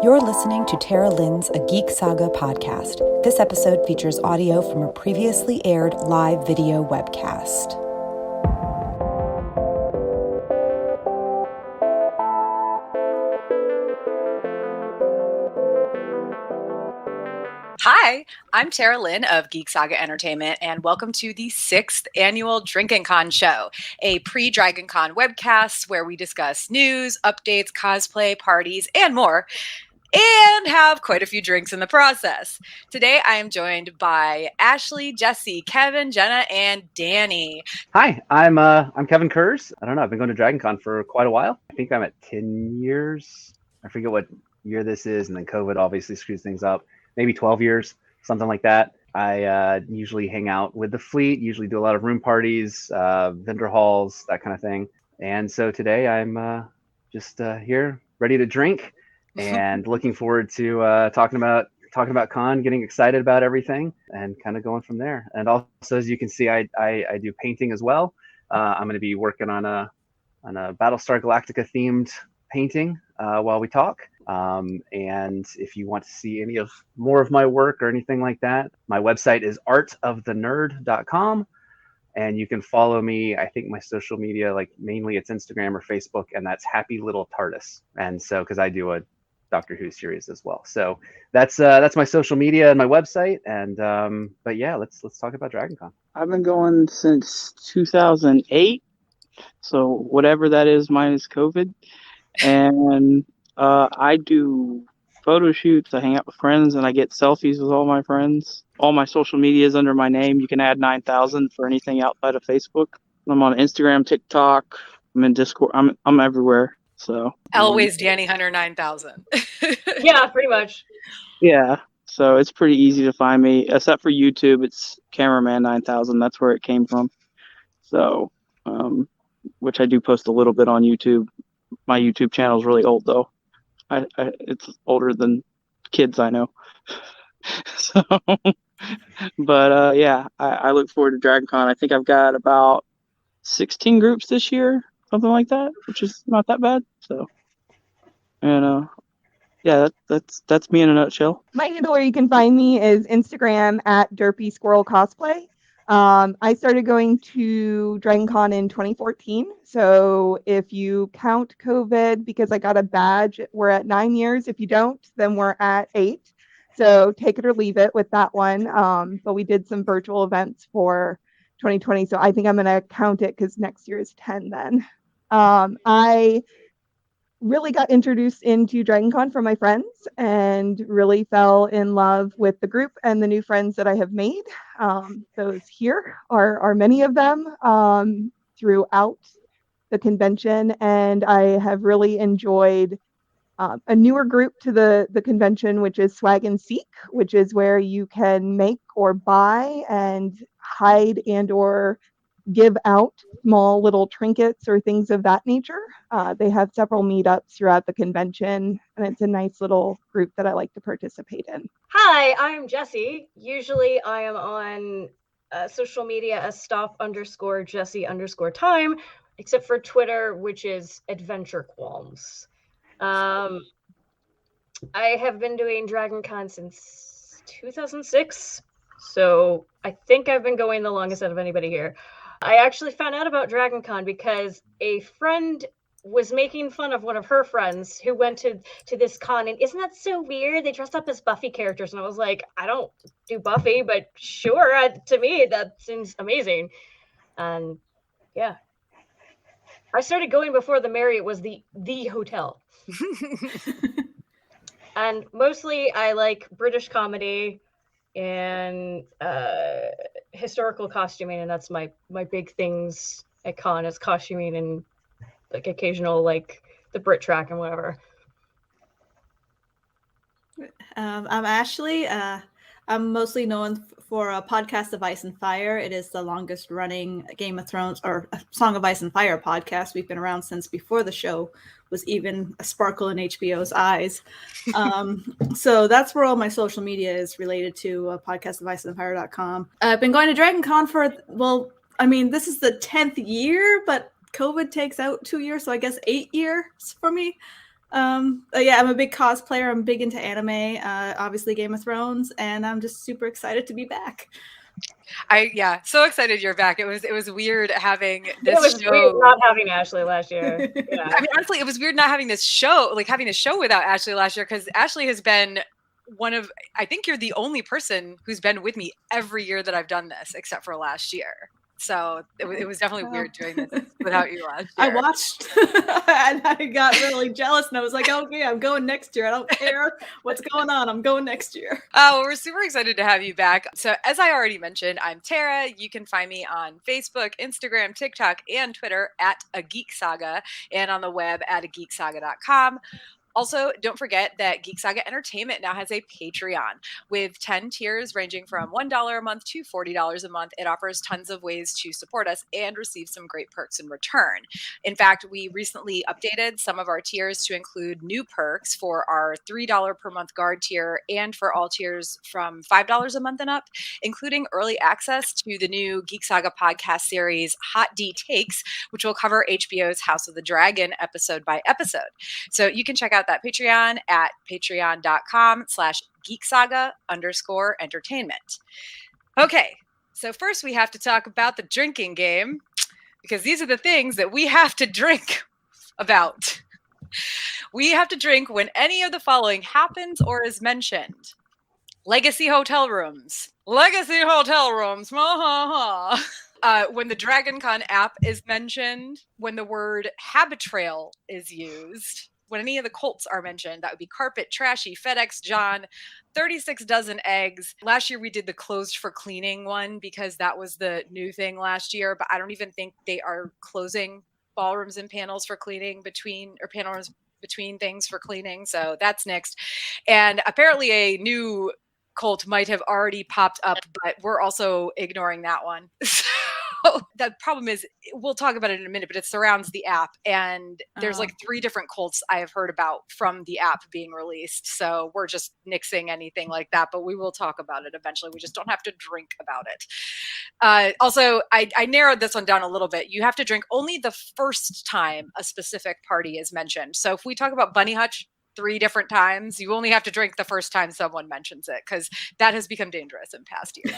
You're listening to Tara Lynn's A Geek Saga podcast. This episode features audio from a previously aired live video webcast. Hi, I'm Tara Lynn of Geek Saga Entertainment, and welcome to the 6th annual Drinkin show, a pre-Dragon Con webcast where we discuss news, updates, cosplay, parties, and more, and have quite a few drinks in the process. Today, I am joined by Ashley, Jesse, Kevin, Jenna, and Danny. Hi, I'm Kevin Kurz. I don't know, I've been going to Dragon Con for quite a while. I think I'm at 10 years. I forget what year this is, and then COVID obviously screws things up. Maybe 12 years, something like that. I usually hang out with the fleet, usually do a lot of room parties, vendor halls, that kind of thing. And so today I'm just here, ready to drink, and looking forward to talking about con, getting excited about everything, and kind of going from there. And also, as you can see, I do painting as well. I'm going to be working on a Battlestar Galactica themed painting while we talk. And if you want to see any of more of my work or anything like that, my website is artofthenerd.com, and you can follow me. I think my social media, like mainly it's Instagram or Facebook, and that's Happy Little TARDIS. And so, because I do a Doctor Who series as well, so that's my social media and my website. And but yeah, let's talk about Dragon Con. I've been going since 2008, so whatever that is minus COVID, and I do photo shoots. I hang out with friends, and I get selfies with all my friends. All my social media is under my name. You can add 9,000 for anything outside of Facebook. I'm on Instagram, TikTok. I'm in Discord. I'm everywhere. So Always Danny Hunter 9000. Yeah, pretty much. Yeah. So it's pretty easy to find me, except for YouTube. It's Cameraman 9000. That's where it came from. So, which I do post a little bit on YouTube. My YouTube channel is really old, though. It's older than kids I know. So, but yeah, I look forward to Dragon Con. I think I've got about 16 groups this year, something like that, which is not that bad. So, and yeah, that's me in a nutshell. My handle where you can find me is Instagram at Derpy Squirrel Cosplay. I started going to Dragon Con in 2014. So if you count COVID, because I got a badge, we're at 9 years. If you don't, then we're at 8. So take it or leave it with that one. But we did some virtual events for 2020. So I think I'm going to count it because next year is 10 then. I really got introduced into Dragon Con from my friends and really fell in love with the group and the new friends that I have made. Those here are many of them throughout the convention, and I have really enjoyed a newer group to the convention, which is Swag and Seek, which is where you can make or buy and hide and or give out small little trinkets or things of that nature. They have several meetups throughout the convention, and it's a nice little group that I like to participate in. Hi, I'm Jessie. Usually I am on social media as Stop_Jessie_time, except for Twitter, which is Adventure Qualms. I have been doing Dragon Con since 2006, so I think I've been going the longest out of anybody here. I actually found out about Dragon Con because a friend was making fun of one of her friends who went to this con, and isn't that so weird? They dressed up as Buffy characters, and I was like, I don't do Buffy, but sure, to me, that seems amazing. And yeah, I started going before the Marriott was the hotel. And mostly I like British comedy and historical costuming, and that's my big things at con is costuming and like occasional like the Brit track and whatever. I'm Ashley. I'm mostly known for a podcast of Ice and Fire. It is the longest running Game of Thrones or Song of Ice and Fire podcast. We've been around since before the show was even a sparkle in HBO's eyes. So that's where all my social media is related to, podcastofIceandFire.com. I've been going to Dragon Con for, well, I mean, this is the 10th year, but COVID takes out 2 years, so I guess 8 years for me. Yeah, I'm a big cosplayer. I'm big into anime, obviously Game of Thrones, and I'm just super excited to be back. So excited you're back. It was weird having this It was show. weird not having Ashley last year. Yeah. I mean, honestly, it was weird not having this show, like having a show without Ashley last year, because Ashley has been I think you're the only person who's been with me every year that I've done this, except for last year. So it was definitely weird doing this without you last year. I watched and I got really jealous and I was like, okay, I'm going next year. I don't care what's going on. I'm going next year. Well, we're super excited to have you back. So as I already mentioned, I'm Tara. You can find me on Facebook, Instagram, TikTok, and Twitter at A Geek Saga, and on the web at ageeksaga.com. Also, don't forget that Geek Saga Entertainment now has a Patreon with 10 tiers ranging from $1 a month to $40 a month. It offers tons of ways to support us and receive some great perks in return. In fact, we recently updated some of our tiers to include new perks for our $3 per month guard tier and for all tiers from $5 a month and up, including early access to the new Geek Saga podcast series Hot D Takes, which will cover HBO's House of the Dragon episode by episode. So you can check out that Patreon at patreon.com/geeksaga_entertainment. Okay, so first we have to talk about the drinking game, because these are the things that we have to drink about. We have to drink when any of the following happens or is mentioned. Legacy hotel rooms. Legacy hotel rooms. When the DragonCon app is mentioned, when the word Habitrail is used, when any of the cults are mentioned, that would be Carpet, Trashy, FedEx, John, 36 dozen eggs. Last year we did the closed for cleaning one because that was the new thing last year, but I don't even think they are closing ballrooms and panels for cleaning panel rooms between things for cleaning. So that's next. And apparently a new cult might have already popped up, but we're also ignoring that one. The problem is, we'll talk about it in a minute, but it surrounds the app, and there's like 3 different cults I have heard about from the app being released. So we're just nixing anything like that, but we will talk about it eventually. We just don't have to drink about it. Also, I narrowed this one down a little bit. You have to drink only the first time a specific party is mentioned. So if we talk about Bunny Hutch 3 different times, you only have to drink the first time someone mentions it, because that has become dangerous in past years.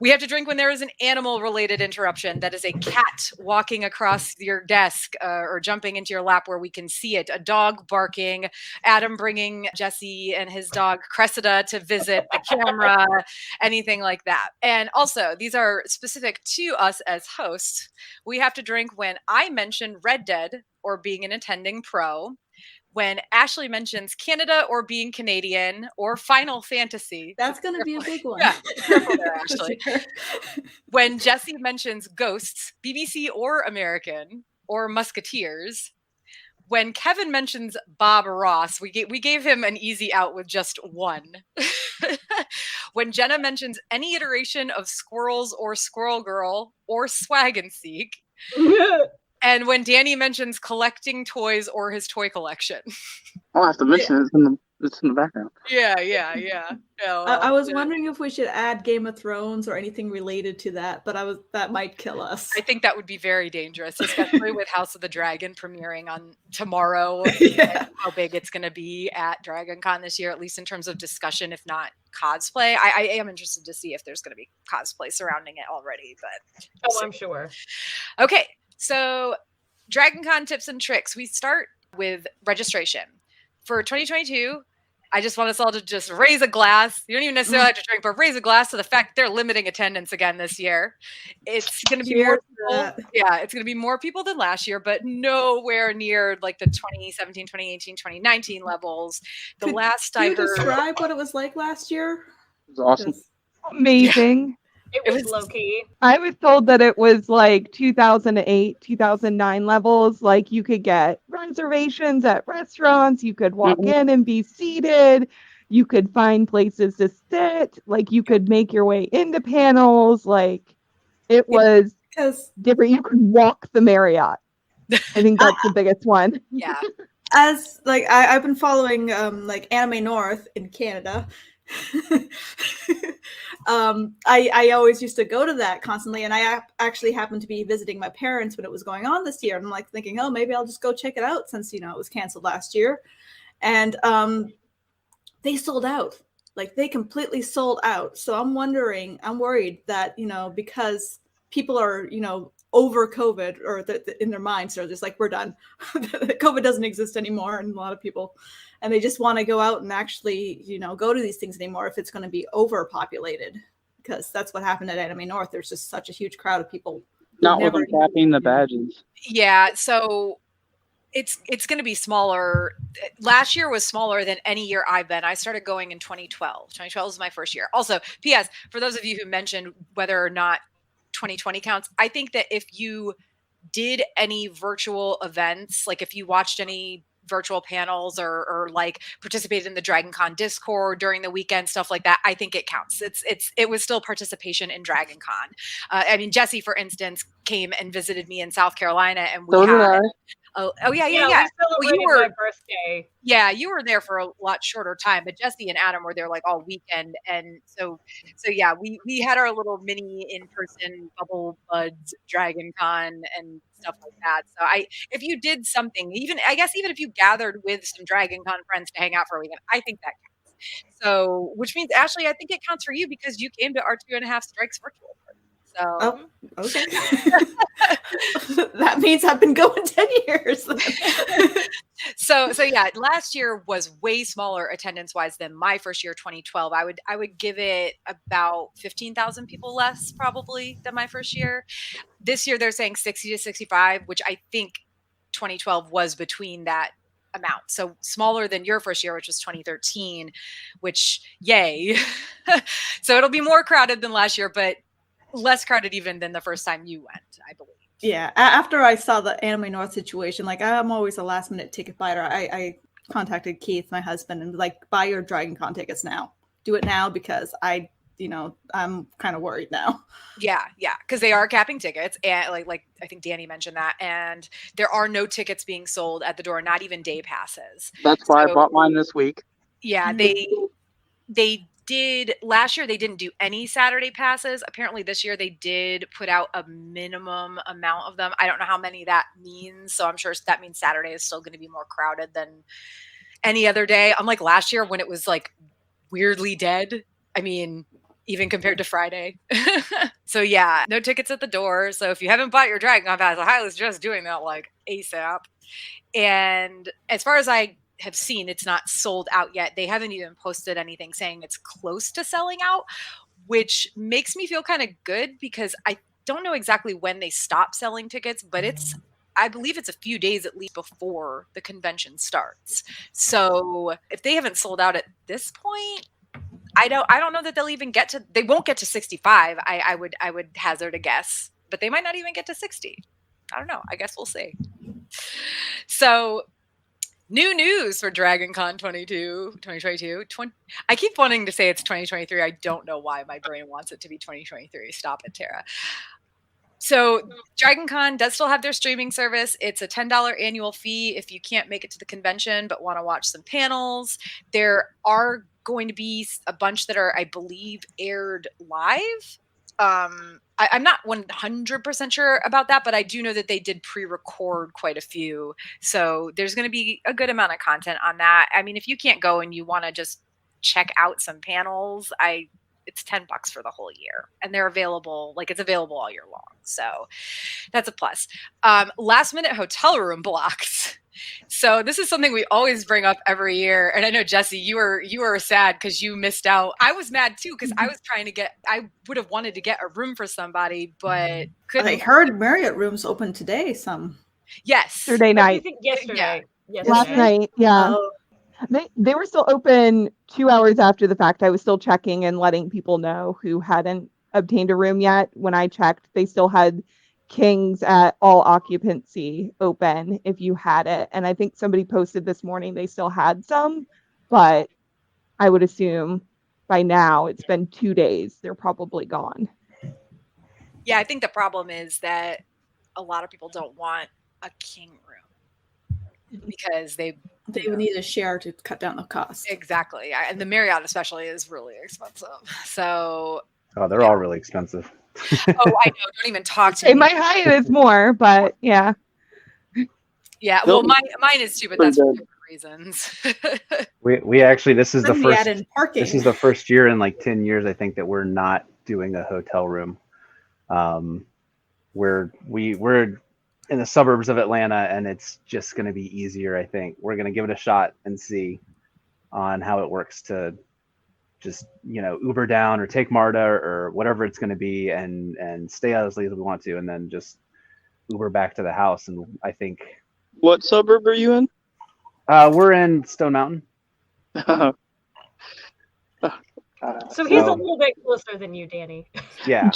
We have to drink when there is an animal-related interruption. That is a cat walking across your desk or jumping into your lap where we can see it. A dog barking. Adam bringing Jesse and his dog Cressida to visit the camera. Anything like that. And also, these are specific to us as hosts. We have to drink when I mention Red Dead or being an attending pro. When Ashley mentions Canada or being Canadian or Final Fantasy. That's going to be a big one. Yeah, careful there, Ashley. When Jesse mentions Ghosts, BBC or American, or Musketeers. When Kevin mentions Bob Ross, we gave him an easy out with just one. When Jenna mentions any iteration of Squirrels or Squirrel Girl or Swag and Seek. And when Danny mentions collecting toys or his toy collection. I'll have to mention it. It's in the background. Yeah. No, I was wondering if we should add Game of Thrones or anything related to that, but that might kill us. I think that would be very dangerous, especially with House of the Dragon premiering on tomorrow. Yeah. How big it's going to be at DragonCon this year, at least in terms of discussion, if not cosplay. I am interested to see if there's going to be cosplay surrounding it already. But I'm sure. Okay. So, DragonCon tips and tricks. We start with registration. For 2022, I just want us all to just raise a glass. You don't even necessarily have to drink, but raise a glass to the fact that they're limiting attendance again this year. It's going to be more people. Yeah, it's going to be more people than last year, but nowhere near like the 2017, 2018, 2019 levels. Could you describe what it was like last year? It was awesome. Amazing. Yeah. It was low-key. I was told that it was like 2008, 2009 levels. Like you could get reservations at restaurants. You could walk in and be seated. You could find places to sit. Like you could make your way into panels. Like it was different. You could walk the Marriott. I think that's the biggest one. Yeah. As like I've been following like Anime North in Canada. I always used to go to that constantly, and I actually happened to be visiting my parents when it was going on this year, and I'm like thinking, oh, maybe I'll just go check it out since it was canceled last year, and they sold out. Like they completely sold out. So I'm worried that because people are over COVID, or in their minds they're just like, we're done. COVID doesn't exist anymore, and a lot of people, and they just want to go out and actually go to these things anymore if it's going to be overpopulated, because that's what happened at Anime North. There's just such a huge crowd of people. Not with them capping the badges. Yeah, so it's going to be smaller. Last year was smaller than any year I've been. I started going in 2012. 2012 was my first year. Also, P.S. for those of you who mentioned whether or not 2020 counts, I think that if you did any virtual events, like if you watched any virtual panels or like participated in the Dragon Con Discord during the weekend, stuff like that, I think it counts. It was still participation in Dragon Con. I mean, Jesse, for instance, came and visited me in South Carolina, and we had. Oh yeah. We celebrated my birthday. Yeah, you were there for a lot shorter time, but Jesse and Adam were there like all weekend, and so yeah, we had our little mini in-person Bubble Buds Dragon Con and stuff like that. So if you did something, even if you gathered with some Dragon Con friends to hang out for a weekend, I think that counts. So, which means Ashley, I think it counts for you because you came to our 2.5 Strikes virtual party. So. Oh, okay. That means I've been going 10 years. So yeah, last year was way smaller attendance wise than my first year, 2012. I would give it about 15,000 people less probably than my first year. This year they're saying 60 to 65, which I think 2012 was between that amount. So smaller than your first year, which was 2013, which yay. So it'll be more crowded than last year, but less crowded even than the first time you went, I believe. Yeah, after I saw the Anime North situation, like I'm always a last minute ticket buyer. I contacted Keith, my husband, and like, buy your Dragon Con tickets now. Do it now because I'm kind of worried now. Yeah, because they are capping tickets, and like I think Danny mentioned that, and there are no tickets being sold at the door, not even day passes. That's why I bought mine this week. Yeah, they did last year. They didn't do any Saturday passes. Apparently this year they did put out a minimum amount of them. I don't know how many that means, so I'm sure that means Saturday is still going to be more crowded than any other day. Unlike last year when it was like weirdly dead. I mean, even compared to Friday. So yeah, no tickets at the door. So if you haven't bought your Dragon Con pass, I highly suggest doing that like ASAP. And as far as I have seen, it's not sold out yet. They haven't even posted anything saying it's close to selling out, which makes me feel kind of good because I don't know exactly when they stop selling tickets, but I believe it's a few days at least before the convention starts. So if they haven't sold out at this point, I don't know that they won't get to 65. I would hazard a guess, but they might not even get to 60. I don't know. I guess we'll see. So new news for Dragon Con 2022. I keep wanting to say it's 2023. I don't know why my brain wants it to be 2023. Stop it, Tara. So Dragon Con does still have their streaming service. It's a $10 annual fee if you can't make it to the convention but want to watch some panels. There are going to be a bunch that are, I believe, aired live. I'm not 100% sure about that, but I do know that they did pre-record quite a few. So there's going to be a good amount of content on that. I mean, if you can't go and you want to just check out some panels, it's $10 for the whole year, and they're available. Like, it's available all year long. So that's a plus. Last minute hotel room blocks. So this is something we always bring up every year. And I know, Jesse, you were sad because you missed out. I was mad too because I was I would have wanted to get a room for somebody, but couldn't. I heard Marriott rooms open today. Yesterday night. I think yesterday. Last night, yeah. They were still open 2 hours after the fact. I was still checking and letting people know who hadn't obtained a room yet. When I checked, they still had Kings at all occupancy open if you had it. And I think somebody posted this morning they still had some, but I would assume by now it's been 2 days. They're probably gone. Yeah, I think the problem is that a lot of people don't want a king room because they They would need a share to cut down the cost. Exactly. And the Marriott especially is really expensive. So they're all really expensive. I know. Don't even talk to Hey, me. my Hyatt is more, but yeah. Yeah. Well, mine is too, but that's for different reasons. we actually this is the Then we first add in parking. this is the first year in like 10 years I think that we're not doing a hotel room. We're in the suburbs of Atlanta, and it's just going to be easier. I think we're going to give it a shot and see on how it works to just Uber down or take MARTA or whatever it's going to be, and stay out as late as we want to, and then just Uber back to the house. And I think. What suburb are you in? We're in Stone Mountain. So he's a little bit closer than you, Danny. Yeah,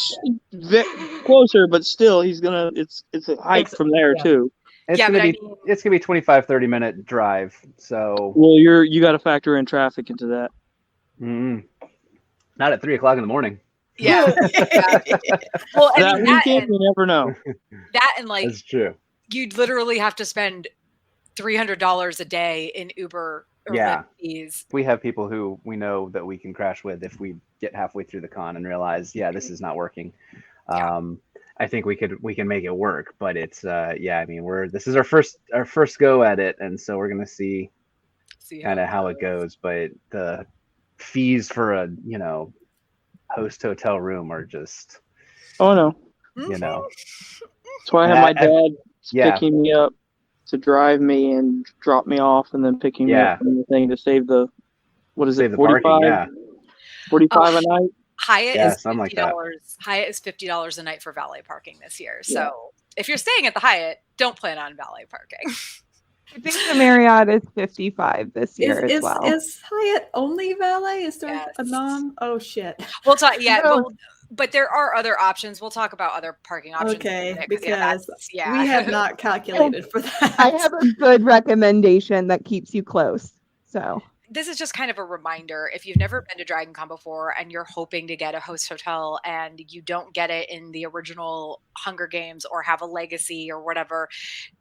closer, but still, he's gonna. It's a hike from there too. It's gonna be 25-30 minute drive. So well, you got to factor in traffic into that. Not at 3 o'clock in the morning. Yeah. Well, I mean, weekend, you never know. That and like that's true. You'd literally have to spend $300 a day in Uber. Yeah, we have people who we know that we can crash with if we get halfway through the con and realize, this is not working. I think we can make it work, but it's I mean this is our first go at it, and so we're gonna see kind of how it goes. But the fees for a host hotel room are just That's why I have my dad picking me up to drive me and drop me off, and then picking me up from the thing to save the, what is it, 45? 45 a night? Hyatt is $50. Like Hyatt is $50 a night for valet parking this year. So if you're staying at the Hyatt, don't plan on valet parking. I think the Marriott is $55 this year as well. Is Hyatt only valet? Is there a non? Oh shit. We'll talk. Yeah. No. But there are other options. We'll talk about other parking options. Okay, because we have not calculated for that. I have a good recommendation that keeps you close. So this is just kind of a reminder. If you've never been to Dragon Con before and you're hoping to get a host hotel and you don't get it in the original Hunger Games or have a legacy or whatever,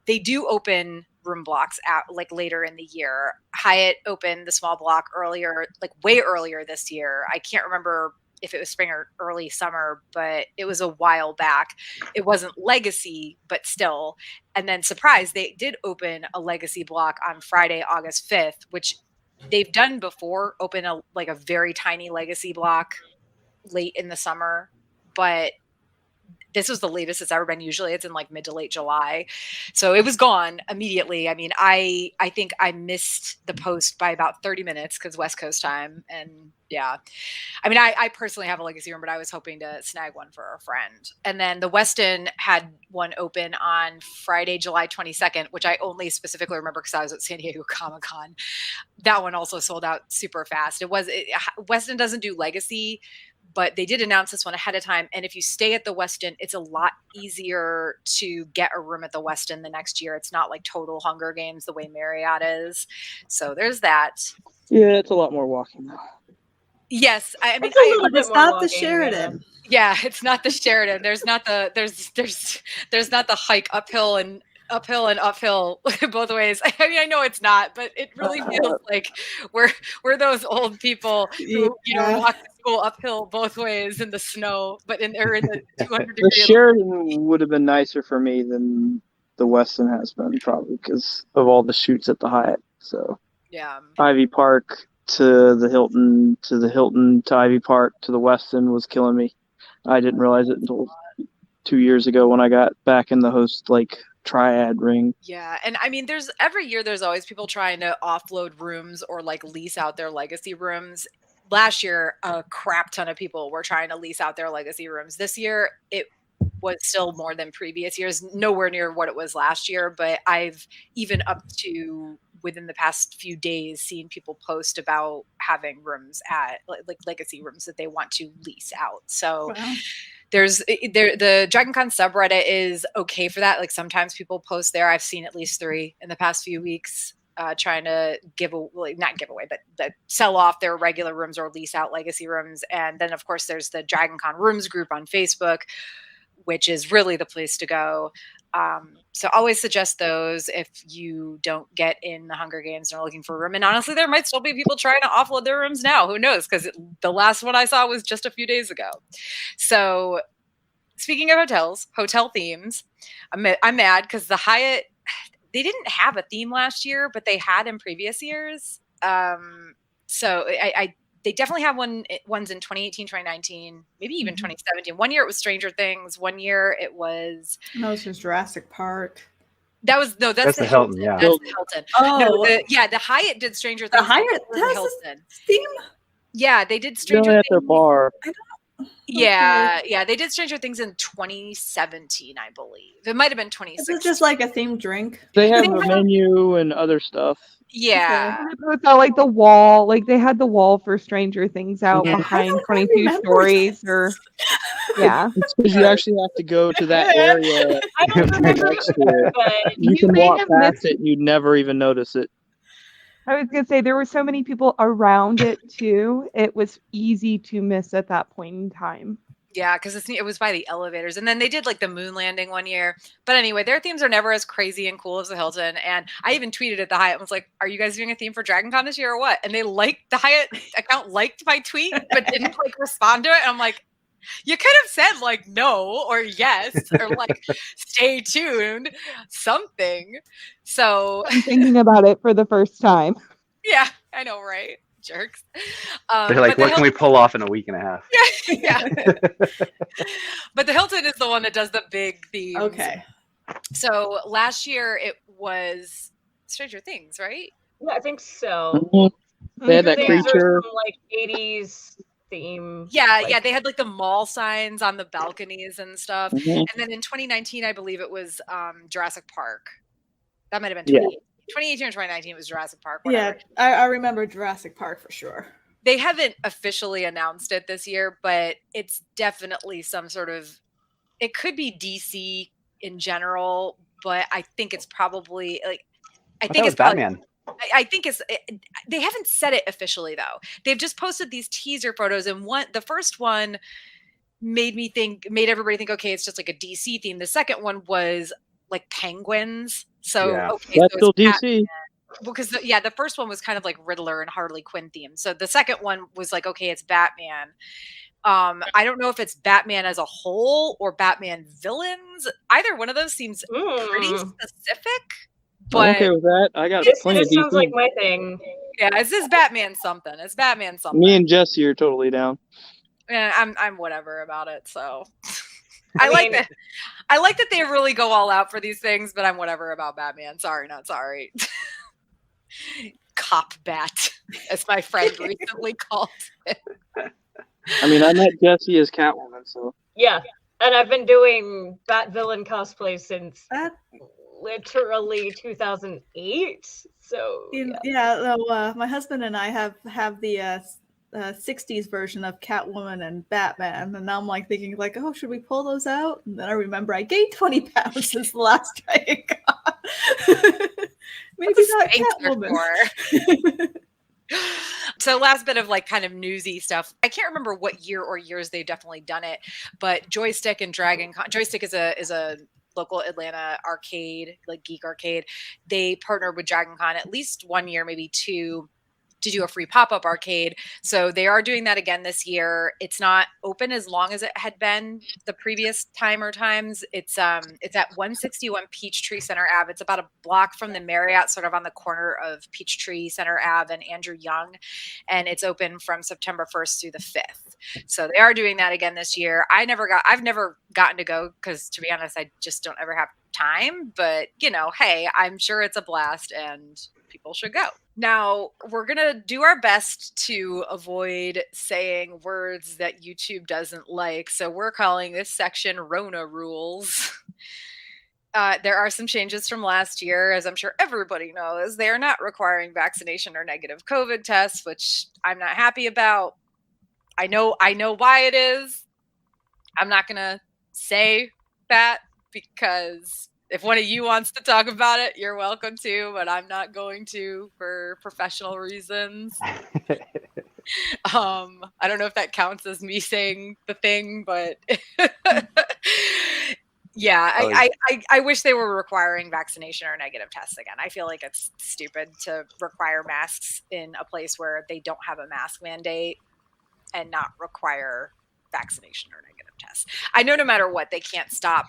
they do open room blocks at like later in the year. Hyatt opened the small block earlier, like way earlier this year. I can't remember if it was spring or early summer, but it was a while back. It wasn't legacy, but still. And then surprise, they did open a legacy block on Friday, August 5th, which they've done before, open a very tiny legacy block late in the summer, but this was the latest it's ever been. Usually it's in like mid to late July. So it was gone immediately. I mean, I think I missed the post by about 30 minutes because West Coast time. And yeah, I mean, I personally have a legacy room, but I was hoping to snag one for a friend. And then the Westin had one open on Friday, July 22nd, which I only specifically remember because I was at San Diego Comic-Con. That one also sold out super fast. Westin doesn't do legacy, but they did announce this one ahead of time. And if you stay at the Westin, it's a lot easier to get a room at the Westin the next year. It's not like total Hunger Games the way Marriott is. So there's that. Yeah, it's a lot more walking though. Yes, I mean, it's not the Sheridan. Yeah, it's not the Sheridan. There's not the there's not the hike uphill and uphill both ways. I mean, I know it's not, but it really feels like we're those old people who walk to school uphill both ways in the snow, but they're in the 200 degree. The Sheridan would have been nicer for me than the Westin has been, probably because of all the shoots at the Hyatt. So yeah, Ivy Park to the Hilton to Ivy Park to the Westin was killing me. I didn't realize it until 2 years ago when I got back in the host triad ring. Yeah, and I mean, every year there's always people trying to offload rooms or lease out their legacy rooms. Last year, a crap ton of people were trying to lease out their legacy rooms. This year, it was still more than previous years, nowhere near what it was last year, but I've even up to within the past few days seen people post about having rooms at legacy rooms that they want to lease out. So wow. The Dragon Con subreddit is okay for that. Like sometimes people post there. I've seen at least 3 in the past few weeks trying to but sell off their regular rooms or lease out legacy rooms. And then of course there's the Dragon Con rooms group on Facebook, which is really the place to go. So always suggest those if you don't get in the Hunger Games and are looking for a room. And honestly, there might still be people trying to offload their rooms now. Who knows? Because the last one I saw was just a few days ago. So speaking of hotels, hotel themes, I'm mad because the Hyatt, they didn't have a theme last year, but they had in previous years. So they definitely have ones in 2018, 2019, maybe even 2017. One year it was Stranger Things. One year it was... No, it's just Jurassic Park. That's the Hilton. Yeah. That's the Hilton. Oh. No, the Hyatt did Stranger Things. The Hyatt the has Hilton theme? Yeah, they did They're Stranger at their Things. bar. Yeah, yeah, they did Stranger Things in 2017, I believe. It might have been 2016. Is it just like a themed drink? They have a menu and other stuff. Yeah. It's not like the wall, like they had the wall for Stranger Things out Yeah. behind I 22 remember Stories, this. or yeah. It's because you actually have to go to that area I don't remember next to it. but You You can may walk have past missed- it and you'd never even notice it. I was gonna say there were so many people around it too. It was easy to miss at that point in time. Yeah, because it was by the elevators. And then they did like the moon landing one year. But anyway, their themes are never as crazy and cool as the Hilton. And I even tweeted at the Hyatt and was like, are you guys doing a theme for Dragon Con this year or what? And they liked, the Hyatt account liked my tweet, but didn't like respond to it. And I'm like, you could have said like no or yes or like stay tuned, something. So I'm thinking about it for the first time. yeah, I know, right? Jerks. They're like, what can we pull off in a week and a half? Yeah. But the Hilton is the one that does the big themes. Okay. So last year it was Stranger Things, right? yeah, I think so. They had that Things are creature. some, like 80s theme. Yeah, like, yeah. They had like the mall signs on the balconies and stuff. Mhm. And then in 2019, I believe it was Jurassic Park. That might have been Yeah. 2018 or 2019 was Jurassic Park. Yeah, Whatever. I remember Jurassic Park for sure. They haven't officially announced it this year, but it's definitely some sort of, it could be DC in general, but I think it's probably like, I think it's probably, Batman. I think they haven't said it officially though. They've just posted these teaser photos, and the first one made everybody think, okay, it's just like a DC theme. The second one was like penguins. So Yeah. okay, That's so still it's DC. because the first one was kind of like Riddler and Harley Quinn themed. So the second one was like, okay, it's Batman. I don't know if it's Batman as a whole or Batman villains. Either one of those seems pretty specific. But I'm okay with that. I got this plenty of sounds like DC. my thing. yeah, it's this Batman something. It's Batman something. Me and Jesse are totally down. And I'm whatever about it. So I I like mean- that. I like that they really go all out for these things, but I'm whatever about Batman. Sorry, not sorry. Cop Bat, as my friend recently called it. I mean, I met Jesse as Catwoman, so Yeah, and I've been doing Bat villain cosplay since That- literally 2008. So My husband and I have the 60s version of Catwoman and Batman, and now I'm like thinking like, oh, should we pull those out? And then I remember I gained 20 pounds since the last Dragon Con. Maybe not Catwoman. So last bit of like kind of newsy stuff. I can't remember what year or years they've definitely done it, but Joystick and Dragon Con. Joystick is a local Atlanta arcade, like geek arcade. They partnered with Dragon Con at least 1 year, maybe two, to do a free pop-up arcade. So they are doing that again this year. It's not open as long as it had been the previous times. It's at 161 Peachtree Center Ave. It's about a block from the Marriott, sort of on the corner of Peachtree Center Ave and Andrew Young. And it's open from September 1st through the 5th. So they are doing that again this year. I've never gotten to go because, to be honest, I just don't ever have time. But, hey, I'm sure it's a blast and people should go. Now, we're going to do our best to avoid saying words that YouTube doesn't like. So we're calling this section Rona Rules. There are some changes from last year, as I'm sure everybody knows. They are not requiring vaccination or negative COVID tests, which I'm not happy about. I know why it is. I'm not going to say that because if one of you wants to talk about it, you're welcome to, but I'm not going to for professional reasons. I don't know if that counts as me saying the thing, but Yeah, Oh, I wish they were requiring vaccination or negative tests again. I feel like it's stupid to require masks in a place where they don't have a mask mandate and not require vaccination or negative tests. I know no matter what, they can't stop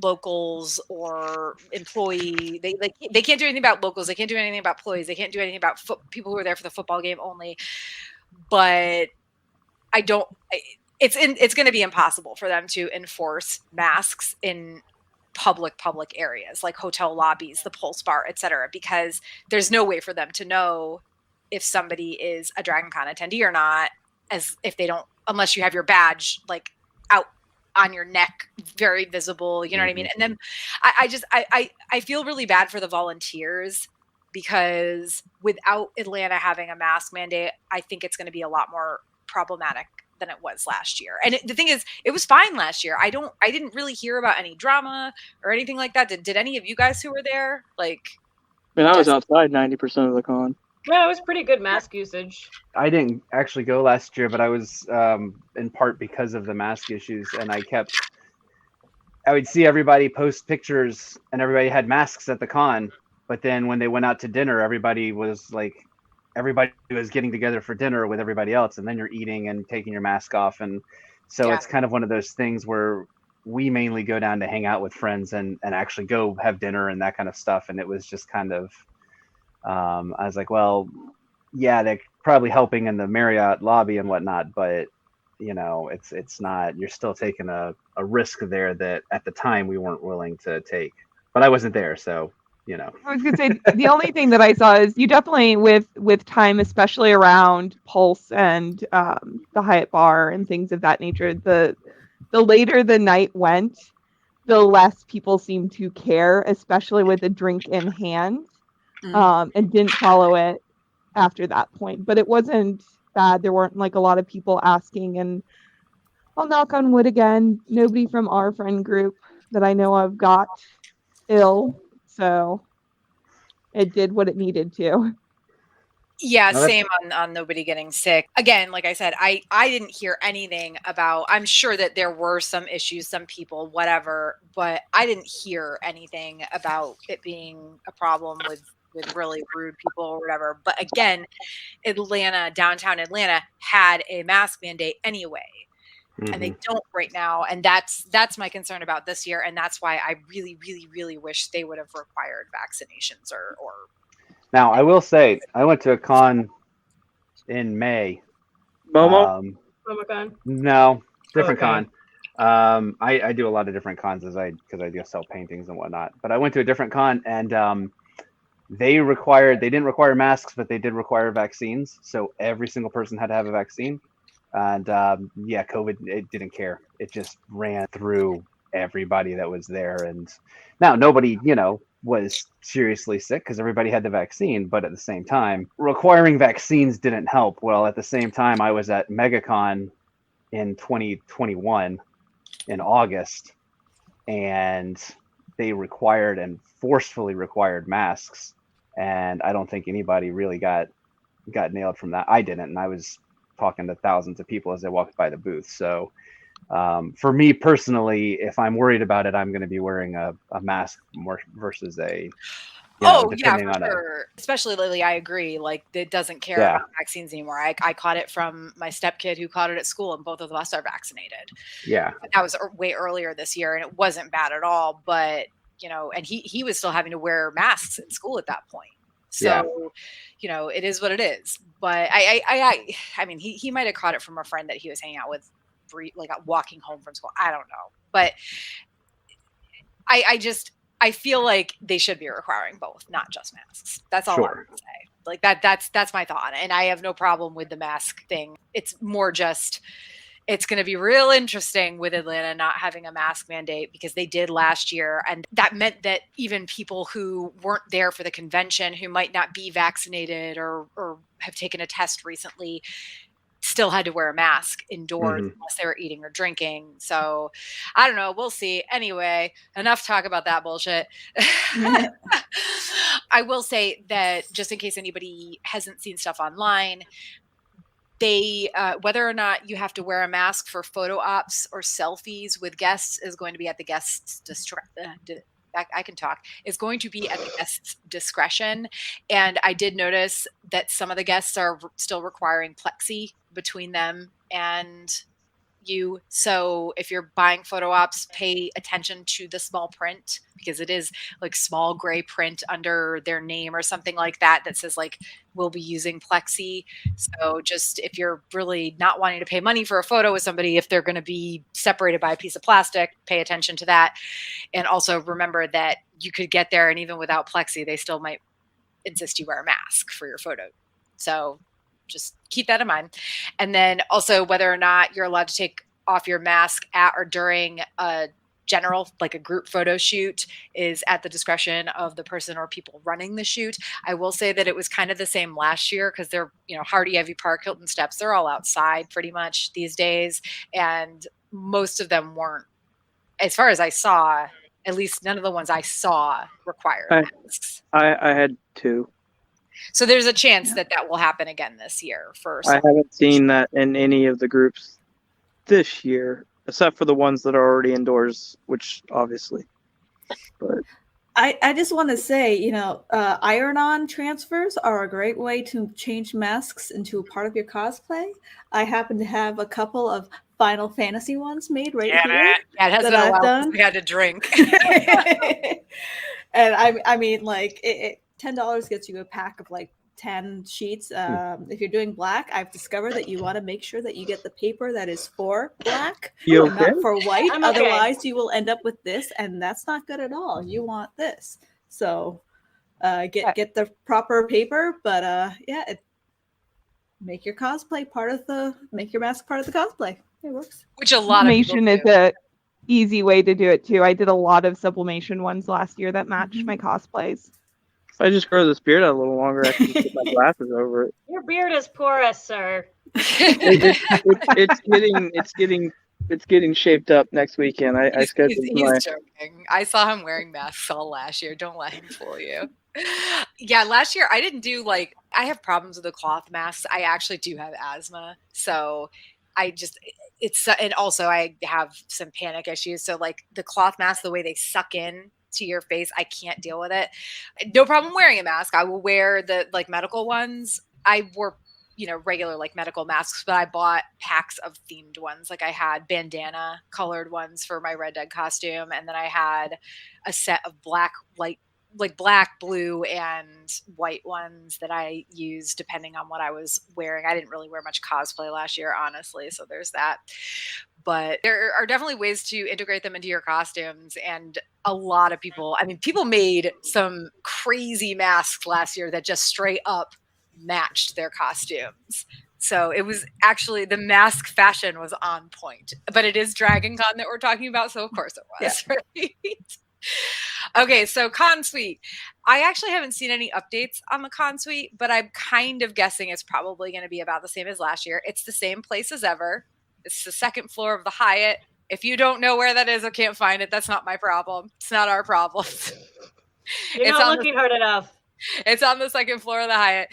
locals or employee. They can't do anything about locals. They can't do anything about employees. They can't do anything about people who are there for the football game only. But it's going to be impossible for them to enforce masks in public areas like hotel lobbies, the Pulse Bar, etc., because there's no way for them to know if somebody is a Dragon Con attendee or not, as if they don't, unless you have your badge like out on your neck, very visible, you know what I mean? And then I feel really bad for the volunteers, because without Atlanta having a mask mandate, I think it's going to be a lot more problematic than it was last year. And the thing is, it was fine last year. I didn't really hear about any drama or anything like that. Did any of you guys who were there, like? I mean, I was outside 90% of the con. Yeah, it was pretty good mask usage. I didn't actually go last year, but I was in part because of the mask issues, and I would see everybody post pictures and everybody had masks at the con, but then when they went out to dinner, everybody was getting together for dinner with everybody else, and then you're eating and taking your mask off, and so It's kind of one of those things where we mainly go down to hang out with friends and actually go have dinner and that kind of stuff, and it was just kind of I was like, well, yeah, they're probably helping in the Marriott lobby and whatnot, but it's not, you're still taking a risk there that at the time we weren't willing to take, but I wasn't there, so I was gonna say the only thing that I saw is you definitely with time, especially around Pulse and the Hyatt Bar and things of that nature, the later the night went, the less people seemed to care, especially with a drink in hand, and didn't follow it after that point. But it wasn't bad. There weren't like a lot of people asking, and I'll knock on wood again, nobody from our friend group that I know of got ill. So it did what it needed to. Yeah, same on nobody getting sick. Again, like I said, I didn't hear anything about, I'm sure that there were some issues, some people, whatever, but I didn't hear anything about it being a problem with really rude people or whatever. But again, downtown Atlanta had a mask mandate anyway. And they don't right now, and that's my concern about this year, and that's why I really, really, really wish they would have required vaccinations or. Now, I will say, I went to a con in May. Momo? MomoCon? No, different Okay. con. I do a lot of different cons because I do sell paintings and whatnot. But I went to a different con, and they didn't require masks, but they did require vaccines. So every single person had to have a vaccine. And COVID, it didn't care. It just ran through everybody that was there. And now nobody, was seriously sick because everybody had the vaccine. But at the same time, requiring vaccines didn't help. Well, at the same time, I was at MegaCon in 2021 in August, and they required and forcefully required masks. And I don't think anybody really got nailed from that. I didn't, and I was talking to thousands of people as they walked by the booth. So for me personally, if I'm worried about it, I'm going to be wearing a mask more versus a depending on sure. Especially Lily, I agree. Like, it doesn't care about vaccines anymore. I caught it from my stepkid who caught it at school, and both of us are vaccinated. Yeah, that was way earlier this year, and it wasn't bad at all. But and he was still having to wear masks in school at that point. So, it is what it is. But I mean, he might have caught it from a friend that he was hanging out with, like walking home from school. I don't know. But I feel like they should be requiring both, not just masks. That's all I want to say. Like that's my thought. And I have no problem with the mask thing. It's more just, it's going to be real interesting with Atlanta not having a mask mandate, because they did last year. And that meant that even people who weren't there for the convention, who might not be vaccinated or have taken a test recently, still had to wear a mask indoors unless they were eating or drinking. So I don't know. We'll see. Anyway, enough talk about that bullshit. I will say that, just in case anybody hasn't seen stuff online, they whether or not you have to wear a mask for photo ops or selfies with guests is going to be at the guest's I can talk, is going to be at the guest's discretion. And I did notice that some of the guests are still requiring plexi between them and you. So if you're buying photo ops, pay attention to the small print, because it is like small gray print under their name or something like that that says like, we'll be using plexi. So just if you're really not wanting to pay money for a photo with somebody, if they're going to be separated by a piece of plastic, pay attention to that. And also remember that you could get there and even without plexi, they still might insist you wear a mask for your photo. So just keep that in mind. And then also whether or not you're allowed to take off your mask at or during a general, like a group photo shoot, is at the discretion of the person or people running the shoot. I will say that it was kind of the same last year because they're, Hardy, Ivy Park, Hilton Steps, they're all outside pretty much these days. And most of them weren't, as far as I saw, at least none of the ones I saw required masks. I had 2. So there's a chance that will happen again this year. I haven't seen that in any of the groups this year, except for the ones that are already indoors, which obviously. But I just want to say, iron-on transfers are a great way to change masks into a part of your cosplay. I happen to have a couple of Final Fantasy ones made here. Yeah, it has been a while since we had to drink. And I mean, like, $10 gets you a pack of like 10 sheets. If you're doing black, I've discovered that you want to make sure that you get the paper that is for black, not for white. Otherwise, you will end up with this, and that's not good at all. You want this. So get the proper paper, but make your cosplay make your mask part of the cosplay. It works. Which a lot of people do. Is a easy way to do it too. I did a lot of sublimation ones last year that matched my cosplays. If I just grow this beard out a little longer, I can put my glasses over it. Your beard is porous, sir. It's getting shaped up next weekend. I scheduled he's joking. I saw him wearing masks all last year. Don't let him fool you. Yeah, last year I didn't do I have problems with the cloth masks. I actually do have asthma, so and also I have some panic issues. So the cloth masks, the way they suck in to your face, I can't deal with it. No problem wearing a mask. I will wear the medical ones. I wore regular medical masks, but I bought packs of themed ones. I had bandana colored ones for my Red Dead costume, and then I had a set of black, black, blue, and white ones that I used depending on what I was wearing. I didn't really wear much cosplay last year, honestly, so there's that. But there are definitely ways to integrate them into your costumes. And a lot of people made some crazy masks last year that just straight up matched their costumes. So it was actually, the mask fashion was on point. But it is Dragon Con that we're talking about, so of course it was, right? Okay, so Con Suite. I actually haven't seen any updates on the Con Suite, but I'm kind of guessing it's probably going to be about the same as last year. It's the same place as ever. It's the second floor of the Hyatt. If you don't know where that is or can't find it, that's not my problem. It's not our problem. You're not looking hard enough. It's on the second floor of the Hyatt.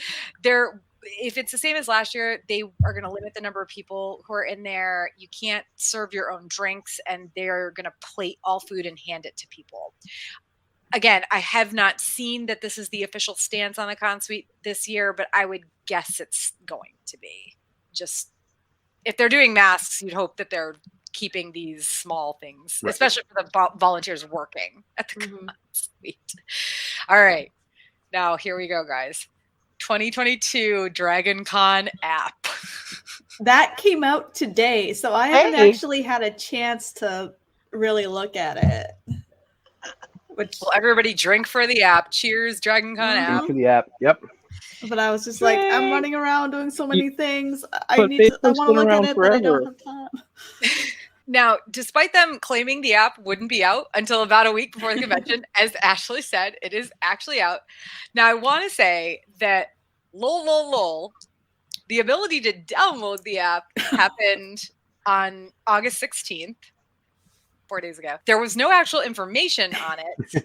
If it's the same as last year, they are going to limit the number of people who are in there. You can't serve your own drinks, and they're going to plate all food and hand it to people. Again, I have not seen that this is the official stance on the Con Suite this year, but I would guess it's going to be. Just if they're doing masks, you'd hope that they're keeping these small things, right, especially for the volunteers working at the Con Suite. All right. Now, here we go, guys. 2022 Dragon Con app. That came out today, so I haven't actually had a chance to really look at it. Well, everybody drink for the app. Cheers, Dragon Con app. Drink for the app. Yep. But I was just I'm running around doing so many things. I want to look at it, but I don't have time. Now, despite them claiming the app wouldn't be out until about a week before the convention, as Ashley said, it is actually out. Now, I want to say that the ability to download the app happened on August 16th, 4 days ago. There was no actual information on it,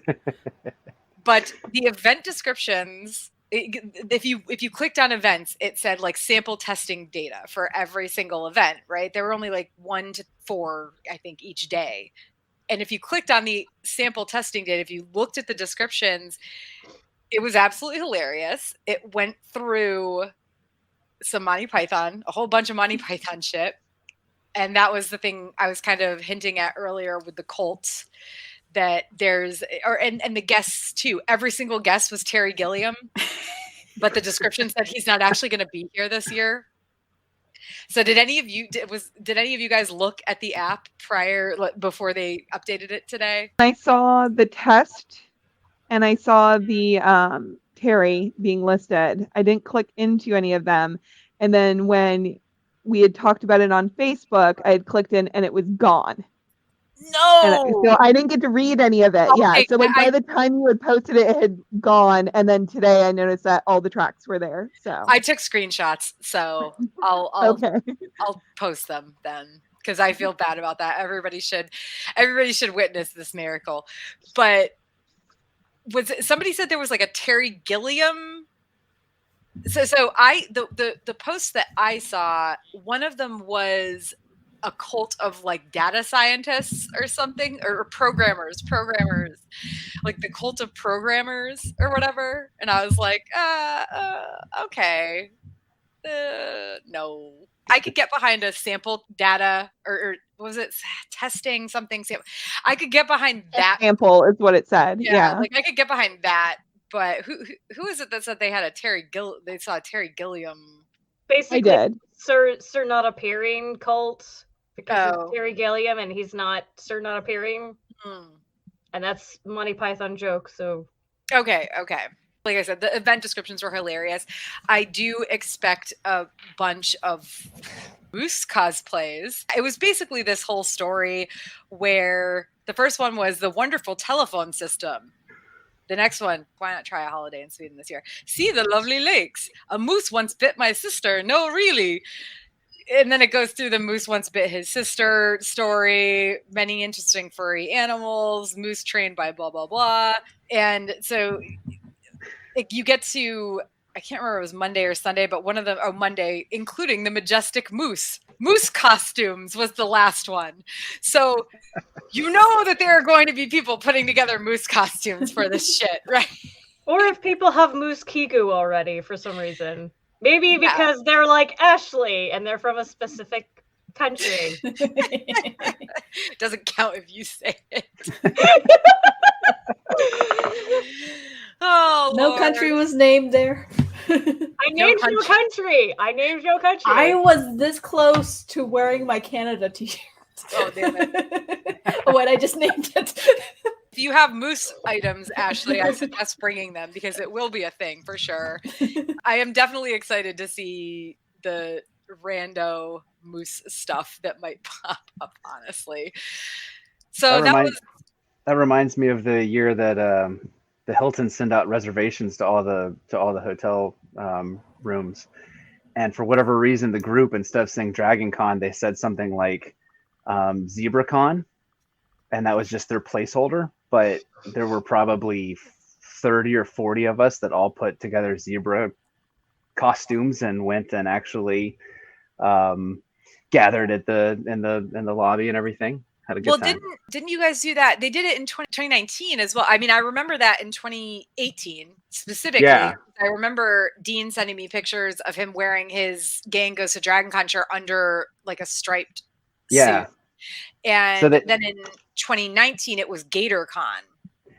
but the event descriptions if you clicked on events, it said like sample testing data for every single event, right? There were only like 1 to 4, I think, each day. And if you clicked on the sample testing data, if you looked at the descriptions, it was absolutely hilarious. It went through some Monty Python, a whole bunch of Monty Python shit. And that was the thing I was kind of hinting at earlier with the cults, that there's, and the guests too. Every single guest was Terry Gilliam, but the description said he's not actually going to be here this year. So did any of you guys look at the app before they updated it today? I saw the test and I saw the Terry being listed. I didn't click into any of them. And then when we had talked about it on Facebook, I had clicked in and it was gone. No. So I didn't get to read any of it. Okay, Yeah. So like by the time you had posted it, it had gone. And then today I noticed that all the tracks were there. So I took screenshots, so I'll okay. I'll post them then, because I feel bad about that. Everybody should witness this miracle. But somebody said there was like a Terry Gilliam? So the posts that I saw, one of them was a cult of like data scientists or something, or programmers, like the cult of programmers or whatever. And I was like, okay, no. I could get behind a sample data or what was it, testing something? I could get behind that. Sample is what it said. Yeah. Like I could get behind that. But who is it that said they had they saw a Terry Gilliam? Basically, I did. Sir Not Appearing cult, because it's Terry Gilliam and he's not Sir Not Appearing. And that's Monty Python joke, so. Okay. Like I said, the event descriptions were hilarious. I do expect a bunch of Moose cosplays. It was basically this whole story where the first one was the wonderful telephone system. The next one, why not try a holiday in Sweden this year? See the lovely lakes. A moose once bit my sister. No, really. And then it goes through the moose once bit his sister story, many interesting furry animals, moose trained by blah, blah, blah. And so you get to, I can't remember if it was Monday or Sunday, but one of them, Monday, including the majestic moose. Moose costumes was the last one. So you know that there are going to be people putting together moose costumes for this shit, right? Or if people have moose kigu already for some reason. Maybe because they're like Ashley and they're from a specific country. Doesn't count if you say it. Oh, no Lord. country was named there. I named no country. I was this close to wearing my Canada t-shirt. Oh, damn it. Wait, I just named it. If you have moose items, Ashley, I suggest bringing them because it will be a thing for sure. I am definitely excited to see the rando moose stuff that might pop up, honestly. So that reminds me of the year that the Hilton sent out reservations to all the hotel rooms, and for whatever reason, the group, instead of saying Dragon Con, they said something like Zebra Con, and that was just their placeholder. But there were probably 30 or 40 of us that all put together zebra costumes and went and actually gathered in the lobby and everything. Had a good time. Didn't you guys do that? They did it in 2019 as well. I mean, I remember that in 2018 specifically. Yeah. I remember Dean sending me pictures of him wearing his Gang Goes to Dragon Con shirt under like a striped suit. And so then in 2019 it was GatorCon.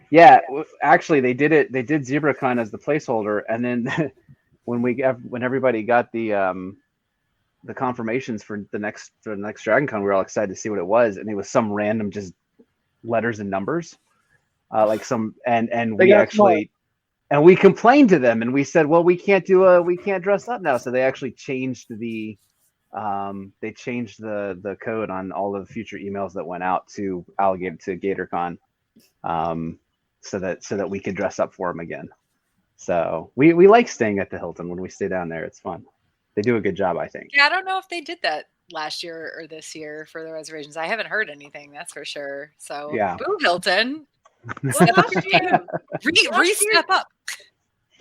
Yeah, actually they did it. They did ZebraCon as the placeholder, and then when everybody got the confirmations for the next Dragon Con, we were all excited to see what it was, and it was some random just letters and numbers, like some and we actually and we complained to them and we said, well, we can't dress up now, so they actually changed the code on all of the future emails that went out to GatorCon, so that we could dress up for them again. So we like staying at the Hilton when we stay down there. It's fun. They do a good job, I think. Yeah, I don't know if they did that last year or this year for the reservations. I haven't heard anything, that's for sure. So, yeah. Boo Hilton. Step up your game. Re-step up.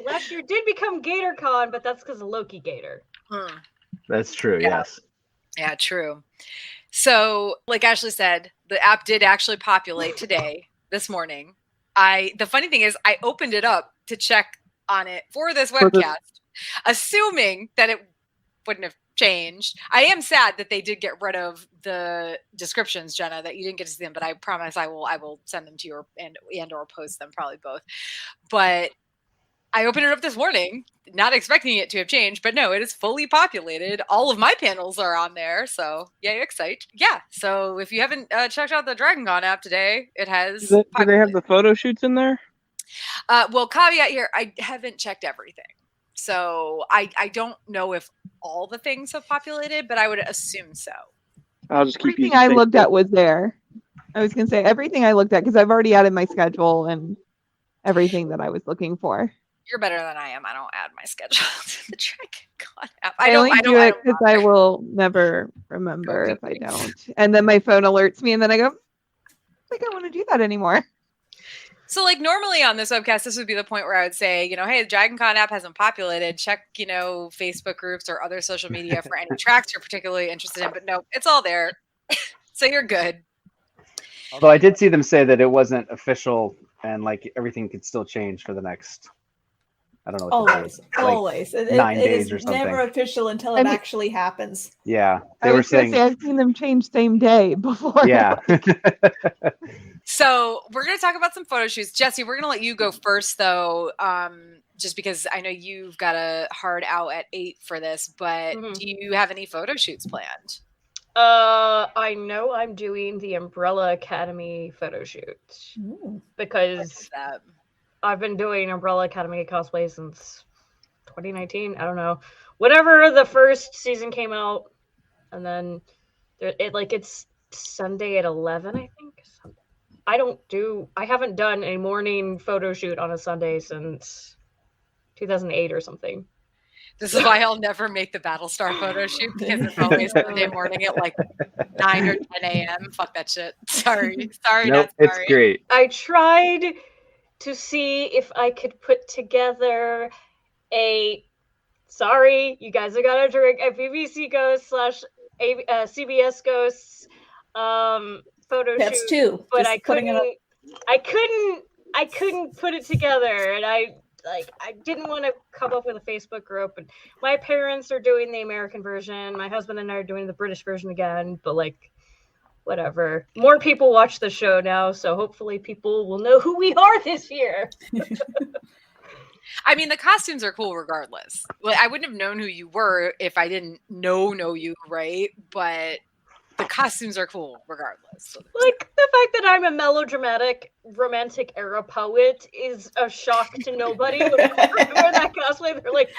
last year did become GatorCon, but that's because of Loki Gator. That's true. Yeah. Yes. Yeah, true. So, like Ashley said, the app did actually populate today, this morning. The funny thing is, I opened it up to check on it for this webcast, assuming that it wouldn't have changed. I am sad that they did get rid of the descriptions, Jenna, that you didn't get to see them, but I promise I will send them to you and or post them, probably both. But I opened it up this morning, not expecting it to have changed, but no, it is fully populated. All of my panels are on there, so yay, excite. Yeah, so if you haven't checked out the DragonCon app today, it has. Do they have the photo shoots in there? Well, caveat here, I haven't checked everything. So I don't know if all the things have populated, but I would assume so. I'll just keep Everything I looked at was there. I was going to say everything I looked at because I've already added my schedule and everything that I was looking for. You're better than I am. I don't add my schedule to the DragonCon app. I only do it because I will never remember if I don't. And then my phone alerts me and then I go, I think I want to do that anymore. So like normally on this webcast, this would be the point where I would say, hey, the DragonCon app hasn't populated. Check, Facebook groups or other social media for any tracks you're particularly interested in. But no, it's all there. So you're good. Although I did see them say that it wasn't official and like everything could still change for the next, I don't know what Always. 9 days or something. Never official until it actually happens. Yeah. They were saying I've seen them change same day before. Yeah. So we're going to talk about some photo shoots. Jesse, we're going to let you go first, though, just because I know you've got a hard out at 8 for this, but do you have any photo shoots planned? I know I'm doing the Umbrella Academy photo shoot because I've been doing Umbrella Academy cosplay since 2019. I don't know. Whenever the first season came out, and then it's Sunday at 11, I think. I haven't done a morning photo shoot on a Sunday since 2008 or something. This is why I'll never make the Battlestar photo shoot, because it's always Sunday morning at like 9 or 10 a.m. Fuck that shit. Sorry, Nope, not sorry. It's great. I tried to see if I could put together sorry, you guys are gonna drink a BBC Ghost / CBS Ghosts photo That's shoot. two. But Just I couldn't put it together, and I didn't want to come up with a Facebook group. And my parents are doing the American version. My husband and I are doing the British version again. But whatever. More people watch the show now, so hopefully people will know who we are this year. I mean, the costumes are cool regardless. I wouldn't have known who you were if I didn't know you, right? But the costumes are cool regardless. Like the fact that I'm a melodramatic romantic era poet is a shock to nobody. When I wear that cosplay, they're like,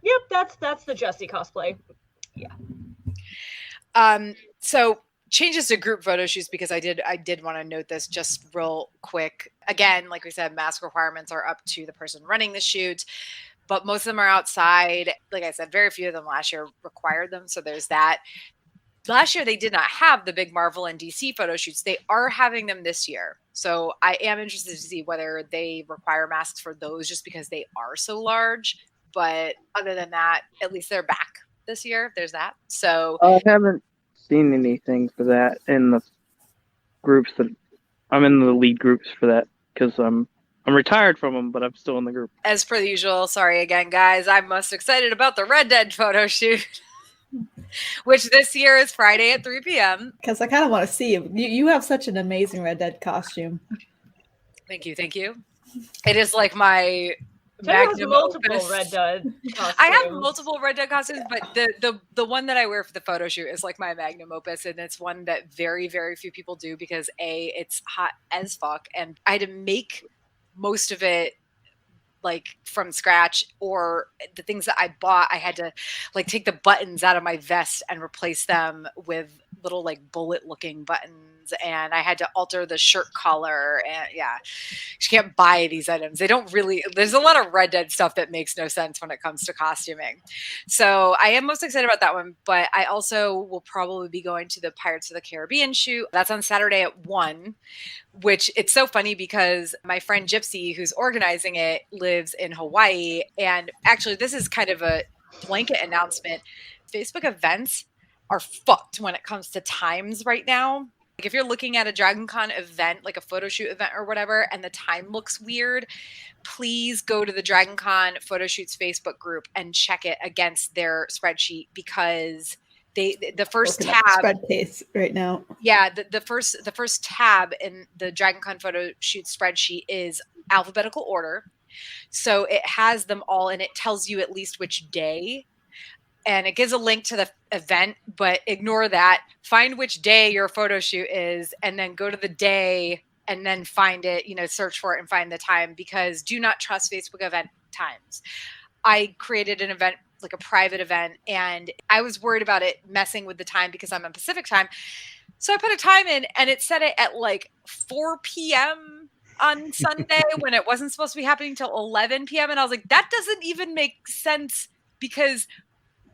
"Yep, that's the Jessie cosplay." Yeah. So changes to group photo shoots, because I did want to note this just real quick. Again, like we said, mask requirements are up to the person running the shoot, but most of them are outside. Like I said, very few of them last year required them, so there's that. Last year, they did not have the big Marvel and DC photo shoots. They are having them this year. So I am interested to see whether they require masks for those, just because they are so large. But other than that, at least they're back this year. There's that. So I haven't seen anything for that in the groups that I'm in the lead groups for that, because I'm retired from them, but I'm still in the group. As per the usual, sorry again, guys. I'm most excited about the Red Dead photo shoot, which this year is Friday at 3 p.m. Because I kind of want to see you. You have such an amazing Red Dead costume. Thank you. It is like my magnum multiple opus. Red Dead costumes. I have multiple Red Dead costumes, but the one that I wear for the photo shoot is like my magnum opus, and it's one that very, very few people do because it's hot as fuck, and I had to make most of it like from scratch, or the things that I bought, I had to like take the buttons out of my vest and replace them with little like bullet looking buttons buttons, and I had to alter the shirt collar, and yeah, you can't buy these items. They don't really, there's a lot of Red Dead stuff that makes no sense when it comes to costuming. So I am most excited about that one, but I also will probably be going to the Pirates of the Caribbean shoot. That's on Saturday at 1, which it's so funny because my friend Gypsy, who's organizing it, lives in Hawaii. And actually, this is kind of a blanket announcement. Facebook events are fucked when it comes to times right now. Like if you're looking at a Dragon Con event, like a photo shoot event or whatever, and the time looks weird, please go to the Dragon Con photo shoots Facebook group and check it against their spreadsheet, because the first tab spread pace right now. Yeah, the first tab in the Dragon Con photo shoot spreadsheet is alphabetical order. So it has them all, and it tells you at least which day. And it gives a link to the event, but ignore that. Find which day your photo shoot is, and then go to the day and then find it, search for it and find the time, because do not trust Facebook event times. I created an event, like a private event, and I was worried about it messing with the time because I'm on Pacific time. So I put a time in, and it set it at like 4 p.m. on Sunday when it wasn't supposed to be happening till 11 p.m. And I was like, that doesn't even make sense, because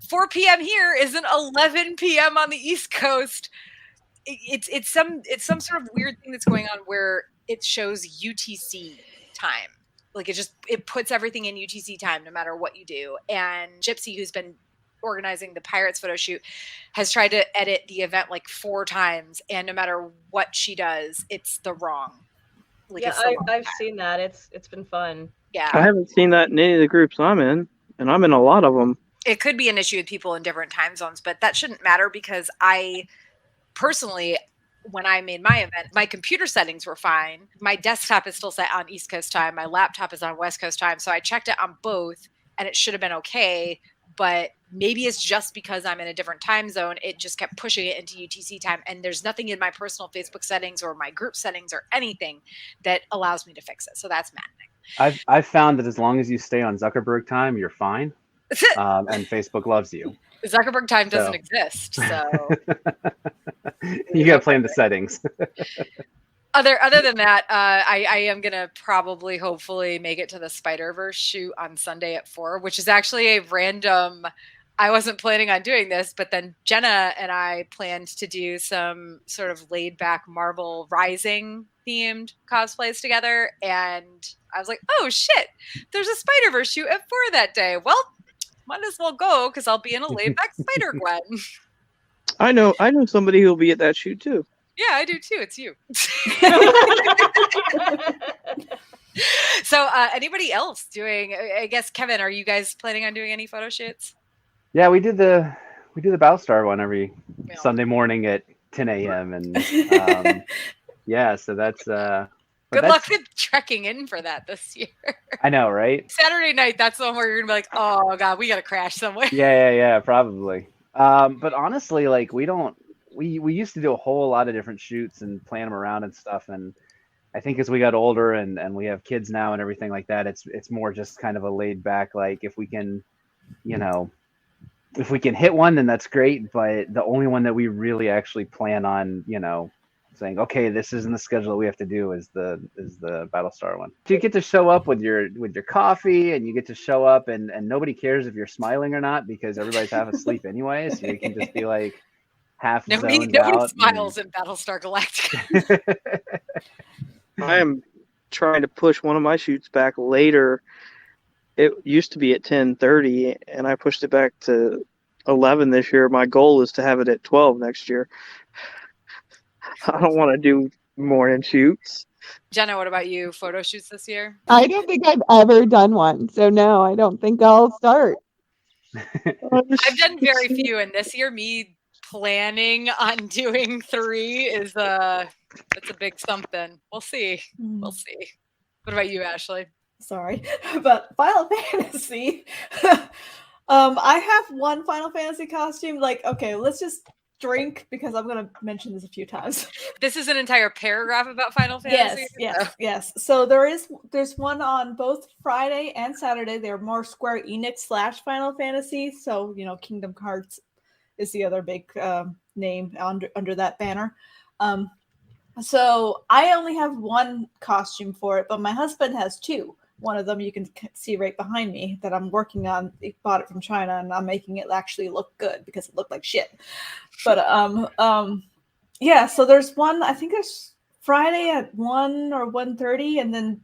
4 p.m. here isn't 11 p.m. on the East Coast. It's some sort of weird thing that's going on where it shows UTC time. Like it puts everything in UTC time no matter what you do. And Gypsy, who's been organizing the Pirates photo shoot, has tried to edit the event like 4 times, and no matter what she does, it's the wrong. Like yeah, I've seen that. It's been fun. Yeah, I haven't seen that in any of the groups I'm in, and I'm in a lot of them. It could be an issue with people in different time zones, but that shouldn't matter, because I personally, when I made my event, my computer settings were fine. My desktop is still set on East Coast time. My laptop is on West Coast time. So I checked it on both, and it should have been okay. But maybe it's just because I'm in a different time zone. It just kept pushing it into UTC time. And there's nothing in my personal Facebook settings or my group settings or anything that allows me to fix it. So that's maddening. I've found that as long as you stay on Zuckerberg time, you're fine. And Facebook loves you. Zuckerberg time doesn't exist, so you got to play in the settings. Other than that, I am gonna probably, hopefully, make it to the Spider-Verse shoot on Sunday at 4, which is actually a random. I wasn't planning on doing this, but then Jenna and I planned to do some sort of laid-back Marvel Rising themed cosplays together, and I was like, "Oh shit, there's a Spider-Verse shoot at 4 that day." Well, might as well go, because I'll be in a laid-back Spider-Gwen. I know somebody who'll be at that shoot too. Yeah, I do too. It's you. So, anybody else doing? I guess, Kevin, are you guys planning on doing any photo shoots? Yeah, we do the Battlestar one every Sunday morning at 10 a.m. and yeah, so that's good luck with trekking in for that this year. I know, right? Saturday night, that's the one where you're gonna be like, oh god, we gotta crash somewhere. Yeah, probably. But honestly, like we used to do a whole lot of different shoots and plan them around and stuff, and I think as we got older and we have kids now and everything like that, it's more just kind of a laid back, like if we can hit one, then that's great, but the only one that we really actually plan on, saying, okay, this isn't the schedule we have to do is the Battlestar one. You get to show up with your coffee, and you get to show up and nobody cares if you're smiling or not, because everybody's half asleep anyway, so you can just be like half zoned out. Nobody smiles in Battlestar Galactica. I am trying to push one of my shoots back later. It used to be at 10:30, and I pushed it back to 11 this year. My goal is to have it at 12 next year. I don't want to do morning shoots. Jenna, what about you? Photo shoots this year? I don't think I've ever done one, so no, I don't think I'll start. I've done very few, and this year, me planning on doing 3 is it's a big something. We'll see. We'll see. What about you, Ashley? Sorry, but Final Fantasy. I have one Final Fantasy costume. Like, okay, let's just drink, because I'm going to mention this a few times. This is an entire paragraph about Final Fantasy? Yes. So there's one on both Friday and Saturday. They're more Square Enix / Final Fantasy. So, Kingdom Hearts is the other big name under that banner. So I only have one costume for it, but my husband has two. One of them you can see right behind me that I'm working on. He bought it from China, and I'm making it actually look good because it looked like shit. But yeah. So there's one. I think there's Friday at 1 or 1:30, and then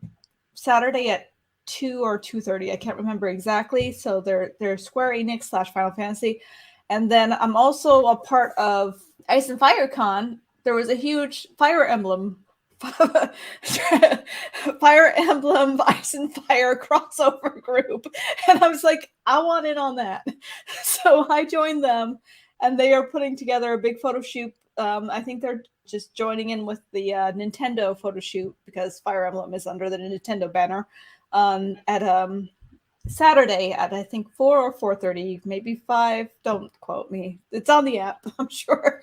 Saturday at 2 or 2:30. I can't remember exactly. So they're Square Enix / Final Fantasy, and then I'm also a part of Ice and Fire Con. There was a huge Fire Emblem Ice and Fire crossover group, and I was like, I want in on that. So I joined them, and they are putting together a big photo shoot. I think they're just joining in with the Nintendo photo shoot because Fire Emblem is under the Nintendo banner at Saturday at I think 4 or 4:30, maybe 5. Don't quote me. It's on the app, I'm sure.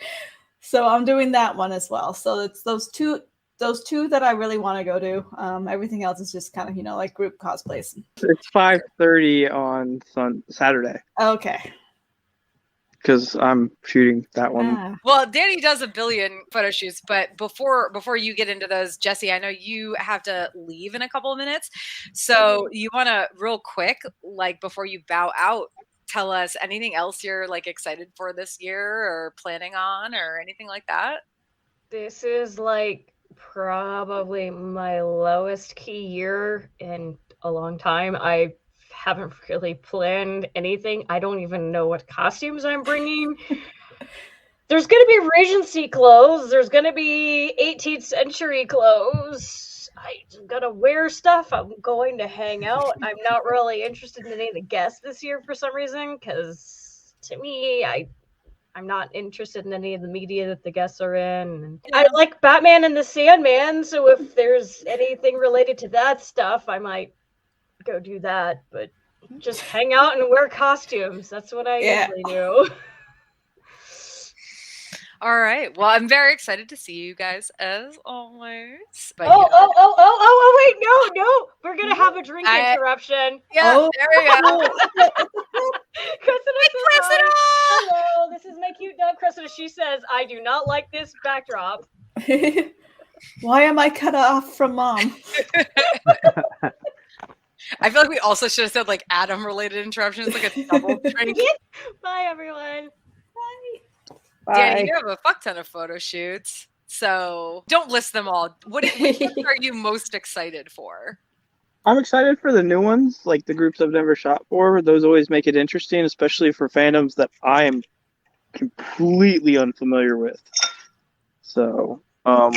So I'm doing that one as well. So it's those two that I really want to go to. Everything else is just kind of, like group cosplays. It's 5:30 on Saturday. Okay. Because I'm shooting that one. Well, Danny does a billion photo shoots, but before you get into those, Jesse, I know you have to leave in a couple of minutes. So you want to real quick, like before you bow out, tell us anything else you're like excited for this year or planning on or anything like that? This is like probably my lowest key year in a long time. I haven't really planned anything. I don't even know what costumes I'm bringing. There's going to be Regency clothes. There's going to be 18th century clothes. I'm going to wear stuff. I'm going to hang out. I'm not really interested in any of the guests this year for some reason, because to me, I'm not interested in any of the media that the guests are in. Yeah. I like Batman and the Sandman, so if there's anything related to that stuff, I might go do that. But just hang out and wear costumes. That's what I usually do. All right. Well, I'm very excited to see you guys as always. But, wait, no. We're going to have a drink interruption. Yeah, there we go. Cressida! Hello, this is my cute dog, Cressida. She says, I do not like this backdrop. Why am I cut off from Mom? I feel like we also should have said like Adam-related interruptions, like a double drink. Bye, everyone. Bye. Danny, you have a fuck ton of photo shoots, so don't list them all. What are you most excited for? I'm excited for the new ones, like the groups I've never shot for. Those always make it interesting, especially for fandoms that I am completely unfamiliar with. So, I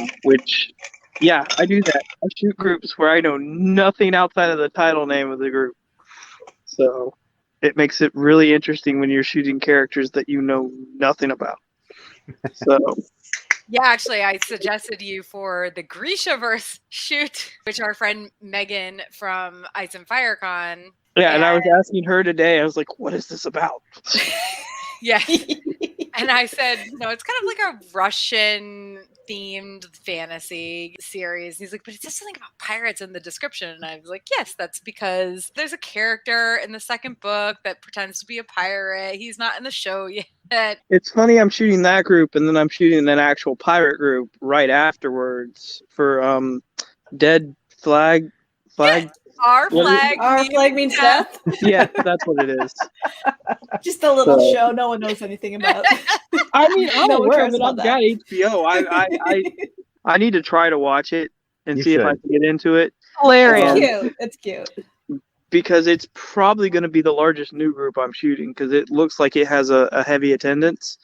do that. I shoot groups where I know nothing outside of the title name of the group. So it makes it really interesting when you're shooting characters that you know nothing about. So yeah, actually, I suggested you for the Grishaverse shoot, which our friend Megan from Ice and Fire Con. Yeah, and I was asking her today, I was like, what is this about? Yeah. And I said, it's kind of like a Russian-themed fantasy series. He's like, but it says something about pirates in the description. And I was like, yes, that's because there's a character in the second book that pretends to be a pirate. He's not in the show yet. It's funny, I'm shooting that group, and then I'm shooting an actual pirate group right afterwards for Dead Flag. Yeah. Our flag means death. Yeah, that's what it is. Just a little show no one knows anything about. I mean, I'm aware of it. I've got HBO. I need to try to watch it and see if I can get into it. Hilarious. It's cute. Because it's probably going to be the largest new group I'm shooting because it looks like it has a heavy attendance.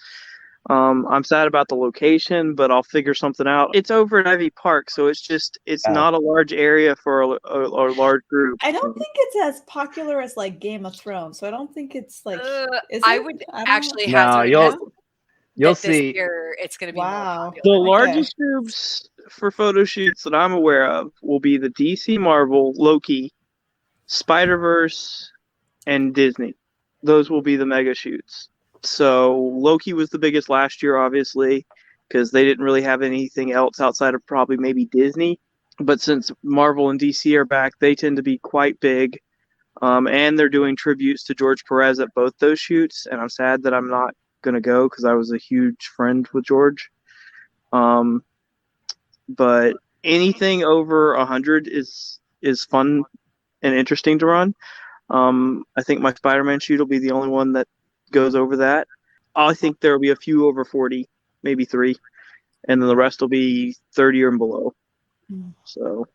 I'm sad about the location, but I'll figure something out. It's over at Ivy Park, so it's not a large area for a large group. I don't think it's as popular as like Game of Thrones, so I don't think it's like. I would actually have you'll see. This year it's going to be more popular. The largest groups for photo shoots that I'm aware of will be the DC, Marvel, Loki, Spider-Verse, and Disney. Those will be the mega shoots. So Loki was the biggest last year, obviously, because they didn't really have anything else outside of probably maybe Disney. But since Marvel and DC are back, they tend to be quite big. And they're doing tributes to George Perez at both those shoots. And I'm sad that I'm not going to go because I was a huge friend with George. but anything over 100 is fun and interesting to run. I think my Spider-Man shoot will be the only one that goes over that. I think there will be a few over 40, maybe 3, and then the rest will be 30 or below. So,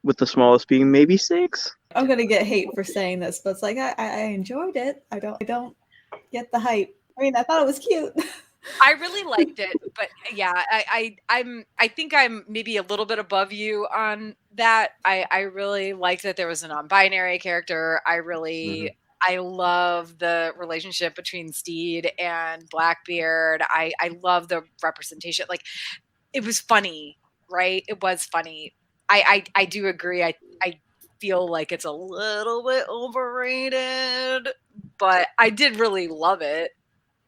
with the smallest being maybe 6. I'm gonna get hate for saying this, but it's like I enjoyed it. I don't get the hype. I mean, I thought it was cute. I really liked it, but yeah, I think I'm maybe a little bit above you on that. I really liked that there was a non-binary character. I love the relationship between Steed and Blackbeard. I love the representation. Like, it was funny, right? It was funny. I do agree. I feel like it's a little bit overrated, but I did really love it.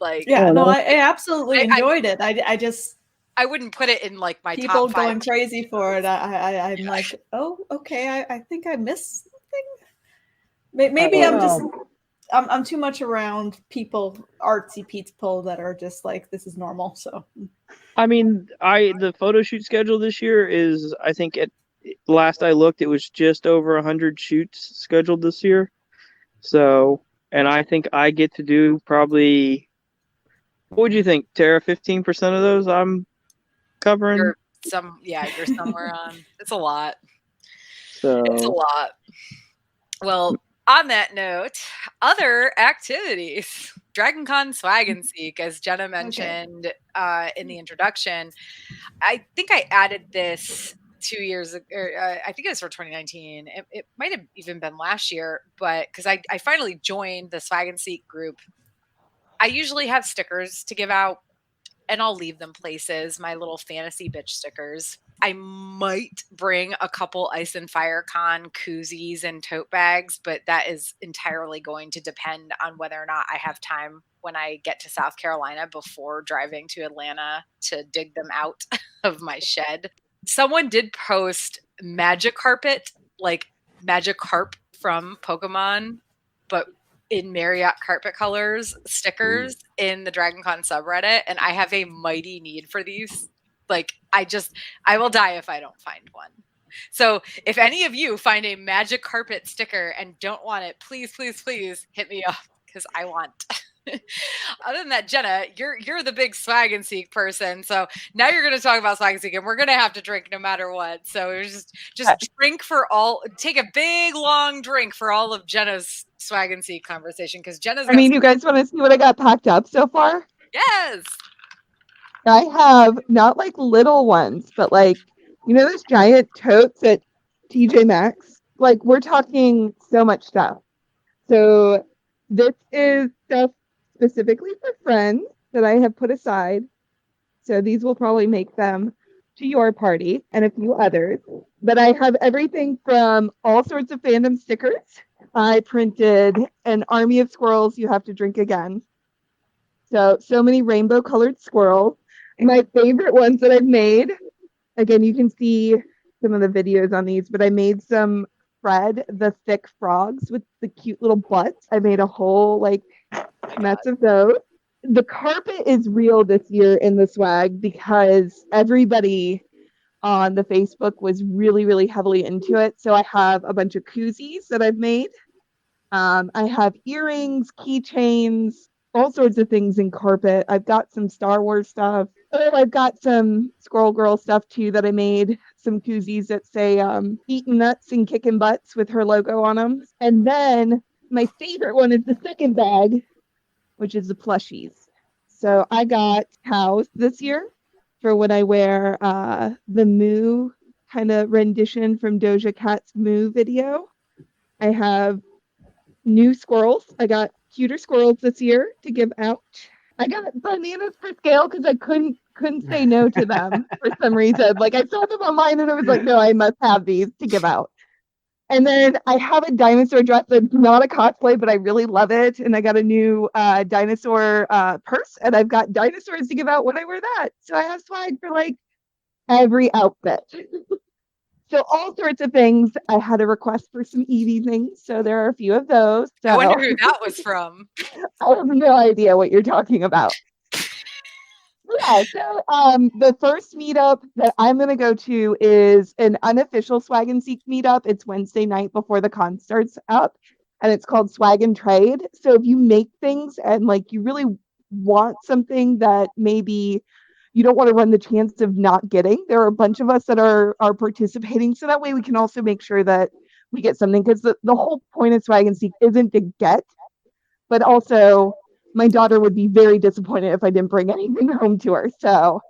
Like, yeah, no, I absolutely enjoyed it. I wouldn't put it in like my people top 5. going crazy for it. I'm like, oh, okay. I think I missed something. Maybe I'm too much around artsy people that are just like, this is normal. So, I mean, the photo shoot schedule this year is, I think at last I looked, it was just over 100 shoots scheduled this year. So, and I think I get to do probably, what would you think, Tara? 15% of those I'm covering? You're somewhere on. It's a lot. So it's a lot. Well, on that note, other activities. DragonCon Swag and Seek, as Jenna mentioned in the introduction. I think I added this 2 years ago. I think it was for 2019. It might have even been last year, but because I finally joined the Swag and Seek group. I usually have stickers to give out, and I'll leave them places, my little fantasy bitch stickers. I might bring a couple Ice and Fire Con koozies and tote bags, but that is entirely going to depend on whether or not I have time when I get to South Carolina before driving to Atlanta to dig them out of my shed. Someone did post Magikarp, like Magikarp from Pokemon, but in Marriott carpet colors stickers in the DragonCon subreddit, and I have a mighty need for these. Like, I will die if I don't find one. So if any of you find a Magic Carpet sticker and don't want it, please, please, please hit me up, because I want. Other than that, Jenna, you're the big Swag and Seek person. So now you're going to talk about Swag and Seek, and we're going to have to drink no matter what. So it was just drink take a big long drink for all of Jenna's Swag and Seek conversation, because Jenna's. I mean, you guys want to see what I got packed up so far? Yes. I have not like little ones, but like, you know, those giant totes at TJ Maxx? Like, we're talking so much stuff. So this is stuff specifically for friends that I have put aside. So these will probably make them to your party and a few others. But I have everything from all sorts of fandom stickers. I printed an army of squirrels you have to drink again. So many rainbow colored squirrels. My favorite ones that I've made, again, you can see some of the videos on these, but I made some Fred the thick frogs with the cute little butts. I made a whole mess of those. The carpet is real this year in the swag because everybody on the Facebook was really, really heavily into it. So I have a bunch of koozies that I've made. I have earrings, keychains, all sorts of things in carpet. I've got some Star Wars stuff. Oh, I've got some Squirrel Girl stuff too that I made. Some koozies that say eating nuts and kicking butts with her logo on them. And then my favorite one is the second bag, which is the plushies. So I got cows this year for when I wear the Moo kind of rendition from Doja Cat's Moo video. I have new squirrels. I got cuter squirrels this year to give out. I got bananas for scale because I couldn't say no to them for some reason. Like, I saw them online and I was like, no, I must have these to give out. And then I have a dinosaur dress that's not a cosplay, but I really love it. And I got a new dinosaur purse, and I've got dinosaurs to give out when I wear that. So I have swag for like every outfit. So all sorts of things. I had a request for some Eevee things, so there are a few of those. So I wonder who that was from. I have no idea what you're talking about. Yeah, so the first meetup that I'm gonna go to is an unofficial Swag and Seek meetup. It's Wednesday night before the con starts up, and it's called Swag and Trade. So if you make things and like you really want something that maybe you don't want to run the chance of not getting, there are a bunch of us that are participating. So that way we can also make sure that we get something, because the whole point of Swag and Seek isn't to get, but also my daughter would be very disappointed if I didn't bring anything home to her. So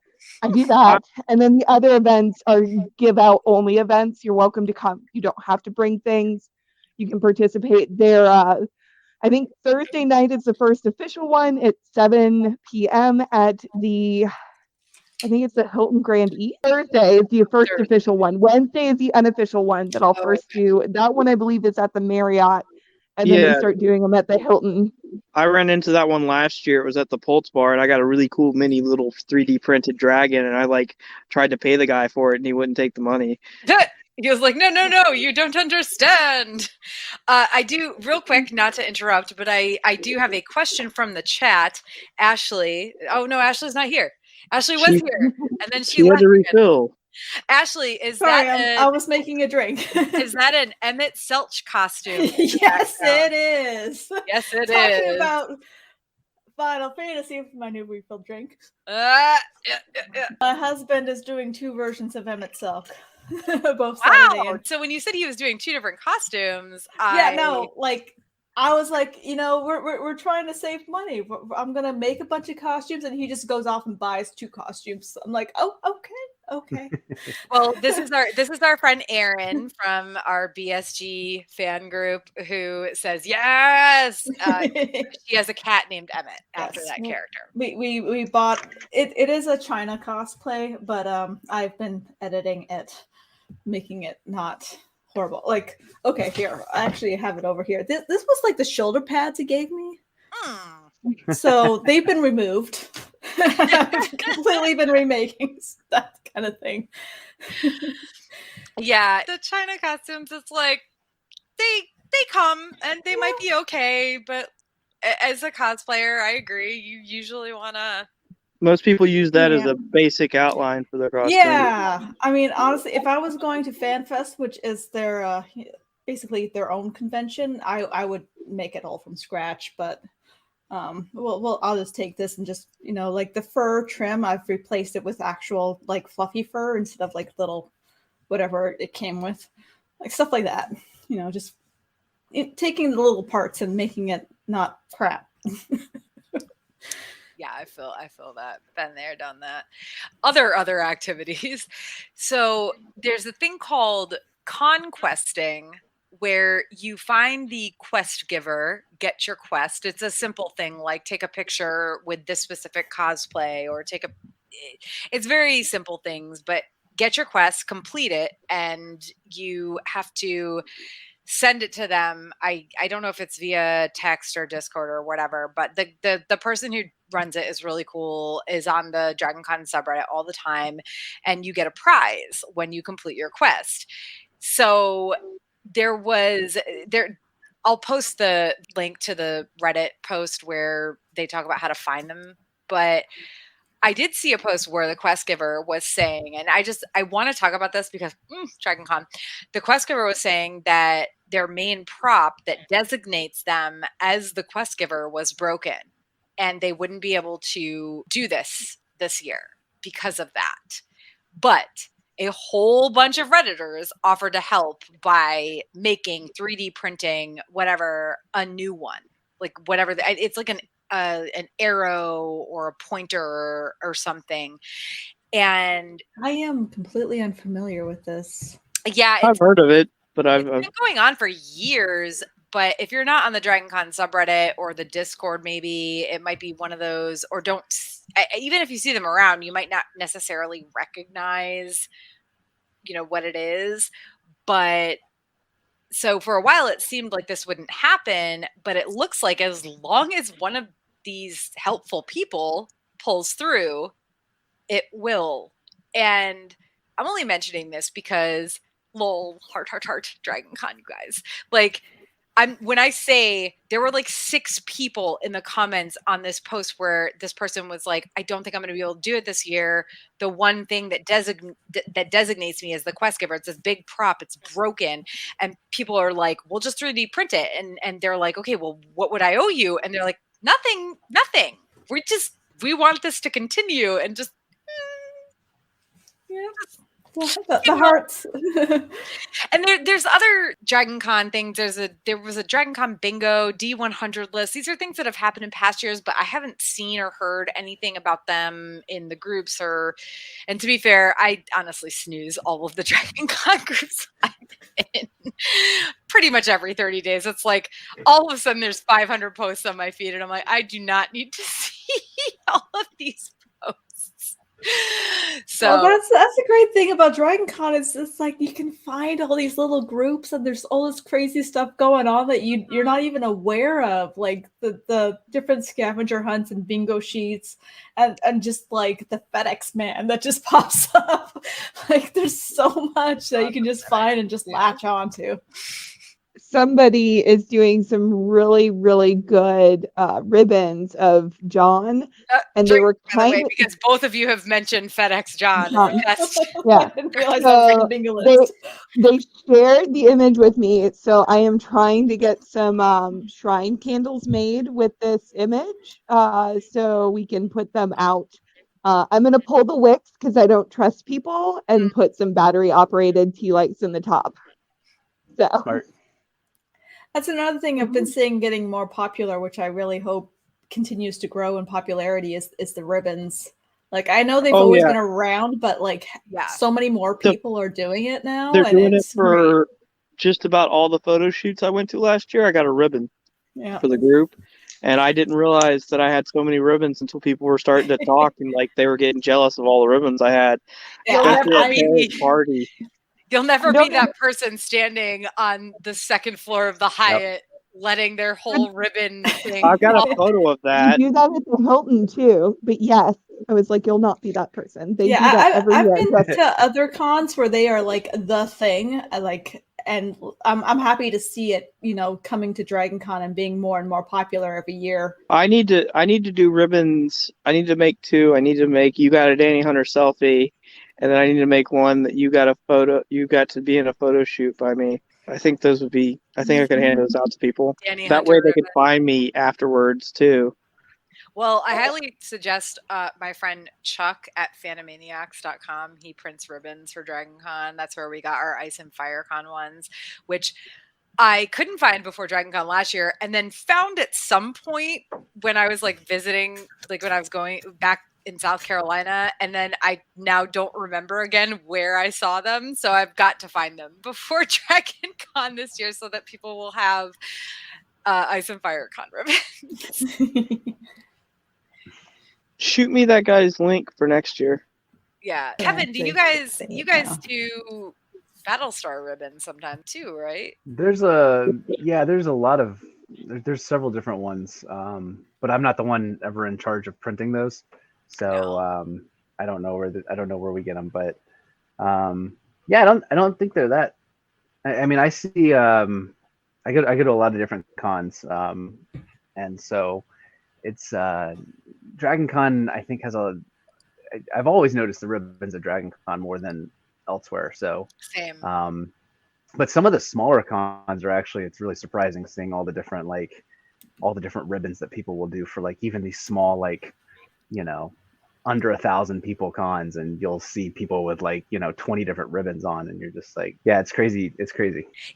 I do that. And then the other events are give out only events. You're welcome to come. You don't have to bring things. You can participate there. I think Thursday night is the first official one. It's 7 p.m. at I think it's the Hilton Grand East. Thursday is the first official one. Wednesday is the unofficial one that I'll first do. That one I believe is at the Marriott, and then they start doing them at the Hilton. I ran into that one last year. It was at the Pulse Bar, and I got a really cool mini little 3D printed dragon, and I tried to pay the guy for it, and he wouldn't take the money. He was like, no, you don't understand. I do, real quick, not to interrupt, but I do have a question from the chat. Ashley. Oh, no, Ashley's not here. Ashley was here, and then she had to refill. Ashley, is Sorry, that I was making a drink. Is that an Emmett Selch costume? Yes, it is. Yes, it Talking is. about Final Fantasy, my new refill drink. Yeah. My husband is doing 2 versions of Emmett Selch. Both Wow. Saturday and... So when you said he was doing 2 different costumes, I was like, we're trying to save money. I'm gonna make a bunch of costumes, and he just goes off and buys 2 costumes. I'm like, oh, okay. Well, this is our friend Erin from our BSG fan group who says yes. She has a cat named Emmett after that character. We bought it. It is a China cosplay, but I've been editing it, making it not horrible. Like, okay, here, I actually have it over here. This was like the shoulder pads he gave me. So they've been removed. I've completely been remaking that kind of thing. Yeah, the China costumes, it's like they come and they might be okay, but as a cosplayer, I agree. You usually want to. Most people use that as a basic outline for their costume. Yeah, I mean, honestly, if I was going to FanFest, which is their basically their own convention, I would make it all from scratch. But well, I'll just take this and just like the fur trim, I've replaced it with actual like fluffy fur instead of like little whatever it came with, like stuff like that. Just taking the little parts and making it not crap. Yeah, I feel that. Been there, done that. Other activities. So there's a thing called conquesting, where you find the quest giver, get your quest. It's a simple thing like take a picture with this specific cosplay, or it's very simple things, but get your quest, complete it, and you have to send it to them. I don't know if it's via text or Discord or whatever, but the person who runs it is really cool, is on the DragonCon subreddit all the time, and you get a prize when you complete your quest. So I'll post the link to the Reddit post where they talk about how to find them, but I did see a post where the quest giver was saying, and I want to talk about this because DragonCon, the quest giver was saying that their main prop that designates them as the quest giver was broken, and they wouldn't be able to do this year because of that. But a whole bunch of Redditors offered to help by making 3D printing whatever a new one, like whatever it's like an arrow or a pointer or something. And I am completely unfamiliar with this. Yeah, I've heard of it, but it's been going on for years. But if you're not on the DragonCon subreddit or the Discord, maybe it might be one of those, or even if you see them around, you might not necessarily recognize, what it is. But so for a while, it seemed like this wouldn't happen, but it looks like as long as one of these helpful people pulls through, it will. And I'm only mentioning this because lol, heart, DragonCon, you guys. Like, when I say there were like 6 people in the comments on this post where this person was like, I don't think I'm going to be able to do it this year. The one thing that designates me as the quest giver, it's this big prop, it's broken. And people are like, we'll just 3D print it. And they're like, okay, well, what would I owe you? And they're like, nothing. We want this to continue and just, yeah. The hearts. And there's other Dragon Con things. There was a Dragon Con bingo, D100 list. These are things that have happened in past years, but I haven't seen or heard anything about them in the groups and to be fair, I honestly snooze all of the Dragon Con groups I'm in pretty much every 30 days. It's like all of a sudden there's 500 posts on my feed and I'm like, I do not need to see all of these posts. So well, that's the great thing about Dragon Con is it's like you can find all these little groups and there's all this crazy stuff going on that you're not even aware of, like the different scavenger hunts and bingo sheets and just like the FedEx man that just pops up. Like there's so much that you can just find and just latch onto. Somebody is doing some really, really good ribbons of John, and they were kind of because both of you have mentioned FedEx John. Yeah, I didn't realize that was on the bingo list. They shared the image with me, so I am trying to get some shrine candles made with this image, so we can put them out. I'm gonna pull the wicks because I don't trust people, and put some battery-operated tea lights in the top. So. Smart. That's another thing I've been seeing getting more popular, which I really hope continues to grow in popularity is the ribbons. Like I know they've always been around, but like so many more people are doing it now. They're and doing it for great. just about all the photo shoots I went to last year. I got a ribbon for the group, and I didn't realize that I had so many ribbons until people were starting to talk and like they were getting jealous of all the ribbons I had. Party. You'll never be that person standing on the second floor of the Hyatt, letting their whole ribbon thing. I've got a photo of that. You do that at the Hilton too, but yes, I was like, you'll not be that person. They do that every year. I've been to other cons where they are like the thing, and I'm happy to see it, coming to Dragon Con and being more and more popular every year. I need to do ribbons. I need to make 2. I need to make You Got a Danny Hunter selfie. And then I need to make one that you got to be in a photo shoot by me. I think I could hand those out to people. That way they could find me afterwards too. Well, I highly suggest my friend Chuck at phantomaniacs.com. He prints ribbons for Dragon Con. That's where we got our Ice and Fire Con ones, which I couldn't find before Dragon Con last year, and then found at some point when I was like visiting, like when I was going back in South Carolina, and then I now don't remember again where I saw them. So I've got to find them before Dragon Con this year so that people will have Ice and Fire Con ribbons. Shoot me that guy's link for next year. Yeah. Kevin, do you guys do Battlestar ribbons sometime too, right? There's several different ones. But I'm not the one ever in charge of printing those. So I don't know where we get them, but I don't think they're that. I mean, I see I go to a lot of different cons, and so it's Dragon Con. I think I've always noticed the ribbons at Dragon Con more than elsewhere. So same. But some of the smaller cons are actually, it's really surprising seeing all the different ribbons that people will do for like even these small under 1,000 people cons, and you'll see people with 20 different ribbons on, and you're just like, yeah, it's crazy.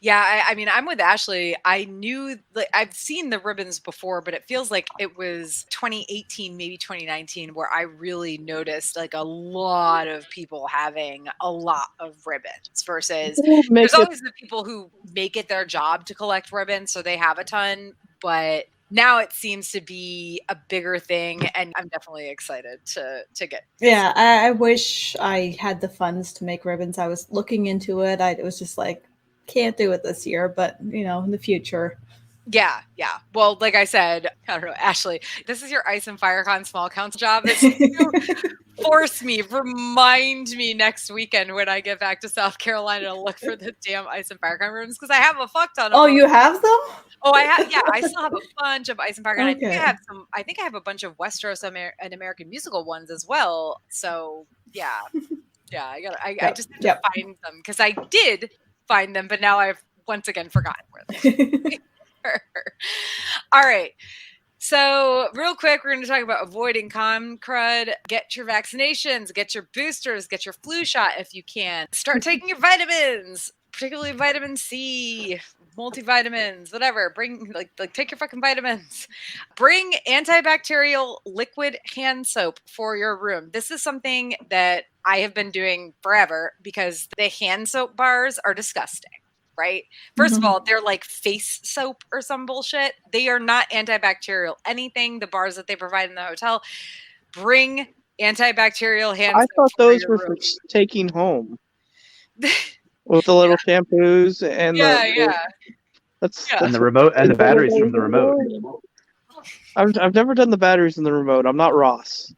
Yeah, I mean, I'm with Ashley. I knew, I've seen the ribbons before, but it feels like it was 2018, maybe 2019, where I really noticed like a lot of people having a lot of ribbons versus there's always the people who make it their job to collect ribbons, so they have a ton, but now it seems to be a bigger thing, and I'm definitely excited to get. Yeah, I wish I had the funds to make ribbons. I was looking into it. It was just like, can't do it this year, but in the future. Yeah. Well, like I said, I don't know, Ashley, this is your Ice and Fire Con small council job. It's remind me next weekend when I get back to South Carolina to look for the damn Ice and Fire Con rooms, because I have a fuck ton of Oh, them. you have them? Oh, I still have a bunch of Ice and Fire Con. Okay. I think I have a bunch of Westeros and American musical ones as well. So yeah. Yeah, I just have to find them, because I did find them, but now I've once again forgotten where they were. All right. So real quick, we're going to talk about avoiding con crud. Get your vaccinations, get your boosters, get your flu shot if you can. Start taking your vitamins, particularly vitamin C, multivitamins, whatever. Bring take your fucking vitamins. Bring antibacterial liquid hand soap for your room. This is something that I have been doing forever, because the hand soap bars are disgusting. Right? First of all, they're like face soap or some bullshit. They are not antibacterial anything. The bars that they provide in the hotel. Bring antibacterial hand soap. I thought for those your were room. for taking home. With the little shampoos and that's and the remote and the batteries from the remote. I've never done the batteries in the remote. I'm not Ross.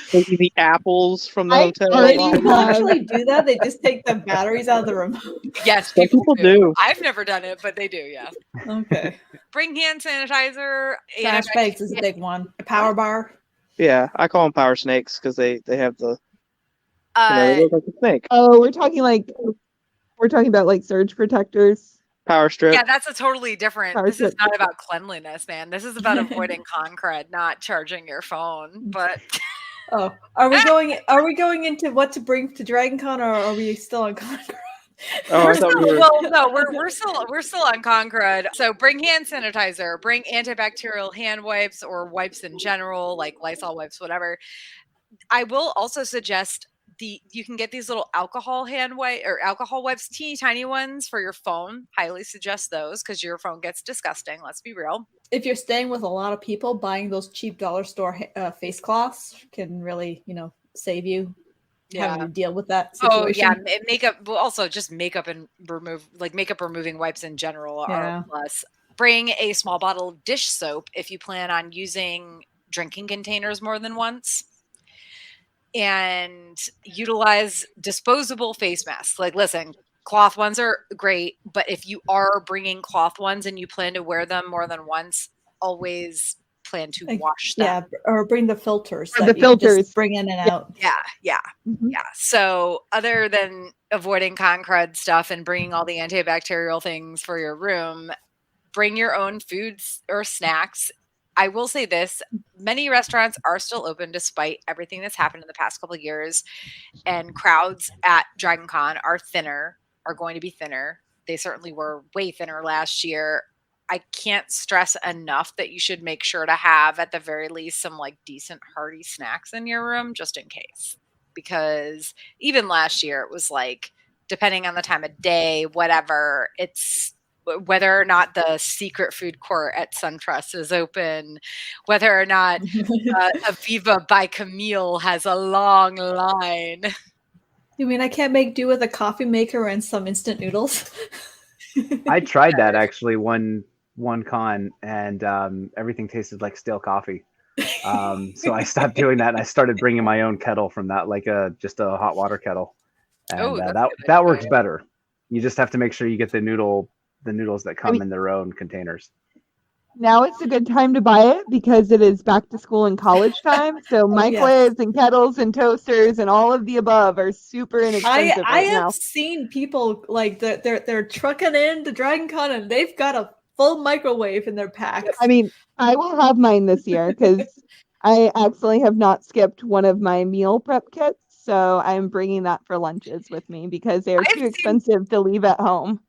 Taking the apples from the hotel. People actually do that? They just take the batteries out of the remote? Yes, Some people do. I've never done it, but they do, yeah. Okay. Bring hand sanitizer. Trash bags is a big one. A power bar. Yeah, I call them power snakes because they have the they look like a snake. Oh, we're talking about like surge protectors. Power strip. Yeah, that's a totally different. This is not about cleanliness, man. This is about avoiding con crud, not charging your phone. But oh, are we going into what to bring to DragonCon, or are we still on con crud? Oh, we're still on con crud. So bring hand sanitizer, bring antibacterial hand wipes or wipes in general, like Lysol wipes, whatever. I will also suggest you can get these little alcohol wipes, teeny tiny ones for your phone. Highly suggest those, because your phone gets disgusting. Let's be real. If you're staying with a lot of people, buying those cheap dollar store face cloths can really, save you having to deal with that situation. Oh yeah, makeup. Well, also just makeup and makeup removing wipes in general are a plus. Bring a small bottle of dish soap if you plan on using drinking containers more than once. And utilize disposable face masks. Like, listen, cloth ones are great, but if you are bringing cloth ones and you plan to wear them more than once, always plan to wash them. Yeah, or bring the filters. The filters. Just bring in and out. Yeah. So other than avoiding con crud stuff and bringing all the antibacterial things for your room, bring your own foods or snacks. I will say this, many restaurants are still open despite everything that's happened in the past couple of years, and crowds at DragonCon are going to be thinner. They certainly were way thinner last year. I can't stress enough that you should make sure to have, at the very least, some decent hearty snacks in your room, just in case. Because even last year, it was depending on the time of day, whatever, it's whether or not the secret food court at SunTrust is open, whether or not Aviva by Camille has a long line. You mean I can't make do with a coffee maker and some instant noodles? I tried that actually one con, and everything tasted like stale coffee. So I stopped doing that, and I started bringing my own kettle from that, just a hot water kettle, and that works better. You just have to make sure you get the noodles that come in their own containers. Now it's a good time to buy it because it is back to school and college time. So microwaves and kettles and toasters and all of the above are super inexpensive I now. have seen people they're trucking in to DragonCon and they've got a full microwave in their packs. I mean, I will have mine this year because I actually have not skipped one of my meal prep kits. So I'm bringing that for lunches with me because they are too expensive to leave at home.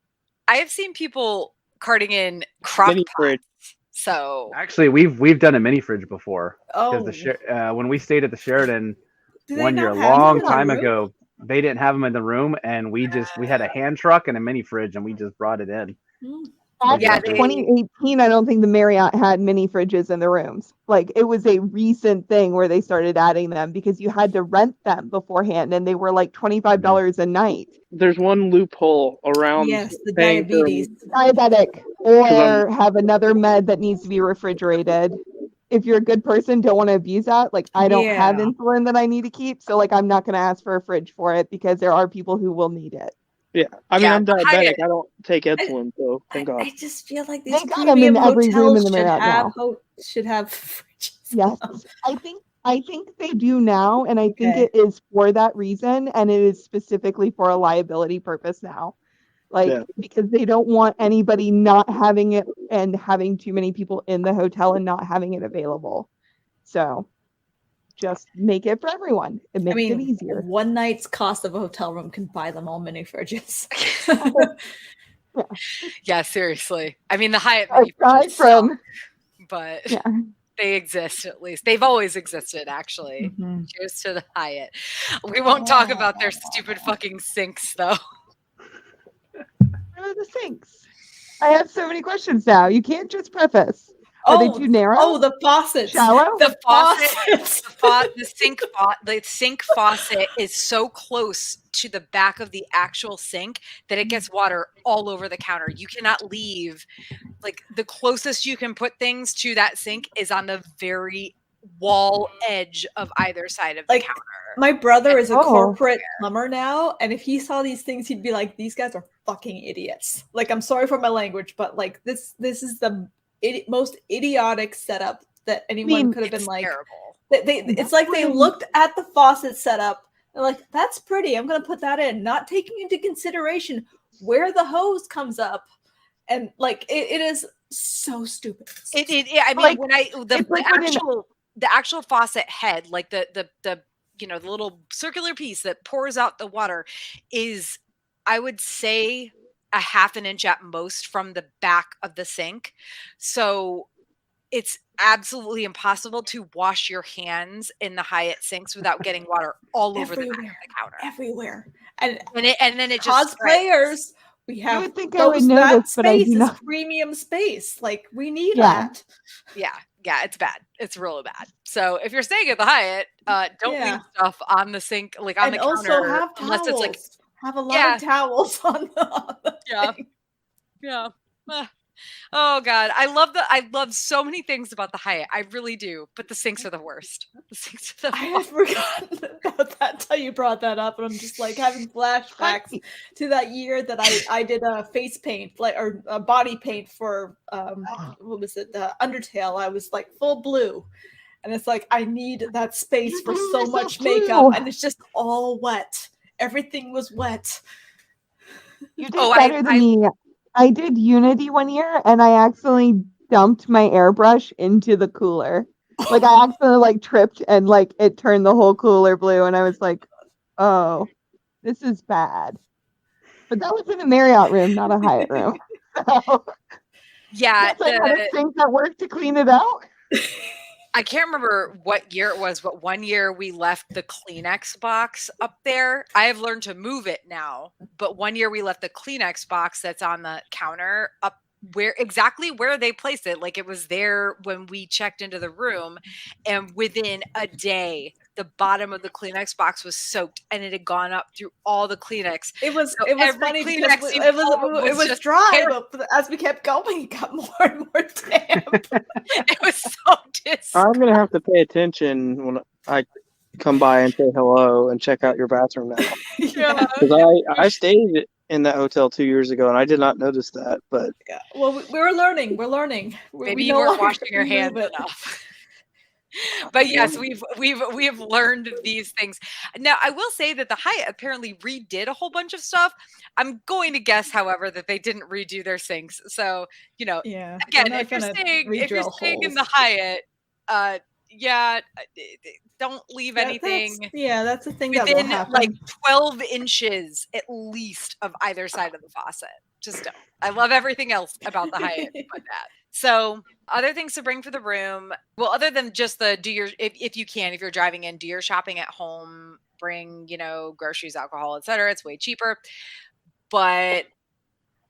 I have seen people carting in crock pots. So actually, we've done a mini fridge before. Oh, when we stayed at the Sheraton one year, a long time ago, they didn't have them in the room, and we had a hand truck and a mini fridge, and we just brought it in. Back in 2018, I don't think the Marriott had mini fridges in the rooms. It was a recent thing where they started adding them because you had to rent them beforehand, and they were $25 a night. There's one loophole around the diabetes. Diabetic, or have another med that needs to be refrigerated. if you're a good person, don't want to abuse that. Like, I don't have Yeah. insulin that I need to keep, so like I'm not going to ask for a fridge for it because there are people who will need it. Yeah, I mean, Yeah, I'm diabetic. Hyatt. I don't take insulin, so thank God. I just feel like They these got 'em in premium every room in hotels the Marriott now. should have fridges. Yes, I think they do now, and I think Okay. it is for that reason, and it is specifically for a liability purpose now. Like, Yeah. because they don't want anybody not having it and having too many people in the hotel and not having it available. So just make it for everyone. It makes it easier. One night's cost of a hotel room can buy them all mini fridges. Yeah, seriously. I mean, the Hyatt Aside from, but yeah. they exist at least. They've always existed, actually. Mhm. Cheers to the Hyatt. We won't talk about their stupid fucking sinks, though. Where are the sinks? I have so many questions now. You can't just preface. Are they too narrow? Oh, the faucets. Shallow? The faucet, Faucets. the sink faucet is so close to the back of the actual sink that it gets water all over the counter. You cannot leave. Like, the closest you can put things to that sink is on the very wall edge of either side of the Like, counter. my brother is a Oh. corporate plumber now, and if he saw these things, he'd be like, "These guys are fucking idiots." Like, I'm sorry for my language, but like this is the most idiotic setup that anyone could have been It's like. terrible. It's like they looked at the faucet setup. They're like, "That's pretty. I'm going to put that in," not taking into consideration where the hose comes up, and like it is so stupid. I mean, Like, when the actual faucet head, like the the little circular piece that pours out the water, is, I would say, a half an inch at most from the back of the sink. So it's absolutely impossible to wash your hands in the Hyatt sinks without getting water all over the back of the counter. Everywhere. And then it just cosplayers, we You have would think I would know that this, but I space do is not. premium space. Like, we need Yeah. that. Yeah, it's bad. It's really bad. So if you're staying at the Hyatt, don't Yeah. leave stuff on the sink, like on And the also counter, have unless towels. it's like, Have a lot Yeah. of towels on the yeah, thing. yeah. Oh God, I love so many things about the Hyatt. I really do, but the sinks are the worst. The sinks are the I had forgotten about that until you brought that up, and I'm just like having flashbacks to that year that I did a face paint, like, or a body paint for what was it, the Undertale. I was like full blue, and it's like I need that space You for blew so yourself much blue. makeup, and it's just all wet. Everything was wet. You did Oh, better than me. I did Unity one year, and I accidentally dumped my airbrush into the cooler. Like, I accidentally like tripped, and like it turned the whole cooler blue, and I was like, "Oh, this is bad." But that was in a Marriott room, not a Hyatt room. So, Yeah, yes, I had a sink that worked to clean it out. I can't remember what year it was, but one year we left the Kleenex box up there. I have learned to move it now, but one year we left the Kleenex box that's on the counter up exactly where they placed it. Like, it was there when we checked into the room, and within a day, the bottom of the Kleenex box was soaked, and it had gone up through all the Kleenex. It was So funny every because Kleenex you it pulled was just dry, hair. but as we kept going, it got more and more damp. It was so disgusting. I'm gonna have to pay attention when I come by and say hello and check out your bathroom now. Yeah. Because I stayed in that hotel 2 years ago and I did not notice that. But Yeah. Well, we're learning. We're learning. Maybe we you no weren't longer washing your remove hands it. enough. But yes, we've learned these things. Now, I will say that the Hyatt apparently redid a whole bunch of stuff. I'm going to guess, however, that they didn't redo their sinks. So, Yeah. again, if you're staying in the Hyatt, don't leave anything That's the thing that will within happen. like 12 inches at least of either side of the faucet. Just don't. I love everything else about the Hyatt but that. So, other things to bring for the room. Well, other than just if you can, if you're driving in, do your shopping at home, bring, groceries, alcohol, etc. It's way cheaper. But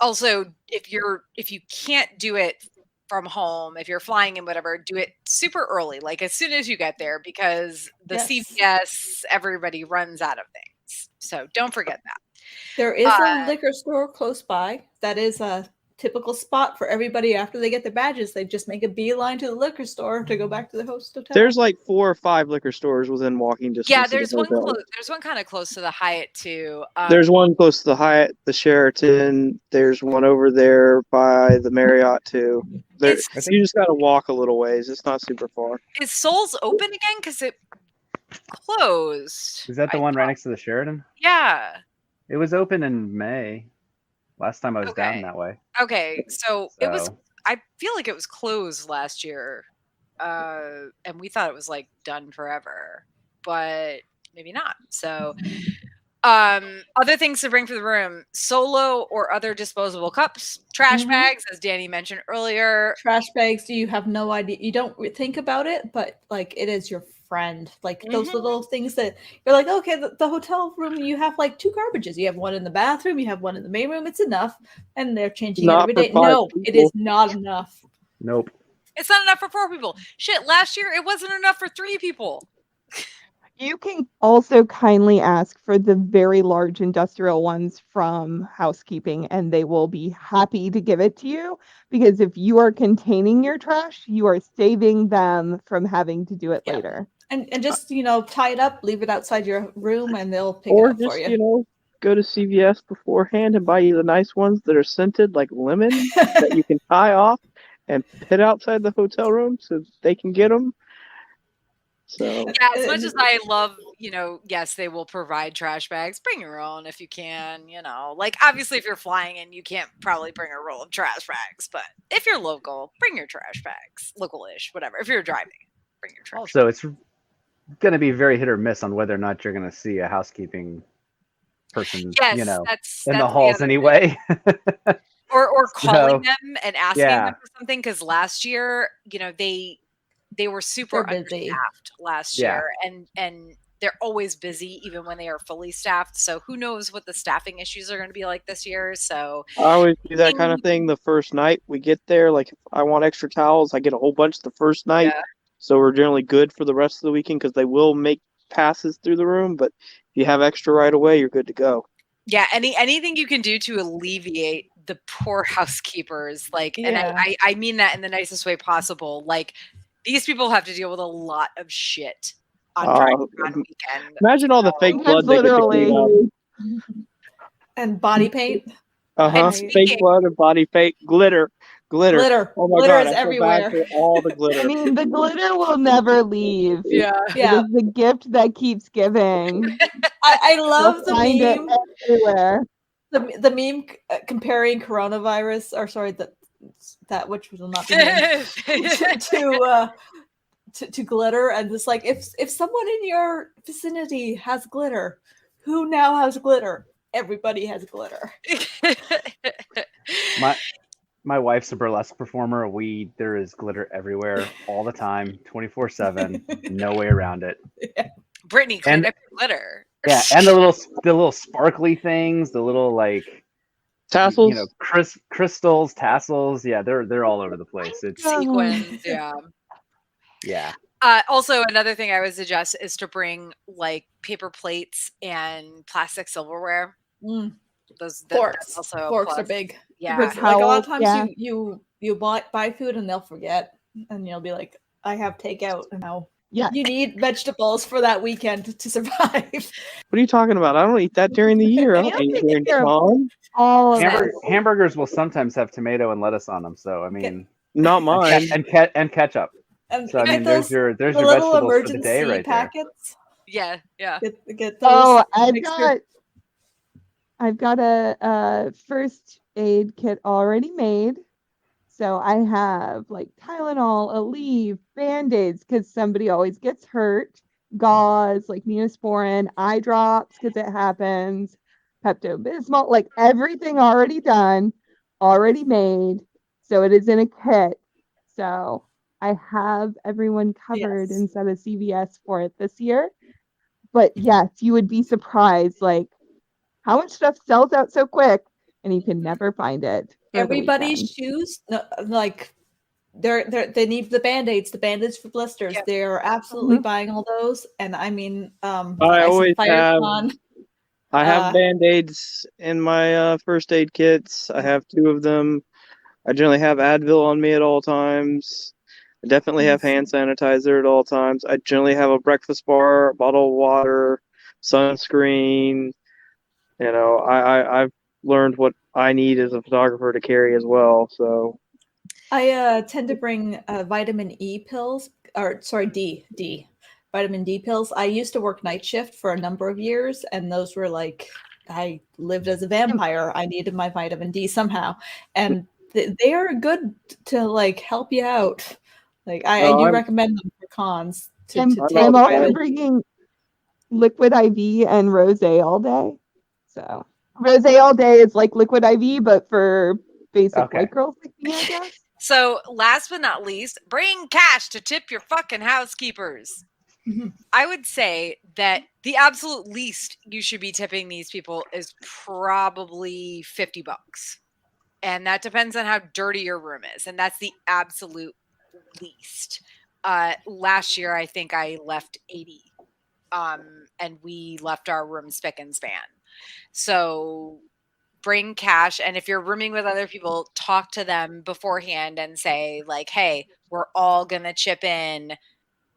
also, if you can't do it from home, if you're flying in, whatever, do it super early, like as soon as you get there, because the CVS, everybody runs out of things. So don't forget that. There is a liquor store close by that is typical spot for everybody after they get their badges. They just make a beeline to the liquor store to go back to the host hotel. There's like 4 or 5 liquor stores within walking distance. Yeah, of the there's one hotel. there's one kind of close to the Hyatt too. There's one close to the Hyatt, the Sheraton. There's one over there by the Marriott too. You just gotta walk a little ways. It's not super far. Is Souls open again? Because it closed. Is that the one right next to the Sheraton? Yeah. It was open in May. Last time I was down that way. Okay, so it was. I feel like it was closed last year, and we thought it was like done forever, but maybe not. So, other things to bring for the room: solo or other disposable cups, trash bags, as Danny mentioned earlier. Trash bags. You have no idea. You don't think about it, but like it is your friend. Like those little things that you're like, okay, the hotel room, you have like 2 garbages. You have one in the bathroom, you have one in the main room. It's enough, and they're changing it every day. No, it is not enough. Nope. It's not enough for 4 people. Shit, last year it wasn't enough for 3 people. You can also kindly ask for the very large industrial ones from housekeeping, and they will be happy to give it to you, because if you are containing your trash, you are saving them from having to do it later. And just, tie it up, leave it outside your room, and they'll pick it up for you. Or just, go to CVS beforehand and buy you the nice ones that are scented like lemon that you can tie off and put outside the hotel room so they can get them. So yeah, as much as I love, yes, they will provide trash bags. Bring your own if you can, like obviously if you're flying in, you can't probably bring a roll of trash bags, but if you're local, bring your trash bags, local-ish, whatever. If you're driving, bring your trash. Also, it's going to be very hit or miss on whether or not you're going to see a housekeeping person, that's in the halls anyway. or calling them and asking them for something, because last year, they were super understaffed last year, and they're always busy even when they are fully staffed. So who knows what the staffing issues are going to be like this year. So I always do that kind of thing the first night we get there. Like if I want extra towels, I get a whole bunch the first night. Yeah. So we're generally good for the rest of the weekend, because they will make passes through the room. But if you have extra right away, you're good to go. Yeah, anything you can do to alleviate the poor housekeepers, and I mean that in the nicest way possible. Like, these people have to deal with a lot of shit on DragonCon weekend. Imagine all the fake blood they get to clean up. And body paint. Fake blood and body paint. Glitter. Oh my God, is everywhere. All the glitter. I mean, the glitter will never leave. Yeah. It is the gift that keeps giving. I love the meme. Everywhere. The meme comparing coronavirus, or sorry, that which will not be to glitter, and it's like if someone in your vicinity has glitter, who now has glitter? Everybody has glitter. My wife's a burlesque performer. There is glitter everywhere all the time, 24/7. No way around it. Yeah. Brittany, clean up your glitter. Yeah, and the little sparkly things, the little like tassels, crystals, tassels. Yeah, they're all over the place. It's sequins. Yeah. Yeah. Also, another thing I would suggest is to bring like paper plates and plastic silverware. Those forks. Forks are big. Yeah, like a lot of times you buy food and they'll forget, and you'll be like, I have takeout, and now you need vegetables for that weekend to survive. What are you talking about? I don't eat that during the year. I don't eat during dawn. Hamburgers will sometimes have tomato and lettuce on them, so I mean, not mine. And ketchup. So I mean, there's your little vegetables emergency for the day right packets. There. Yeah. Get those. I've got a first aid kit already made. So I have like Tylenol, Aleve, Band-Aids because somebody always gets hurt, gauze, like Neosporin, eye drops because it happens, Pepto-Bismol, like everything already done, already made. So it is in a kit. So I have everyone covered instead of CVS for it this year. But yes, you would be surprised, like how much stuff sells out so quick and you can never find it. Everybody's shoes, like they need the Band-Aids for blisters. Yeah. They're absolutely buying all those. And I mean, I always have. I have Band-Aids in my first aid kits. I have 2 of them. I generally have Advil on me at all times. I definitely have hand sanitizer at all times. I generally have a breakfast bar, a bottle of water, sunscreen. I've learned what I need as a photographer to carry as well. So I tend to bring vitamin E pills, or sorry, D, vitamin D pills. I used to work night shift for a number of years, and those were like, I lived as a vampire. I needed my vitamin D somehow, and they are good to like help you out. Like I do recommend them for cons. I'm also bringing liquid IV and rosé all day. So rosé all day is like liquid IV, but for basic white girls like me, I guess. So last but not least, bring cash to tip your fucking housekeepers. I would say that the absolute least you should be tipping these people is probably $50. And that depends on how dirty your room is. And that's the absolute least. Last year, I think I left 80. And we left our room spick and span. So bring cash. And if you're rooming with other people, talk to them beforehand and say like, hey, we're all going to chip in,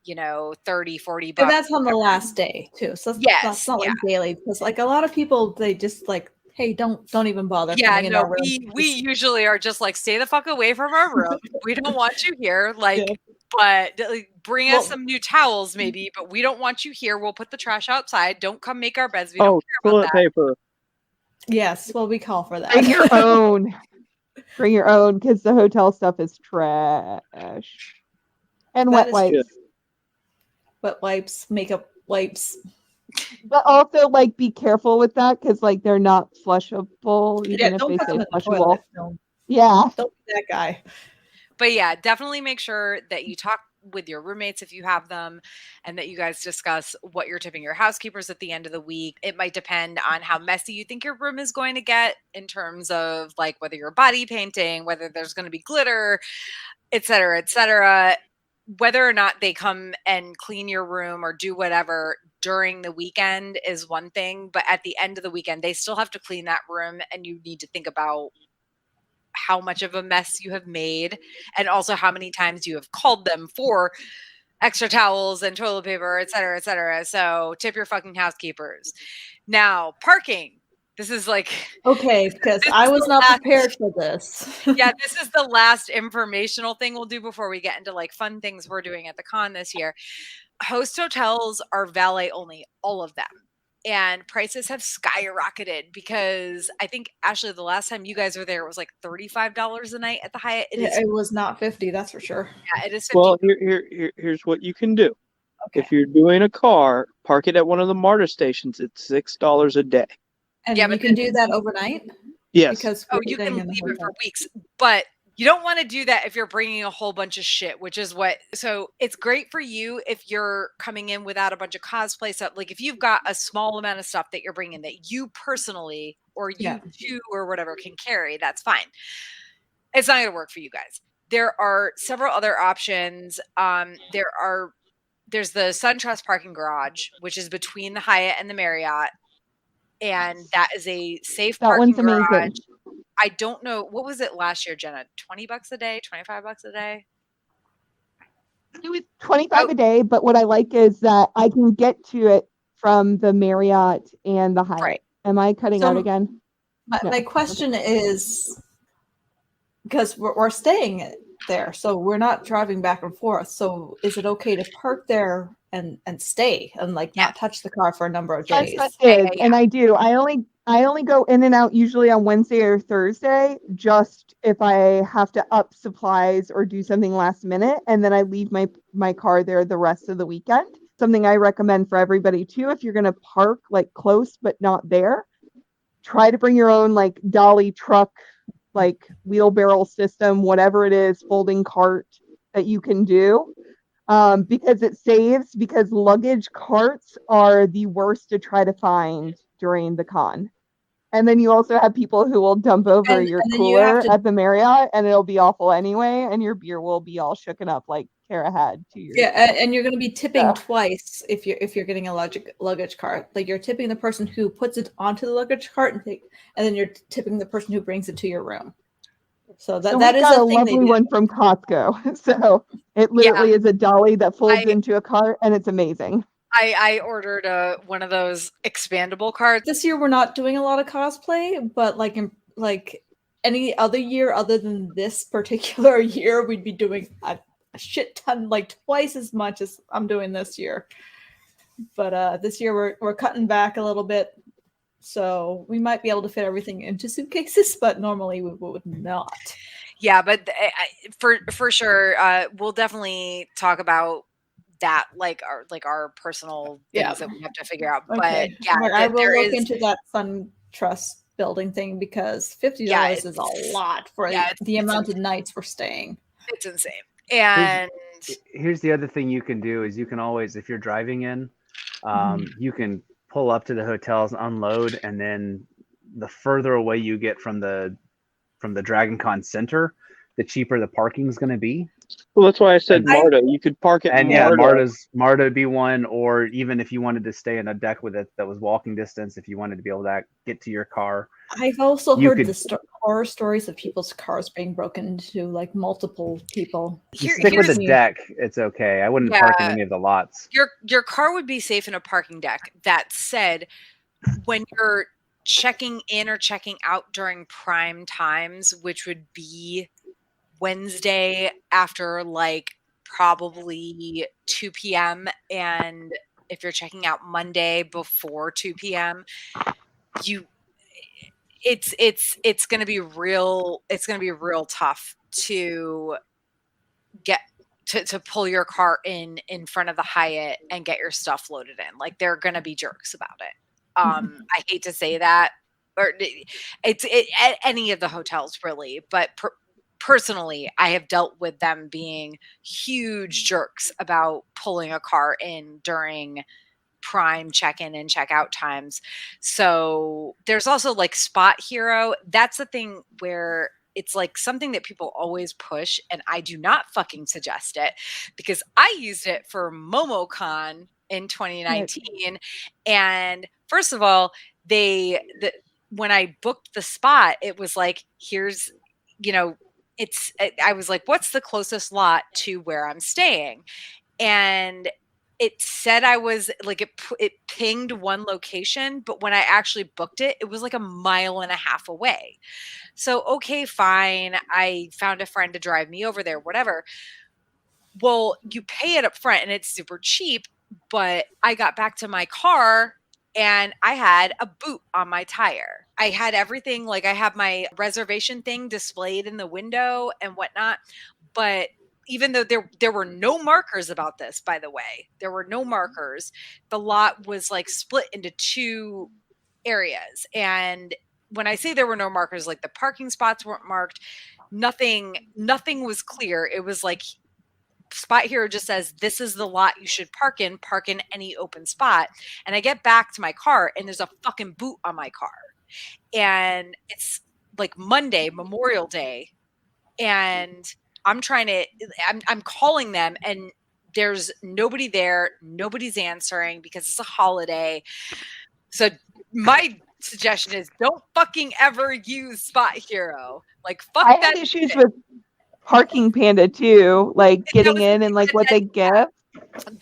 $30, $40. And that's on the last day too. So that's not like daily, because like a lot of people, they just like, hey, don't even bother. Yeah, no, we usually are just like, stay the fuck away from our room. We don't want you here. Like, but bring us some new towels maybe, but we don't want you here. We'll put the trash outside. Don't come make our beds. We don't care about toilet paper. Yes, well, we call for that. Bring your own. Bring your own, because the hotel stuff is trash. And wet wipes. Wet wipes, makeup wipes. But also, like, be careful with that, because, like, they're not flushable, even if they say flushable. Yeah. Don't be that guy. But yeah, definitely make sure that you talk with your roommates if you have them, and that you guys discuss what you're tipping your housekeepers at the end of the week. It might depend on how messy you think your room is going to get in terms of like whether you're body painting, whether there's going to be glitter, et cetera, whether or not they come and clean your room or do whatever during the weekend is one thing, but at the end of the weekend, they still have to clean that room, and you need to think about how much of a mess you have made, and also how many times you have called them for extra towels and toilet paper, et cetera, et cetera. So tip your fucking housekeepers. Now, parking. This is like... Okay, because I was not prepared for this. Yeah, this is the last informational thing we'll do before we get into like fun things we're doing at the con this year. Host hotels are valet only, all of them. And prices have skyrocketed because I think, Ashley, the last time you guys were there, it was like $35 a night at the Hyatt. It was not 50, that's for sure. Yeah, it is 50. Well, here's what you can do. Okay. If you're doing a car, park it at one of the MARTA stations. It's $6 a day. And you can do that overnight? Yes. Because you can leave it for weeks. But you don't want to do that if you're bringing a whole bunch of shit, which is so it's great for you if you're coming in without a bunch of cosplay stuff. Like if you've got a small amount of stuff that you're bringing that you personally or you two or whatever can carry, that's fine. It's not going to work for you guys. There are several other options. There's the SunTrust parking garage, which is between the Hyatt and the Marriott. And that is a safe parking garage. Amazing. I don't know. What was it last year, Jenna? $20 a day? $25 a day? It was $25 a day, but what I like is that I can get to it from the Marriott and the Hyatt. Right. Am I cutting out again? My question is, because we're staying there, so we're not driving back and forth. So is it okay to park there and stay and like not touch the car for a number of days? Yes, that is, and I do. I only go in and out usually on Wednesday or Thursday, just if I have to up supplies or do something last minute, and then I leave my car there the rest of the weekend. Something I recommend for everybody too, if you're going to park like close but not there, try to bring your own like dolly truck, like wheelbarrow system, whatever it is, folding cart that you can do. Because it saves, because luggage carts are the worst to try to find during the con. And then you also have people who will dump over your cooler at the Marriott, and it'll be awful anyway, and your beer will be all shooken up like Kara had 2 years ago. And you're going to be tipping twice if you're getting a luggage cart. Like you're tipping the person who puts it onto the luggage cart, and then you're tipping the person who brings it to your room. So that So that we is got a a thing they lovely do. one from Costco. So it literally is a dolly that folds I- into a cart, and it's amazing. I ordered one of those expandable cards. This year we're not doing a lot of cosplay, but like any other year other than this particular year, we'd be doing a shit ton, like twice as much as I'm doing this year. But this year we're cutting back a little bit, so we might be able to fit everything into suitcases, but normally we would not. Yeah, but for sure, we'll definitely talk about that, like our personal things that we have to figure out. But Okay. yeah, I will there look is into that Sun Trust building thing because $50 Yeah, is a lot for it's the amount of nights we're staying. it's insane. And Here's the other thing you can do is you can always, if you're driving in, you can pull up to the hotels, unload, and then the further away you get from the Dragon Con center, the cheaper the parking is going to be. Well, that's why I said MARTA. You could park at And yeah, MARTA. MARTA would be one, or even if you wanted to stay in a deck with it that was walking distance, if you wanted to be able to get to your car. I've also You heard could- the horror stories of people's cars being broken into, like multiple people. You stick with a deck, it's okay. I wouldn't park in any of the lots. Your car would be safe in a parking deck. That said, when you're checking in or checking out during prime times, which would be Wednesday after like probably 2 p.m. and if you're checking out Monday before 2 p.m., it's going to be real tough to get to pull your car in front of the Hyatt and get your stuff loaded in. Like, they're going to be jerks about it. I hate to say that, or it's at any of the hotels really, but personally, I have dealt with them being huge jerks about pulling a car in during prime check-in and check-out times. So there's also like Spot Hero. That's the thing where it's like something that people always push, and I do not fucking suggest it because I used it for MomoCon in 2019. And first of all, when I booked the spot, it was like, here's, I was like, what's the closest lot to where I'm staying? And it said I was like, it pinged one location, but when I actually booked it, it was like 1.5 miles away. So, okay, fine. I found a friend to drive me over there, whatever. Well, you pay it up front and it's super cheap, but I got back to my car and I had a boot on my tire. I had everything, like I have my reservation thing displayed in the window and whatnot, but even though there were no markers about this, by the way, there were no markers. The lot was like split into 2 areas. And when I say there were no markers, like the parking spots weren't marked, nothing was clear. It was like Spot Hero just says, this is the lot you should park in any open spot. And I get back to my car and there's a fucking boot on my car. And it's like Monday, Memorial Day. And I'm calling them and there's nobody there. Nobody's answering because it's a holiday. So my suggestion is don't fucking ever use Spot Hero. Like, fuck I that had issues shit. with Parking Panda too, like getting in and like what they give.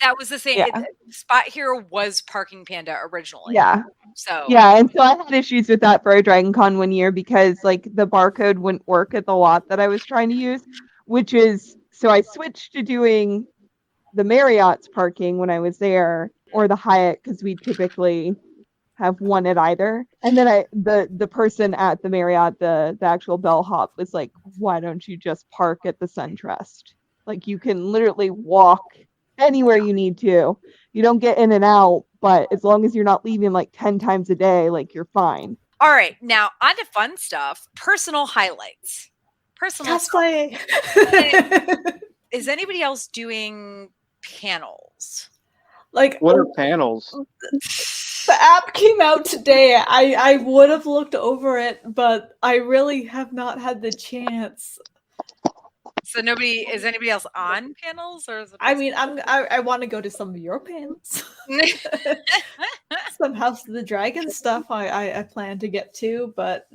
That was the same. Yeah. Spot Hero was Parking Panda originally. Yeah. So yeah, and so I had issues with that for a Dragon Con one year because like the barcode wouldn't work at the lot that I was trying to use, which is so I switched to doing the Marriott's parking when I was there, or the Hyatt because we typically have one at either. And then the person at the Marriott, the actual bellhop was like, why don't you just park at the SunTrust? Like you can literally walk anywhere you need to. You don't get in and out, but as long as you're not leaving like 10 times a day, like you're fine. all right, now on to fun stuff. Personal highlights. Personal Cosplay. Is anybody else doing panels? Like, What are panels? the app came out today. I would have looked over it, but I really have not had the chance. So is anybody else on panels, or is it I mean, I want to go to some of your panels. Some House of the Dragon stuff I plan to get to, but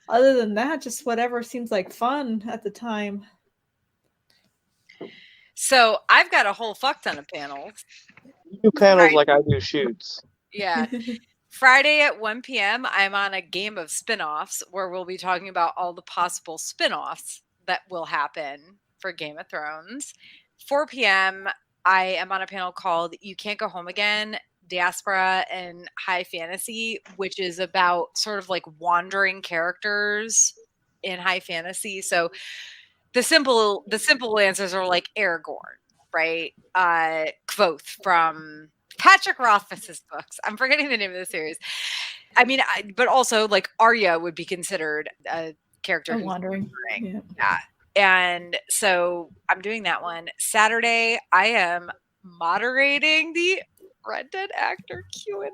Other than that, just whatever seems like fun at the time. So I've got a whole fuck ton of panels. You do panels like I do shoots. Yeah. Friday at 1 p.m., I'm on a game of spin-offs where we'll be talking about all the possible spin-offs that will happen for Game of Thrones. 4 p.m., I am on a panel called You Can't Go Home Again, Diaspora and High Fantasy, which is about sort of like wandering characters in high fantasy. So the simple answers are like Aragorn, right? Kvothe from Patrick Rothfuss's books. I'm forgetting the name of the series. I mean, but also like Arya would be considered a character who's wandering. Yeah. And so I'm doing that one. Saturday, I am moderating the Red Dead actor Q&A.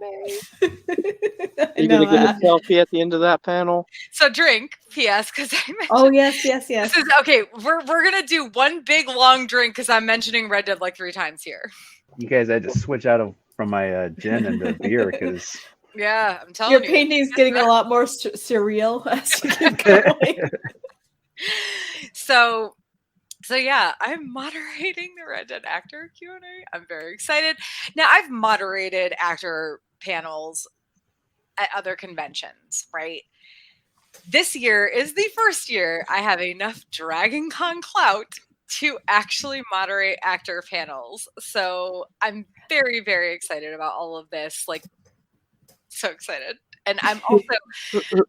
Are you going to get a selfie at the end of that panel? So drink, P.S. because I mentioned. Oh yes. This is okay. We're gonna do one big long drink because I'm mentioning Red Dead like 3 times here. You guys had to switch out from my gin into beer because. Yeah, I'm telling you. you. Your painting's getting a lot more surreal as you keep going. So yeah, I'm moderating the Red Dead actor Q&A. I'm very excited. Now, I've moderated actor panels at other conventions, right? This year is the first year I have enough Dragon Con clout to actually moderate actor panels. So I'm very, very excited about all of this. Like, so excited. And I'm also...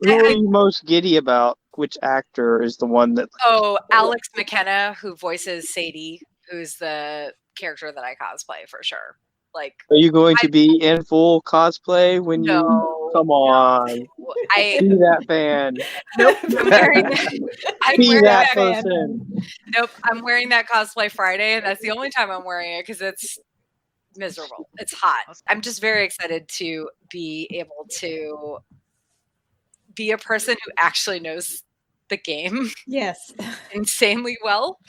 Who are you most giddy about? Which actor is the one that... Oh, Alex McKenna, who voices Sadie, who's the character that I cosplay for sure. Like, are you going to be in full cosplay when no, you... Come on. Be that fan. Nope. I'm wearing that person. Nope. I'm wearing that cosplay Friday, and that's the only time I'm wearing it because it's miserable. It's hot. I'm just very excited to be able to be a person who actually knows the game. Yes. Insanely well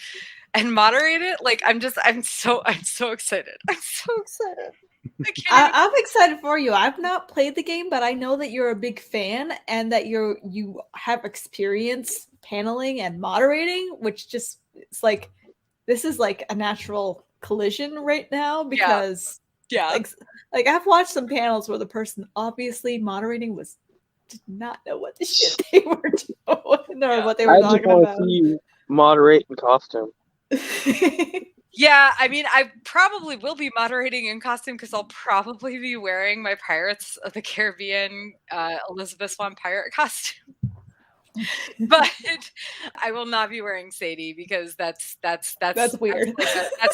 and moderate it. Like I'm so excited. I'm so excited. I'm excited for you. I've not played the game, but I know that you're a big fan and that you have experience paneling and moderating, which just it's like this is like a natural collision right now because like I've watched some panels where the person obviously moderating did not know what the shit they were doing or what they were talking about. I just want to see you moderate in costume. Yeah, I mean, I probably will be moderating in costume because I'll probably be wearing my Pirates of the Caribbean Elizabeth Swann pirate costume. But I will not be wearing Sadie because that's weird.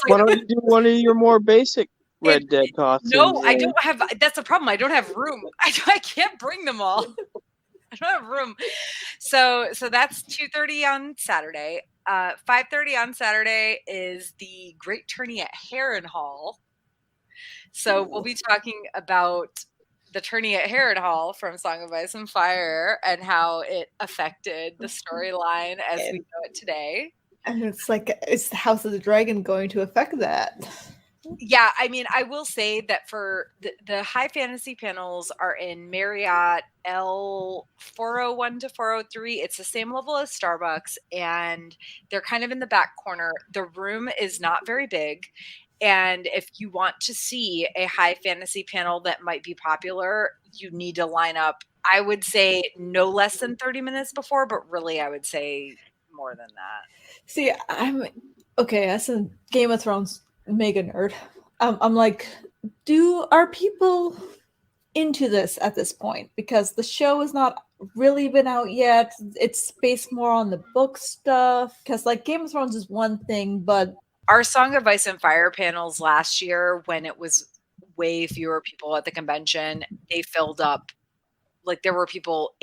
Why don't you do one of your more basic Red Dead costumes? No, I don't have. That's the problem. I don't have room. I can't bring them all. I don't have room. So that's 2:30 on Saturday. 5:30 on Saturday is the Great Tourney at Harrenhal. So we'll be talking about the tourney at Harrenhal from Song of Ice and Fire and how it affected the storyline as we know it today. And it's like, is the House of the Dragon going to affect that? Yeah, I mean, I will say that for the high fantasy panels are in Marriott L 401 to 403. It's the same level as Starbucks, and they're kind of in the back corner. The room is not very big. And if you want to see a high fantasy panel that might be popular, you need to line up, I would say no less than 30 minutes before, but really I would say more than that. See, I'm okay, as a Game of Thrones mega nerd. I'm like, are people into this at this point? Because the show has not really been out yet. It's based more on the book stuff. Because like Game of Thrones is one thing, but our Song of Ice and Fire panels last year, when it was way fewer people at the convention, they filled up. Like there were people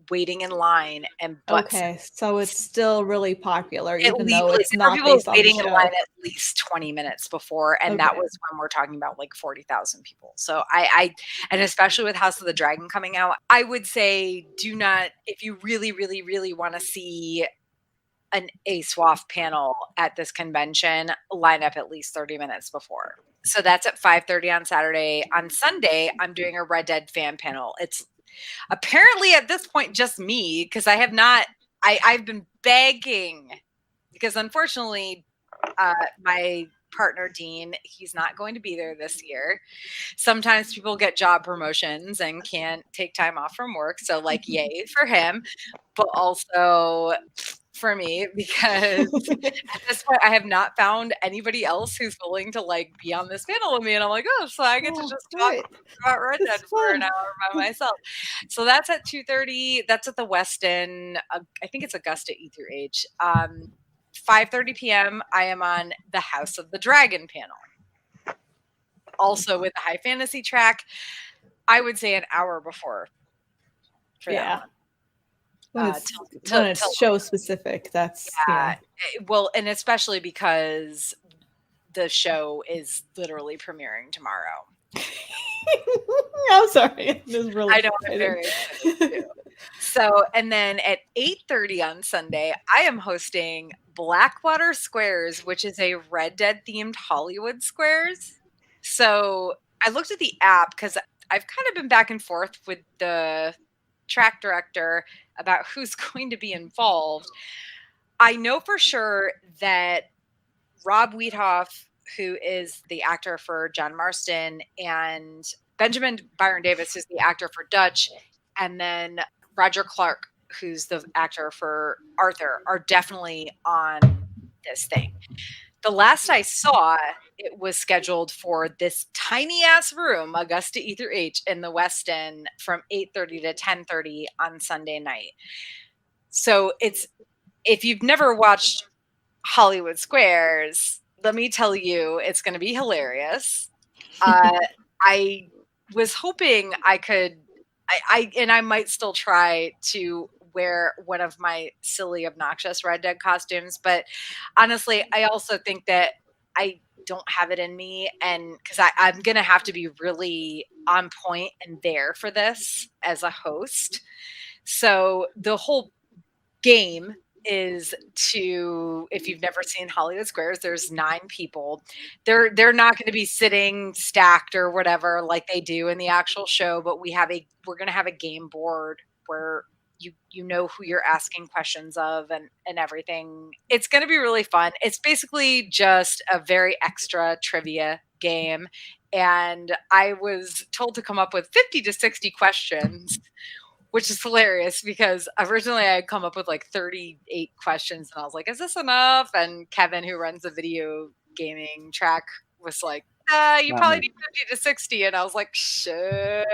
waiting in line, and okay, so it's still really popular, even though it's not people based on waiting the show. in line at least 20 minutes before, and that was when we're talking about like 40,000 people. So I and especially with House of the Dragon coming out, I would say do not, if you really, really, really want to see an ASWAF panel at this convention, line up at least 30 minutes before. So that's at 5:30 on Saturday. On Sunday, I'm doing a Red Dead fan panel. It's Apparently at this point, just me, because I've been begging, because unfortunately, my partner Dean, he's not going to be there this year. Sometimes people get job promotions and can't take time off from work. So like, yay for him, but also for me, because at this point I have not found anybody else who's willing to like be on this panel with me. And I'm like, oh, so I get to just talk about Red Dead for an hour by myself. So that's at 2:30. That's at the Westin. I think it's Augusta E through H. 5:30 p.m. I am on the House of the Dragon panel. Also with the high fantasy track, I would say an hour before. For that one. When it's show specific, that's well, and especially because the show is literally premiering tomorrow. I'm sorry. This is really I know, I'm very excited too. So, and then at 8:30 on Sunday, I am hosting Blackwater Squares, which is a Red Dead themed Hollywood Squares. So I looked at the app because I've kind of been back and forth with the track director about who's going to be involved. I know for sure that Rob Weedhoff, who is the actor for John Marston, and Benjamin Byron Davis, who's the actor for Dutch, and then Roger Clark, who's the actor for Arthur, are definitely on this thing. The last I saw, it was scheduled for this tiny ass room, Augusta E through H, in the Westin from 8:30 to 10:30 on Sunday night. So if you've never watched Hollywood Squares, let me tell you, it's going to be hilarious. I was hoping I could, and I might still try to wear one of my silly, obnoxious Red Dead costumes. But honestly, I also think that I don't have it in me, and because I'm going to have to be really on point and there for this as a host. So the whole game is to, if you've never seen Hollywood Squares, there's 9 people. They're not going to be sitting stacked or whatever like they do in the actual show, but we're going to have a game board where you know who you're asking questions of and everything. It's going to be really fun. It's basically just a very extra trivia game, and I was told to come up with 50 to 60 questions, which is hilarious because originally I had come up with like 38 questions and I was like, is this enough? And Kevin, who runs the video gaming track, was like, you probably need 50 to 60. And I was like, shit.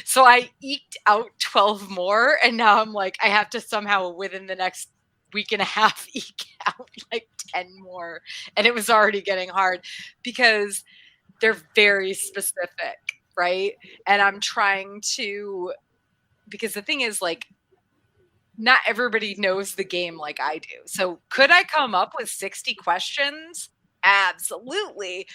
So I eked out 12 more. And now I'm like, I have to somehow within the next week and a half eke out like 10 more. And it was already getting hard because they're very specific, right? And I'm trying to, because the thing is, like, not everybody knows the game like I do. So could I come up with 60 questions? Absolutely.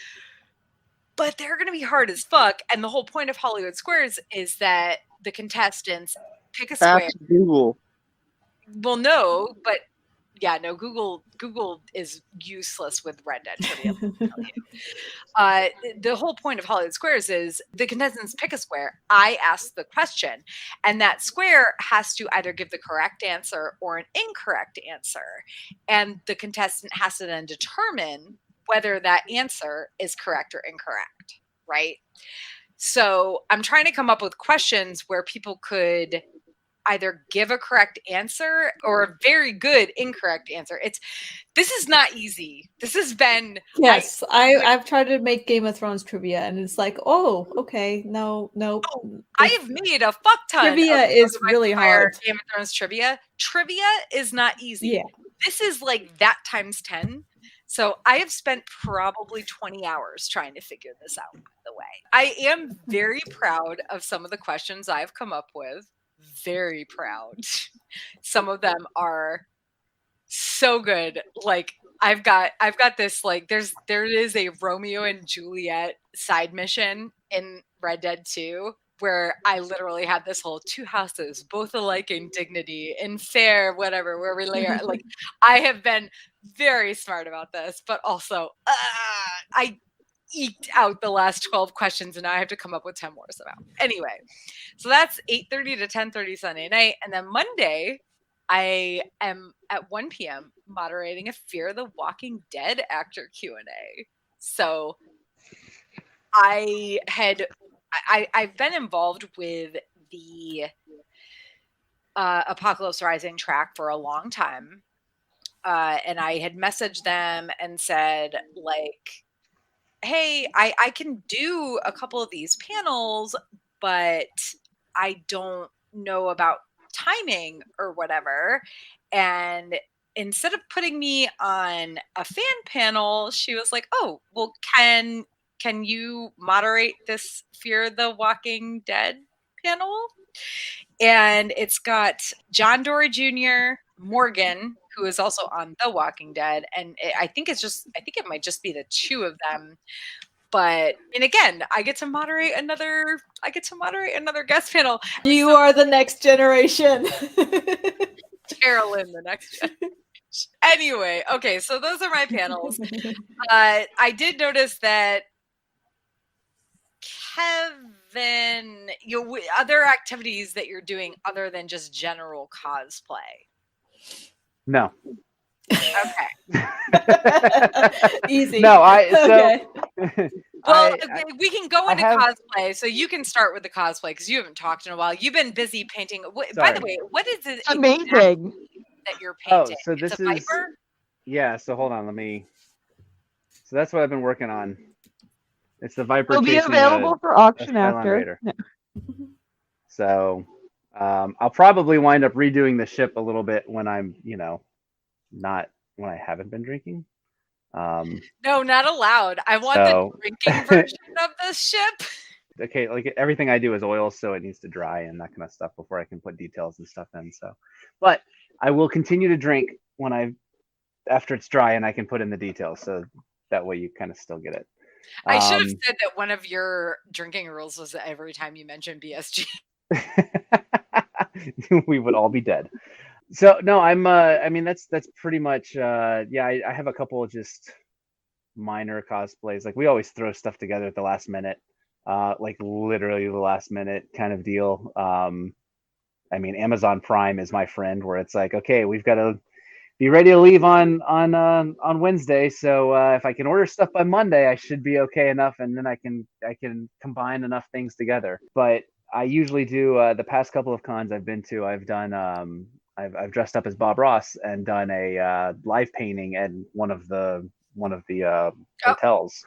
But they're going to be hard as fuck. And the whole point of Hollywood Squares is that the contestants pick a square. Ask Google. Well, no, but yeah, no, Google is useless with Red Dead trivia. The whole point of Hollywood Squares is the contestants pick a square. I ask the question, and that square has to either give the correct answer or an incorrect answer. And the contestant has to then determine whether that answer is correct or incorrect, right? So I'm trying to come up with questions where people could either give a correct answer or a very good incorrect answer. This is not easy. This has been I've tried to make Game of Thrones trivia and it's like, oh, okay, no. I have made a fuck ton. Trivia is really hard. Game of Thrones trivia is not easy. Yeah. This is like that times 10. So I have spent probably 20 hours trying to figure this out, by the way. I am very proud of some of the questions I've come up with. Very proud. Some of them are so good. Like I've got this, like there is a Romeo and Juliet side mission in Red Dead 2 where I literally had this whole 2 houses, both alike in dignity and fair, whatever, where we layer. Like I have been very smart about this, but also eked out the last 12 questions, and now I have to come up with 10 more somehow. Anyway, so that's 8:30 to 10:30 Sunday night. And then Monday, I am at 1 p.m. moderating a Fear the Walking Dead actor Q&A. So I've been involved with the Apocalypse Rising track for a long time. And I had messaged them and said, like, hey, I can do a couple of these panels, but I don't know about timing or whatever. And instead of putting me on a fan panel, she was like, oh, well, can you moderate this Fear the Walking Dead panel? And it's got John Dory Jr., Morgan, who is also on The Walking Dead, and I think it might just be the two of them. But and again, I get to moderate another guest panel. You are the next generation. Carolyn, the next generation. Anyway, okay, so those are my panels. I did notice that Kevin, other activities that you're doing other than just general cosplay. No. Okay. Easy. No, Okay. Well, we can go into cosplay, so you can start with the cosplay because you haven't talked in a while. You've been busy painting. By the way, what is it Amazing that you're painting? So this it's a Viper? Yeah, so hold on, so that's what I've been working on. It's the Viper. Will be available for auction after. No. So I'll probably wind up redoing the ship a little bit when I'm, not when I haven't been drinking. No, not allowed. I want the drinking version of the ship. Okay, like everything I do is oil, so it needs to dry and that kind of stuff before I can put details and stuff in. So, but I will continue to drink after it's dry and I can put in the details. So that way you kind of still get it. I should have said that one of your drinking rules was that every time you mention BSG, we would all be dead. So no, that's pretty much I have a couple of just minor cosplays. Like we always throw stuff together at the last minute, like literally the last minute kind of deal. Amazon Prime is my friend, where it's like, okay, we've got to be ready to leave on Wednesday. So if I can order stuff by Monday, I should be okay enough, and then I can combine enough things together. But I usually do the past couple of cons I've been to. I've done I've dressed up as Bob Ross and done a live painting at one of the hotels.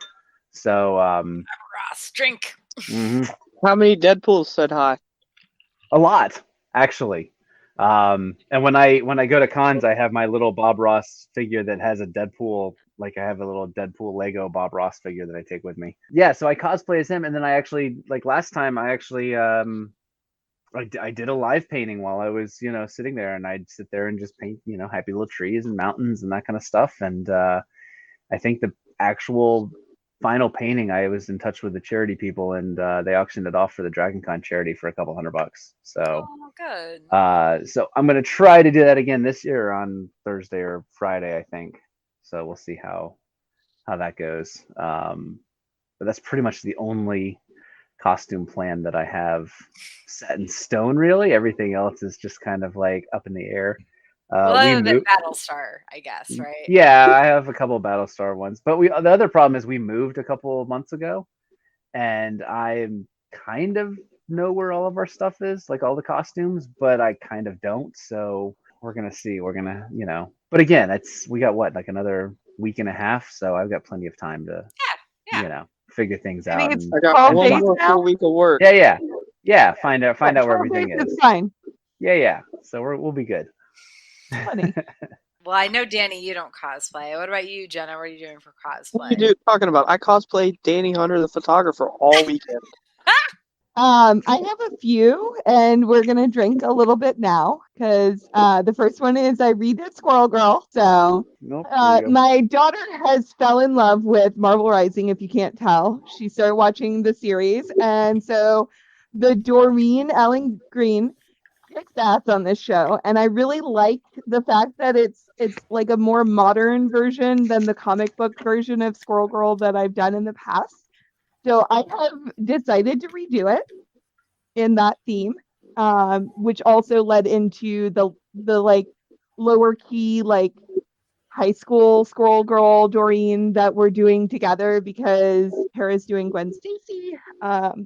So Ross, drink. Mm-hmm. How many Deadpools said hi? A lot, actually. And when I go to cons, I have my little Bob Ross figure that has a Deadpool. Like I have a little Deadpool Lego Bob Ross figure that I take with me. Yeah, so I cosplay as him, and then I actually, like last time, I did a live painting while I was, sitting there, and I'd sit there and just paint, happy little trees and mountains and that kind of stuff. And I think the actual final painting, I was in touch with the charity people, and they auctioned it off for the Dragon Con charity for a couple $100. So, good. So I'm gonna try to do that again this year on Thursday or Friday, I think. So we'll see how that goes. But that's pretty much the only costume plan that I have set in stone. Really, everything else is just kind of like up in the air. Other than Battlestar, I guess, right? Yeah, I have a couple of Battlestar ones, but the other problem is we moved a couple of months ago, and I kind of know where all of our stuff is, like all the costumes, but I kind of don't. So we're gonna see. We're gonna, But again, we got like another week and a half, so I've got plenty of time to, figure things out. I got one more full week of work. Yeah. Find out where everything is. It's fine. Yeah. So we'll be good. Funny. Well, I know, Danny, you don't cosplay. What about you, Jenna? What are you doing for cosplay? What are you talking about? I cosplay Danny Hunter, the photographer, all weekend. I have a few, and we're gonna drink a little bit now because the first one is I redid Squirrel Girl. So my daughter has fell in love with Marvel Rising. If you can't tell, she started watching the series, and so the Doreen Ellen Green kicks ass on this show, and I really like the fact that it's like a more modern version than the comic book version of Squirrel Girl that I've done in the past. So I have decided to redo it in that theme, which also led into the like lower key like high school Squirrel Girl Doreen that we're doing together because Tara's doing Gwen Stacy.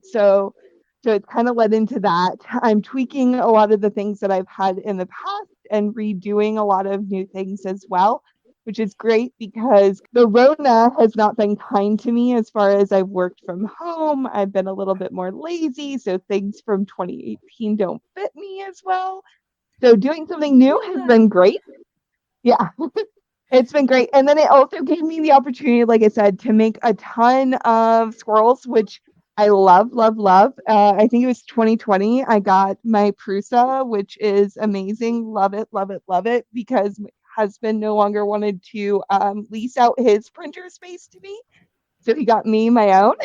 So it kind of led into that. I'm tweaking a lot of the things that I've had in the past and redoing a lot of new things as well, which is great because the Rona has not been kind to me as far as I've worked from home. I've been a little bit more lazy, so things from 2018 don't fit me as well. So doing something new has been great. Yeah. It's been great. And then it also gave me the opportunity, like I said, to make a ton of squirrels, which I love, love, love. I think it was 2020. I got my Prusa, which is amazing. Love it, love it, love it, because my husband no longer wanted to lease out his printer space to me. So he got me my own.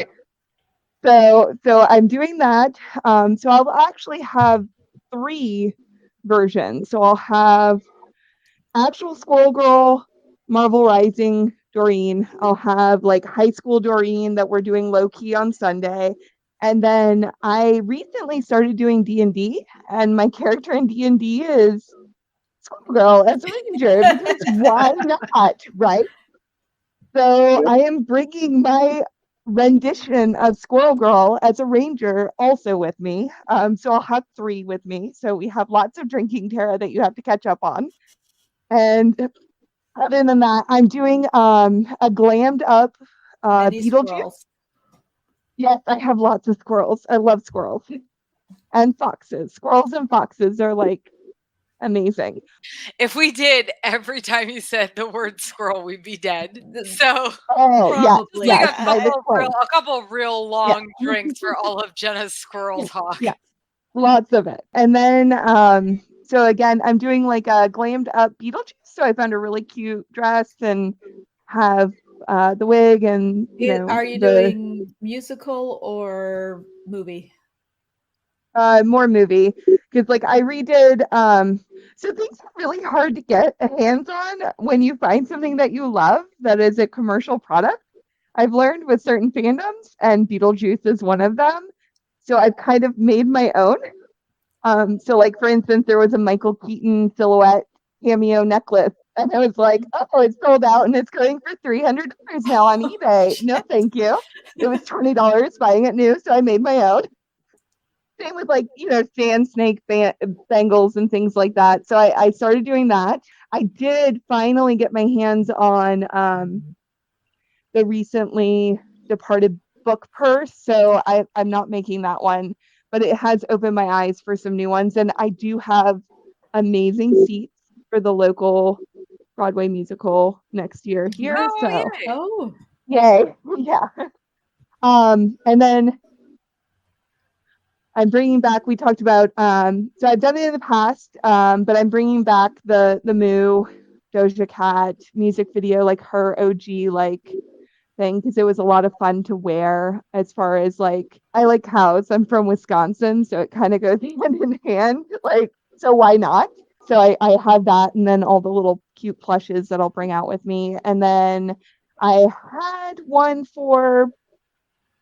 So I'm doing that. So I'll actually have 3 versions. So I'll have actual Squirrel Girl, Marvel Rising Doreen. I'll have like high school Doreen that we're doing low key on Sunday. And then I recently started doing D&D, and my character in D&D is Squirrel Girl as a ranger because why not, right? So I am bringing my rendition of Squirrel Girl as a ranger also with me. So I'll have 3 with me. So we have lots of drinking, Tara, that you have to catch up on. And other than that, I'm doing a glammed up Beetlejuice. Squirrels. Yes, I have lots of squirrels. I love squirrels and foxes. Squirrels and foxes are like amazing. If we did every time you said the word squirrel, we'd be dead. So Probably. yes, a couple real long drinks for all of Jenna's squirrel talk. Yeah, lots of it. And then so again, I'm doing like a glammed up Beetlejuice. So I found a really cute dress and have the wig and Are you doing musical or movie? More movie, because like I redid so things are really hard to get a hands on when you find something that you love that is a commercial product. I've learned with certain fandoms, and Beetlejuice is one of them. So I've kind of made my own. So like for instance, there was a Michael Keaton silhouette cameo necklace, and I was like, oh, it's sold out and it's going for $300 now on eBay. No, thank you. It was $20 buying it new, so I made my own. Same with like, sand snake bangles and things like that. So I started doing that. I did finally get my hands on the recently departed book purse. So I'm not making that one, but it has opened my eyes for some new ones. And I do have amazing seats for the local Broadway musical next year here. Yay. Yeah. And then I'm bringing back, we talked about, so I've done it in the past, but I'm bringing back the Moo Doja Cat music video, like her OG like thing, because it was a lot of fun to wear. As far as like, I like cows. I'm from Wisconsin, so it kind of goes hand in hand. Like, so why not? So I have that, and then all the little cute plushes that I'll bring out with me. And then I had one for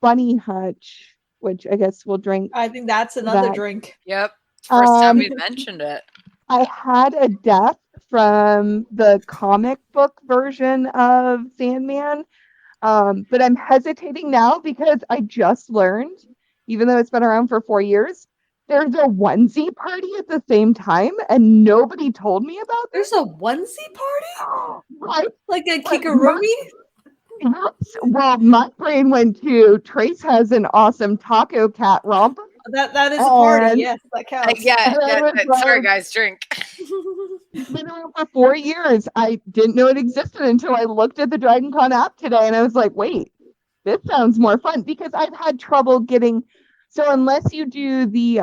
Bunny Hutch, which I guess we'll drink. I think that's another drink. Yep. First time we mentioned it. I had a death from the comic book version of Sandman, but I'm hesitating now because I just learned, even though it's been around for 4 years, there's a onesie party at the same time, and nobody told me about this. There's a onesie party? Right? Like a kigurumi? Well, my brain went to Trace has an awesome taco cat romper. That is a party. Yes, that counts. Sorry, guys, drink. It's been around for 4 years. I didn't know it existed until I looked at the Dragon Con app today, and I was like, wait, this sounds more fun, because I've had trouble getting. So unless you do the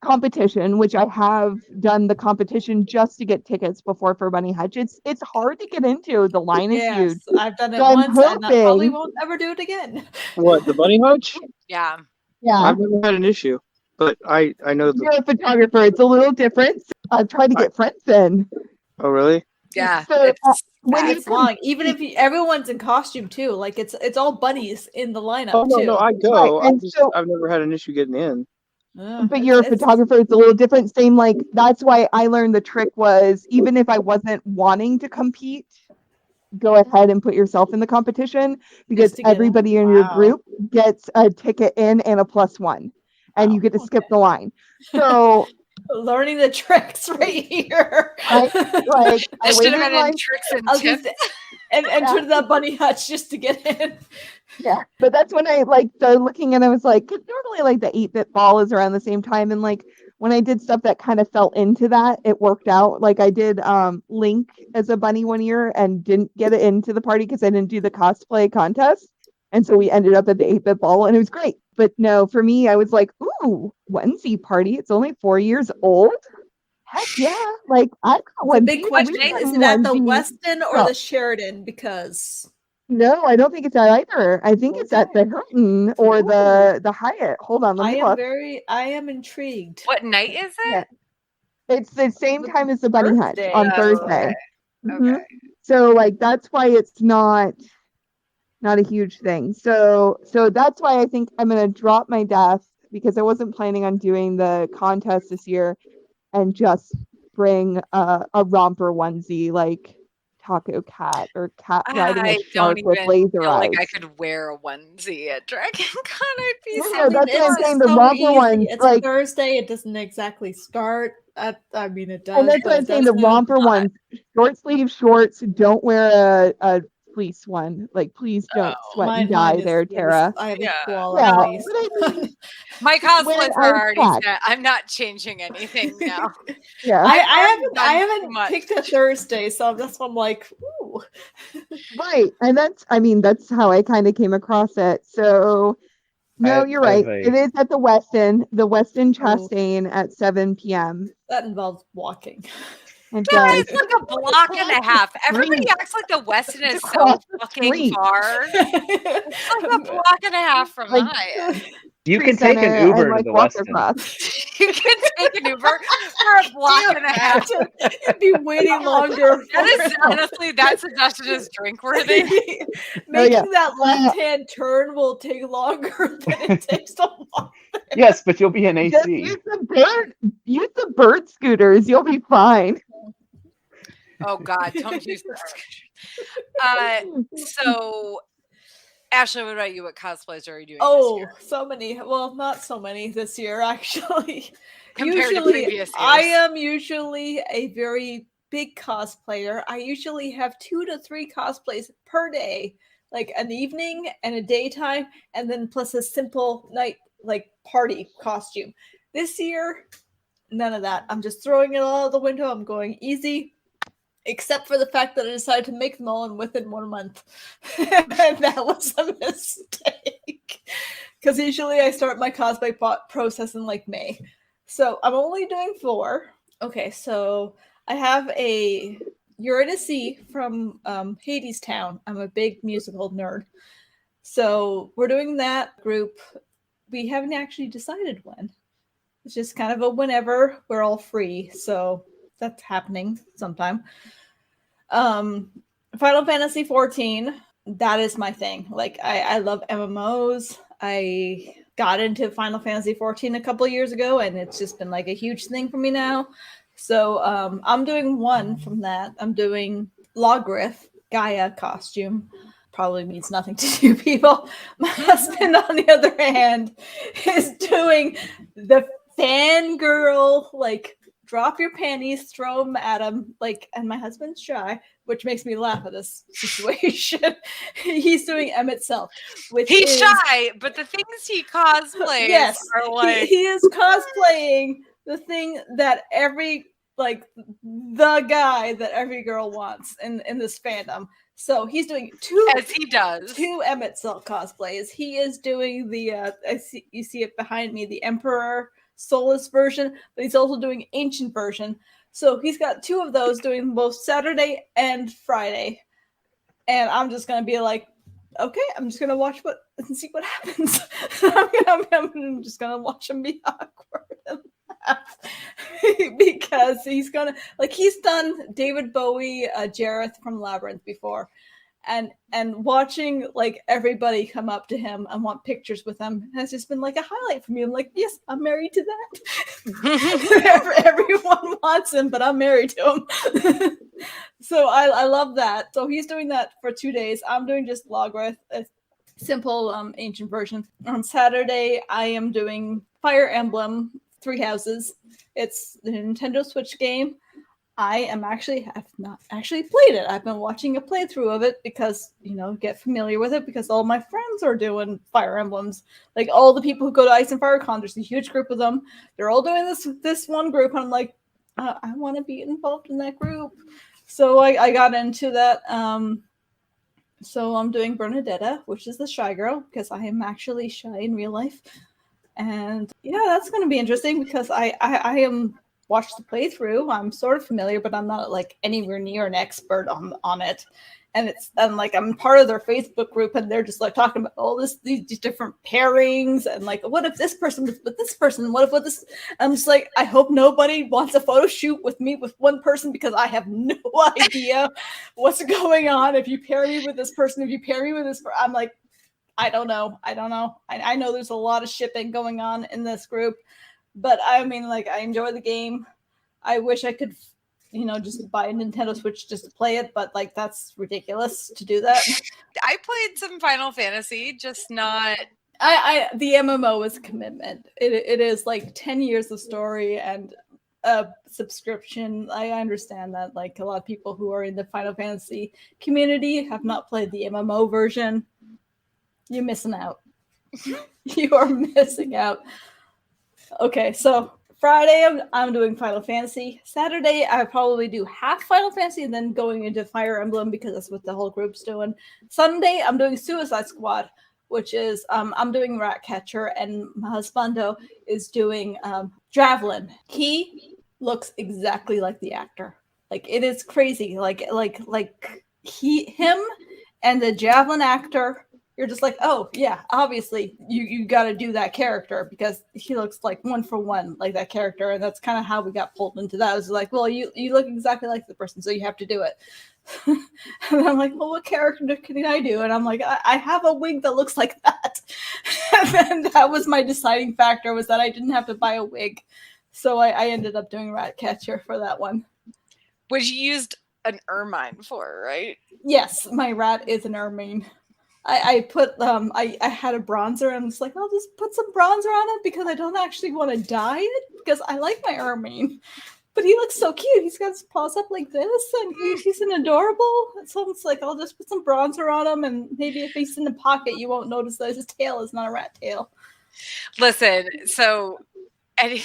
competition, which I have done the competition just to get tickets before for Bunny Hutch, it's hard to get into. The line is huge. I've done it once, and I probably won't ever do it again. What, the Bunny Hutch? Yeah. Yeah. I've never had an issue. but I know You're a photographer. It's a little different. So I try to get friends in. Oh, really? Yeah, So it's when It's long. Even if everyone's in costume too, like it's all bunnies in the lineup Oh no, too. no, I go. Right, and so I've never had an issue getting in. but you're a photographer, it's a little different. Same, like that's why I learned the trick was even if I wasn't wanting to compete, go ahead and put yourself in the competition because Just to get in. everybody in your Wow. group gets a ticket in and a +1, and you get to skip the line. So learning the tricks right here. I this should waited have in been in line. tricks and I was tips. gonna say, and enter the bunny hutch just to get in. Yeah, but that's when I like started looking and I was like, 'cause normally like the 8-bit ball is around the same time, and like when I did stuff that kind of fell into that, it worked out. Like I did Link as a bunny one year and didn't get it into the party because I didn't do the cosplay contest, and so we ended up at the 8-bit ball and it was great. But no, for me, I was like, ooh, onesie party. It's only 4 years old. Heck yeah! Like I got The onesie. big question We've is done it at the onesie Westin or stuff. the Sheridan? Because No, I don't think it's at either. I think it's at the Hilton or the Hyatt. Hold on, let me look. I am intrigued. What night is it? Yeah. It's the same time as the Bunny Hutch Thursday. on Oh, Thursday. okay. Mhm. Okay. So like that's why it's not a huge thing. So that's why I think I'm gonna drop my death because I wasn't planning on doing the contest this year and just bring a romper onesie like Taco Cat or Cat riding a I shark don't with even laser feel eyes. like I could wear a onesie at Dragon Con. I'd be No, so that's what I'm saying. The so romper easy. ones, It's like, Thursday. It doesn't exactly start. I mean, it does. and that's what I'm saying. The romper ones, short sleeve shorts. Don't wear a fleece one. Like, please don't sweat and die there, Tara. I have Yeah. a koala Yeah, fleece. but I mean, My just wear cosplays are already cat. set. I'm not changing anything now. Yeah, I done too haven't much. picked a Thursday, so that's why I'm like, ooh. right. And that's how I kind of came across it. So, no, you're right. It is at the Westin Chastain at 7 p.m. That involves walking. It Yeah, does. it's like a block and a half. Everybody acts like the Westin is so across the fucking street. far. It's like a block and a half from Like, my end. You Tree can take an Center and, Uber to like, the walk Westin. across. You can take an Uber for a block and a half. You'd be waiting longer. That is honestly, that suggestion is drink worthy. Making that left-hand turn will take longer than it takes to walk. Yes, but you'll be in Just AC. use the bird scooters. You'll be fine. Oh God, don't use that. So, Ashley, what about you? What cosplays are you doing this year? So many. Well, not so many this year, actually. Compared to previous years. I am usually a very big cosplayer. I usually have 2 to 3 cosplays per day, like an evening and a daytime, and then plus a simple night, like party costume. This year, none of that. I'm just throwing it all out the window. I'm going easy. Except for the fact that I decided to make them all within 1 month. And that was a mistake. Because usually I start my cosplay process in like May. So I'm only doing 4. Okay, so I have a Eurydice from Hades Town. I'm a big musical nerd. So we're doing that group. We haven't actually decided when. It's just kind of a whenever. We're all free. So that's happening sometime. Final Fantasy 14, that is my thing. Like I love MMOs. I got into Final Fantasy 14 a couple years ago, and it's just been like a huge thing for me now. So I'm doing one from that. I'm doing Logrith Gaia costume. Probably means nothing to you people. My husband, on the other hand, is doing the fangirl, like, drop your panties, throw them at him, like, and my husband's shy, which makes me laugh at this situation. He's doing Emmett Self, which he's shy, but the things he cosplays are like he is cosplaying the thing that every, like, the guy that every girl wants in this fandom. So he's doing 2, as he does, 2 Emmett Self cosplays. He is doing the you see it behind me, the Emperor Soulless version, but he's also doing Ancient version. So he's got 2 of those doing both Saturday and Friday. And I'm just gonna be like okay, I'm just gonna watch and see what happens. I'm just gonna watch him be awkward and laugh because he's done David Bowie, Jareth from Labyrinth before, and watching like everybody come up to him and want pictures with him has just been like a highlight for me. I'm like, yes, I'm married to that. Everyone wants him, but I'm married to him. So I love that. So he's doing that for 2 days. I'm doing just Logarith, a simple ancient version. On Saturday, I am doing Fire Emblem 3 Houses. It's the Nintendo Switch game. I have not actually played it. I've been watching a playthrough of it because, get familiar with it because all my friends are doing Fire Emblems. Like all the people who go to Ice and Fire Con, there's a huge group of them. They're all doing this one group. And I'm like, I want to be involved in that group. So I got into that. So I'm doing Bernadetta, which is the shy girl, because I am actually shy in real life. And yeah, that's going to be interesting because I am watched the playthrough. I'm sort of familiar, but I'm not like anywhere near an expert on it. And like I'm part of their Facebook group, and they're just like talking about all these different pairings and like, what if this person was with this person? What if with this? I'm just like, I hope nobody wants a photo shoot with me with one person because I have no idea what's going on. If you pair me with this person, I'm like, I don't know. I know there's a lot of shipping going on in this group, but I mean, like, I enjoy the game. I wish I could, just buy a Nintendo Switch just to play it, but like that's ridiculous to do that. I played some Final Fantasy, just not. The MMO is a commitment. It is like 10 years of story and a subscription. I understand that like a lot of people who are in the Final Fantasy community have not played the MMO version. You're missing out. You are missing out. Okay, so Friday, I'm doing Final Fantasy. Saturday, I probably do half Final Fantasy and then going into Fire Emblem because that's what the whole group's doing. Sunday, I'm doing Suicide Squad, which is, I'm doing Ratcatcher, and my husbando is doing Javelin. He looks exactly like the actor. Like, it is crazy. Like him and the Javelin actor, you're just like, oh yeah, obviously you got to do that character because he looks like one for one like that character, and that's kind of how we got pulled into that. I was like, well, you look exactly like the person, so you have to do it. And I'm like, well, what character can I do? And I'm like, I have a wig that looks like that. And then that was my deciding factor, was that I didn't have to buy a wig, so I ended up doing Ratcatcher for that one. Which you used an ermine for, right? Yes, my rat is an ermine. I put I had a bronzer, and I'm just like, I'll just put some bronzer on it because I don't actually want to dye it because I like my ermine. But he looks so cute. He's got his paws up like this, and he's an adorable. So it's like, I'll just put some bronzer on him, and maybe if he's in the pocket, you won't notice that his tail is not a rat tail. Listen, so and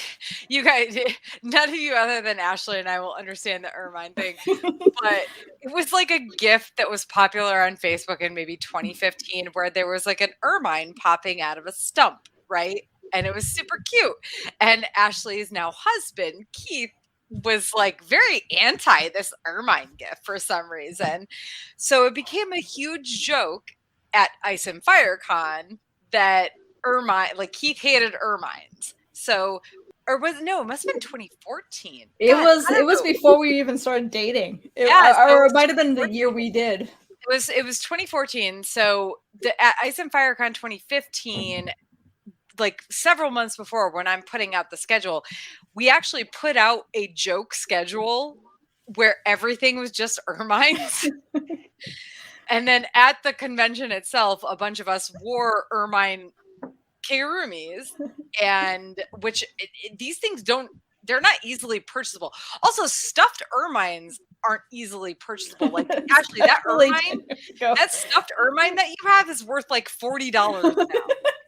you guys, none of you other than Ashley and I will understand the ermine thing, but it was like a GIF that was popular on Facebook in maybe 2015 where there was like an ermine popping out of a stump, right? And it was super cute. And Ashley's now husband, Keith, was like very anti this ermine GIF for some reason. So it became a huge joke at Ice and Fire Con that ermine, like Keith hated ermines. So, or was it must have been 2014. It was before we even started dating. Or it might have been the year we did. It was 2014. So at Ice and Fire Con 2015, like several months before, when I'm putting out the schedule, we actually put out a joke schedule where everything was just ermines. And then at the convention itself, a bunch of us wore ermine kigurumis, and which these things they're not easily purchasable. Also, stuffed ermines aren't easily purchasable. Like actually, that ermine, that stuffed ermine that you have is worth like $40 now.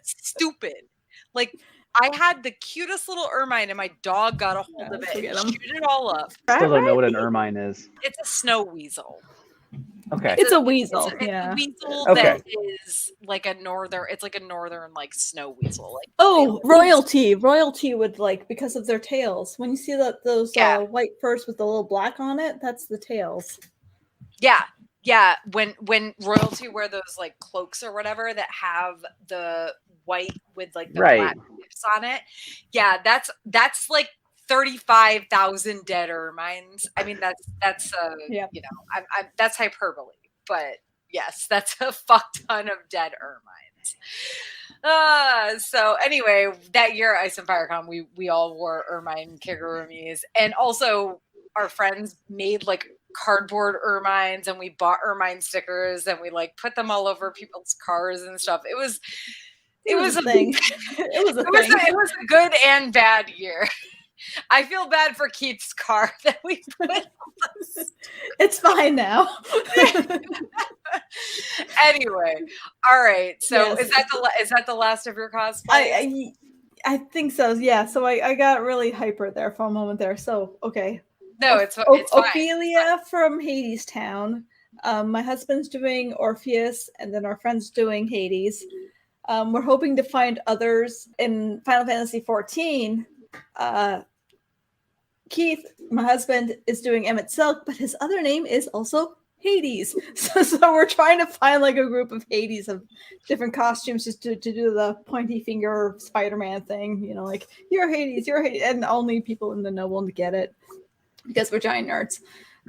Stupid. Like I had the cutest little ermine, and my dog got a hold of it and chewed it all up. Still don't know what an ermine is. It's a snow weasel. Okay. It's a weasel. It's a weasel Okay. that is like a northern. It's like a northern like snow weasel. Like royalty would like, because of their tails. When you see those white furs with the little black on it, that's the tails. Yeah, Yeah, when royalty wear those like cloaks or whatever that have the white with like the Right. black tips on it. Yeah, that's like 35,000 dead ermines. I mean, that's Yep. you know, I'm that's hyperbole, but yes, that's a fuck ton of dead ermines. So anyway, that year at Ice and Firecon, we all wore ermine kigurumis, and also our friends made like cardboard ermines, and we bought ermine stickers, and we like put them all over people's cars and stuff. It was a thing. It was a thing. it was a good and bad year. I feel bad for Keith's car that we put. It's fine now. Anyway, all right. So Yes. is that the last of your cosplays? I think so. Yeah. So I got really hyper there for a moment there. So okay. No, it's fine. Ophelia from Hades Town. My husband's doing Orpheus, and then our friend's doing Hades. We're hoping to find others in Final Fantasy 14. Keith, my husband, is doing Emmett Silk, but his other name is also Hades. So we're trying to find like a group of Hades of different costumes just to do the pointy finger Spider-Man thing. You know, like you're Hades, and only people in the know will get it because we're giant nerds.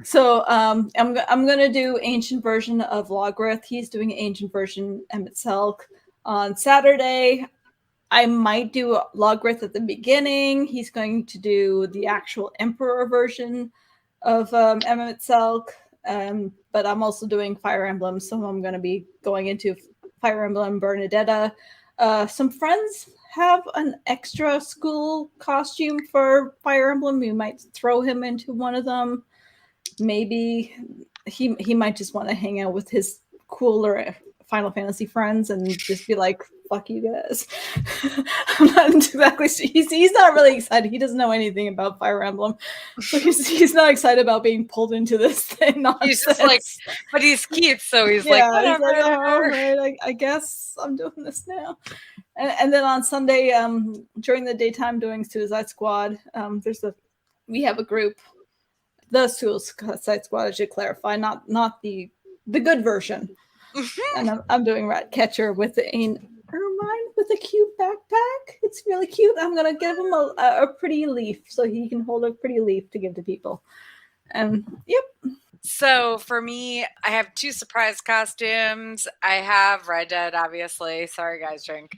So I'm gonna do ancient version of Logrith. He's doing ancient version Emmett Silk on Saturday. I might do Logrith at the beginning. He's going to do the actual Emperor version of Emmett Selk. But I'm also doing Fire Emblem, so I'm going to be going into Fire Emblem Bernadetta. Some friends have an extra school costume for Fire Emblem. We might throw him into one of them. Maybe he might just want to hang out with his cooler Final Fantasy friends and just be like, fuck you guys. I'm not exactly sure. He's not really excited. He doesn't know anything about Fire Emblem. So he's not excited about being pulled into this thing. Nonsense. He's just like, but he's Keith, so he's like, whatever. He's like, all right, I guess I'm doing this now. And then on Sunday, during the daytime doing Suicide Squad, we have a group. The Suicide Squad, I should clarify, not the good version. And I'm doing Ratcatcher with an ermine with a cute backpack. It's really cute. I'm gonna give him a pretty leaf so he can hold a pretty leaf to give to people. And yep. So for me, I have 2 surprise costumes. I have Red Dead, obviously. Sorry, guys, drink.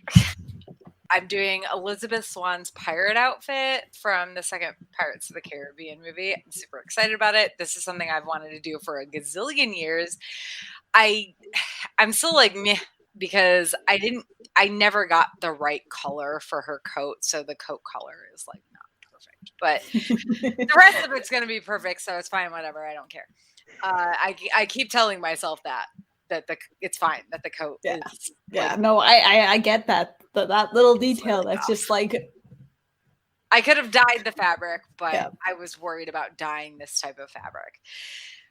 I'm doing Elizabeth Swann's pirate outfit from the second Pirates of the Caribbean movie. I'm super excited about it. This is something I've wanted to do for a gazillion years. I'm still like meh because I never got the right color for her coat, so the coat color is like not perfect. But the rest of it's gonna be perfect, so it's fine, whatever. I don't care. I keep telling myself that it's fine that the coat is like, no, I get that little detail that's just like I could have dyed the fabric, but I was worried about dyeing this type of fabric.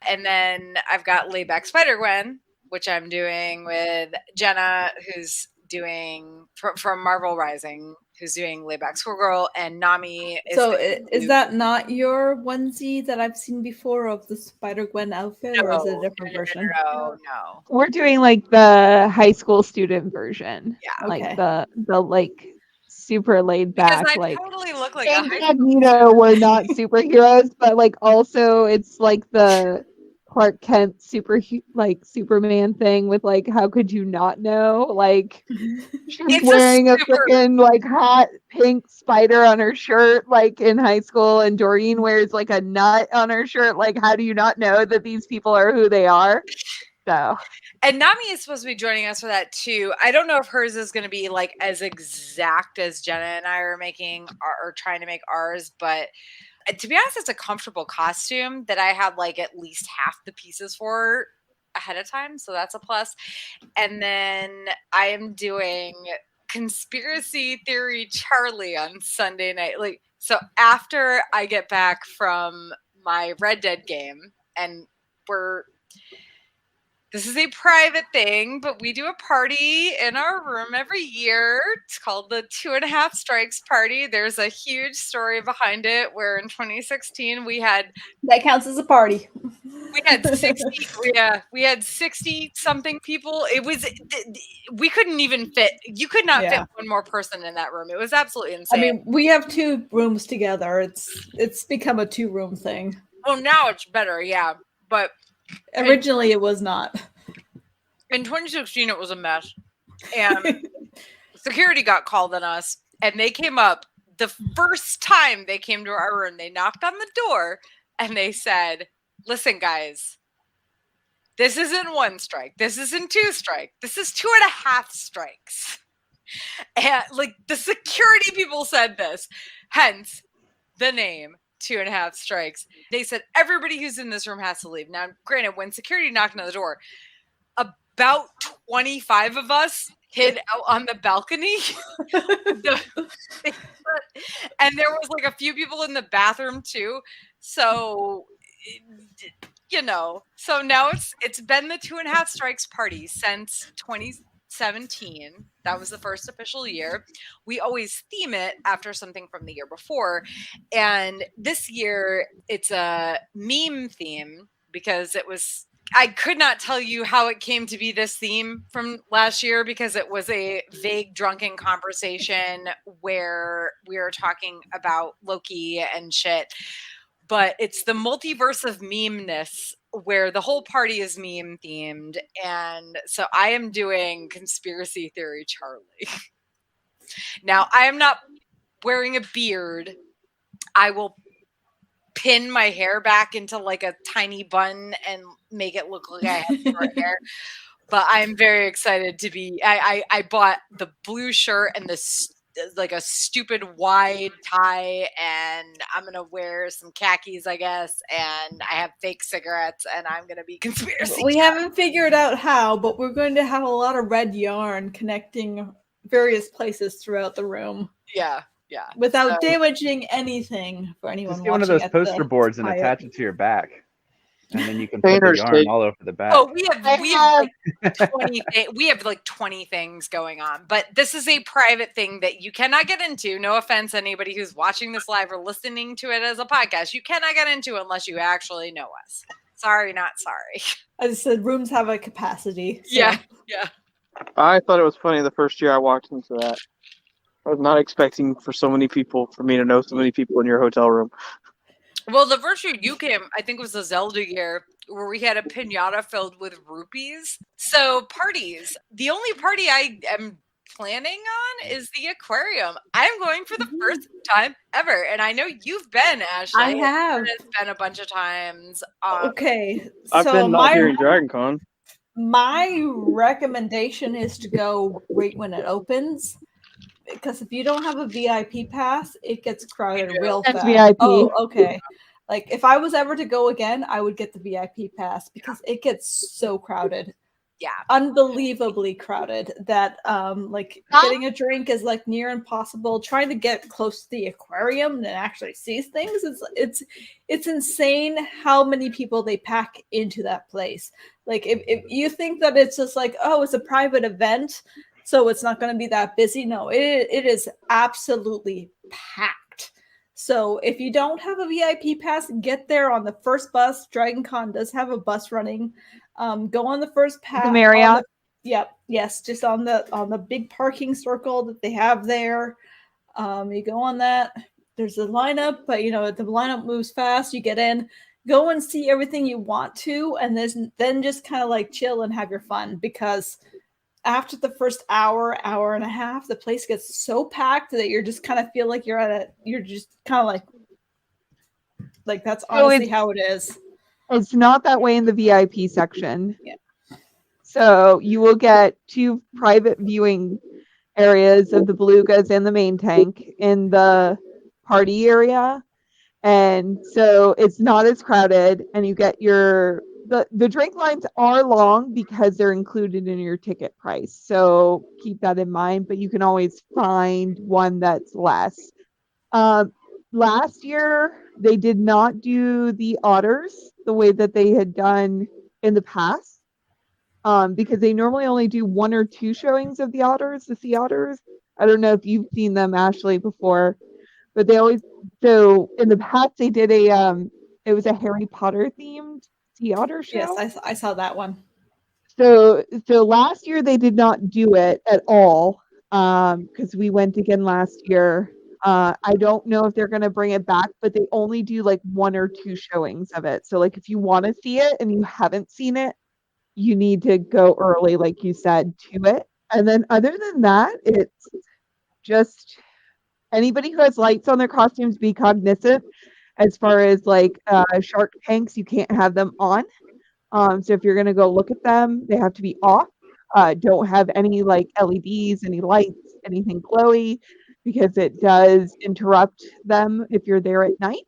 And then I've got Layback Spider-Gwen, which I'm doing with Jenna, who's doing from Marvel Rising, who's doing Layback Schoolgirl, and Nami is. So is that not your onesie that I've seen before of the Spider-Gwen outfit, or is it a different version? No. We're doing like the high school student version. Yeah. Like Okay. the like super laid back. Because I like totally look like and Magneto were not superheroes, but like also it's like the Clark Kent Superman thing with like, how could you not know? Like she's wearing a freaking like hot pink spider on her shirt like in high school, and Doreen wears like a nut on her shirt. Like, how do you not know that these people are who they are? So and Nami is supposed to be joining us for that too. I don't know if hers is going to be like as exact as Jenna and I are making or trying to make ours, but to be honest, it's a comfortable costume that I had like at least half the pieces for ahead of time. So that's a plus. And then I am doing Conspiracy Theory Charlie on Sunday night. Like, so after I get back from my Red Dead game, and This is a private thing, but we do a party in our room every year. It's called the 2.5 Strikes Party. There's a huge story behind it where in 2016 That counts as a party. we had 60 we had 60 something people. We couldn't even fit. You could not fit one more person in that room. It was absolutely insane. I mean, we have 2 rooms together. It's become a 2-room thing. Oh, now it's better, yeah. But originally it was not. In 2016 it was a mess. And security got called on us, and they came up the first time they came to our room. They knocked on the door and they said, "Listen, guys, this isn't 1 strike. This isn't 2 strike. This is 2.5 strikes." And like the security people said this, hence the name 2.5 Strikes. They said everybody who's in this room has to leave. Now, granted, when security knocked on the door, about 25 of us hid out on the balcony. And there was like a few people in the bathroom too. So, so now it's been the 2.5 Strikes party since 2017. That was the first official year. We always theme it after something from the year before. And this year it's a meme theme because I could not tell you how it came to be this theme from last year because it was a vague drunken conversation where we were talking about Loki and shit. But it's the multiverse of meme-ness where the whole party is meme themed. And so I am doing Conspiracy Theory Charlie. Now, I am not wearing a beard. I will pin my hair back into like a tiny bun and make it look like I have short hair. But I'm very excited to be. I bought the blue shirt and like a stupid wide tie, and I'm gonna wear some khakis, I guess, and I have fake cigarettes, and I'm gonna be conspiracy. We haven't figured out how, but we're going to have a lot of red yarn connecting various places throughout the room. Yeah. Without damaging anything for anyone. Just get one of those poster boards and attach it to your back, and then you can put the yarn all over the back. Oh, we have like 20 we have like 20 things going on, but this is a private thing that you cannot get into. No offense, anybody who's watching this live or listening to it as a podcast, you cannot get into unless you actually know us. Sorry, not sorry. As I said, rooms have a capacity. So. Yeah. I thought it was funny the first year I walked into that. I was not expecting for me to know so many people in your hotel room. Well, the first year you came, I think it was the Zelda year, where we had a piñata filled with rupees. So parties. The only party I am planning on is the aquarium. I'm going for the first time ever. And I know you've been, Ashley. I have. It's been a bunch of times. Okay. I've been not during Dragon Con. My recommendation is to go right when it opens. Because if you don't have a VIP pass, it gets crowded real fast. VIP. Oh, okay. Like if I was ever to go again, I would get the VIP pass because it gets so crowded. Yeah. Unbelievably crowded that getting a drink is like near impossible. Trying to get close to the aquarium and actually see things it's insane how many people they pack into that place. Like if you think that it's just like, oh, it's a private event, so it's not going to be that busy. No, it is absolutely packed. So if you don't have a VIP pass, get there on the first bus. Dragon Con does have a bus running. Go on the first pass. The Marriott. Yes, just on the big parking circle that they have there. You go on that. There's a lineup, but the lineup moves fast. You get in, go and see everything you want to, and then just kind of like chill and have your fun because after the first hour and a half, the place gets so packed that you're just kind of feel like you're just kind of like that's honestly how it is. It's not that way in the VIP section. Yeah. So you will get 2 private viewing areas of the belugas and the main tank in the party area. And so it's not as crowded, and you get the drink lines are long because they're included in your ticket price. So keep that in mind, but you can always find one that's less. Last year, they did not do the otters the way that they had done in the past. because they normally only do 1 or 2 showings of the otters, the sea otters. I don't know if you've seen them, Ashley, before, but they always, so in the past they did it was a Harry Potter themed sea otter show. Yes, I saw that one. So last year they did not do it at all, because we went again last year. I don't know if they're going to bring it back, but they only do like 1 or 2 showings of it. So like if you want to see it and you haven't seen it, you need to go early, like you said, to it. And then other than that, it's just anybody who has lights on their costumes, be cognizant. As far as like shark tanks, you can't have them on. So if you're going to go look at them, they have to be off. Don't have any like LEDs, any lights, anything glowy, because it does interrupt them if you're there at night.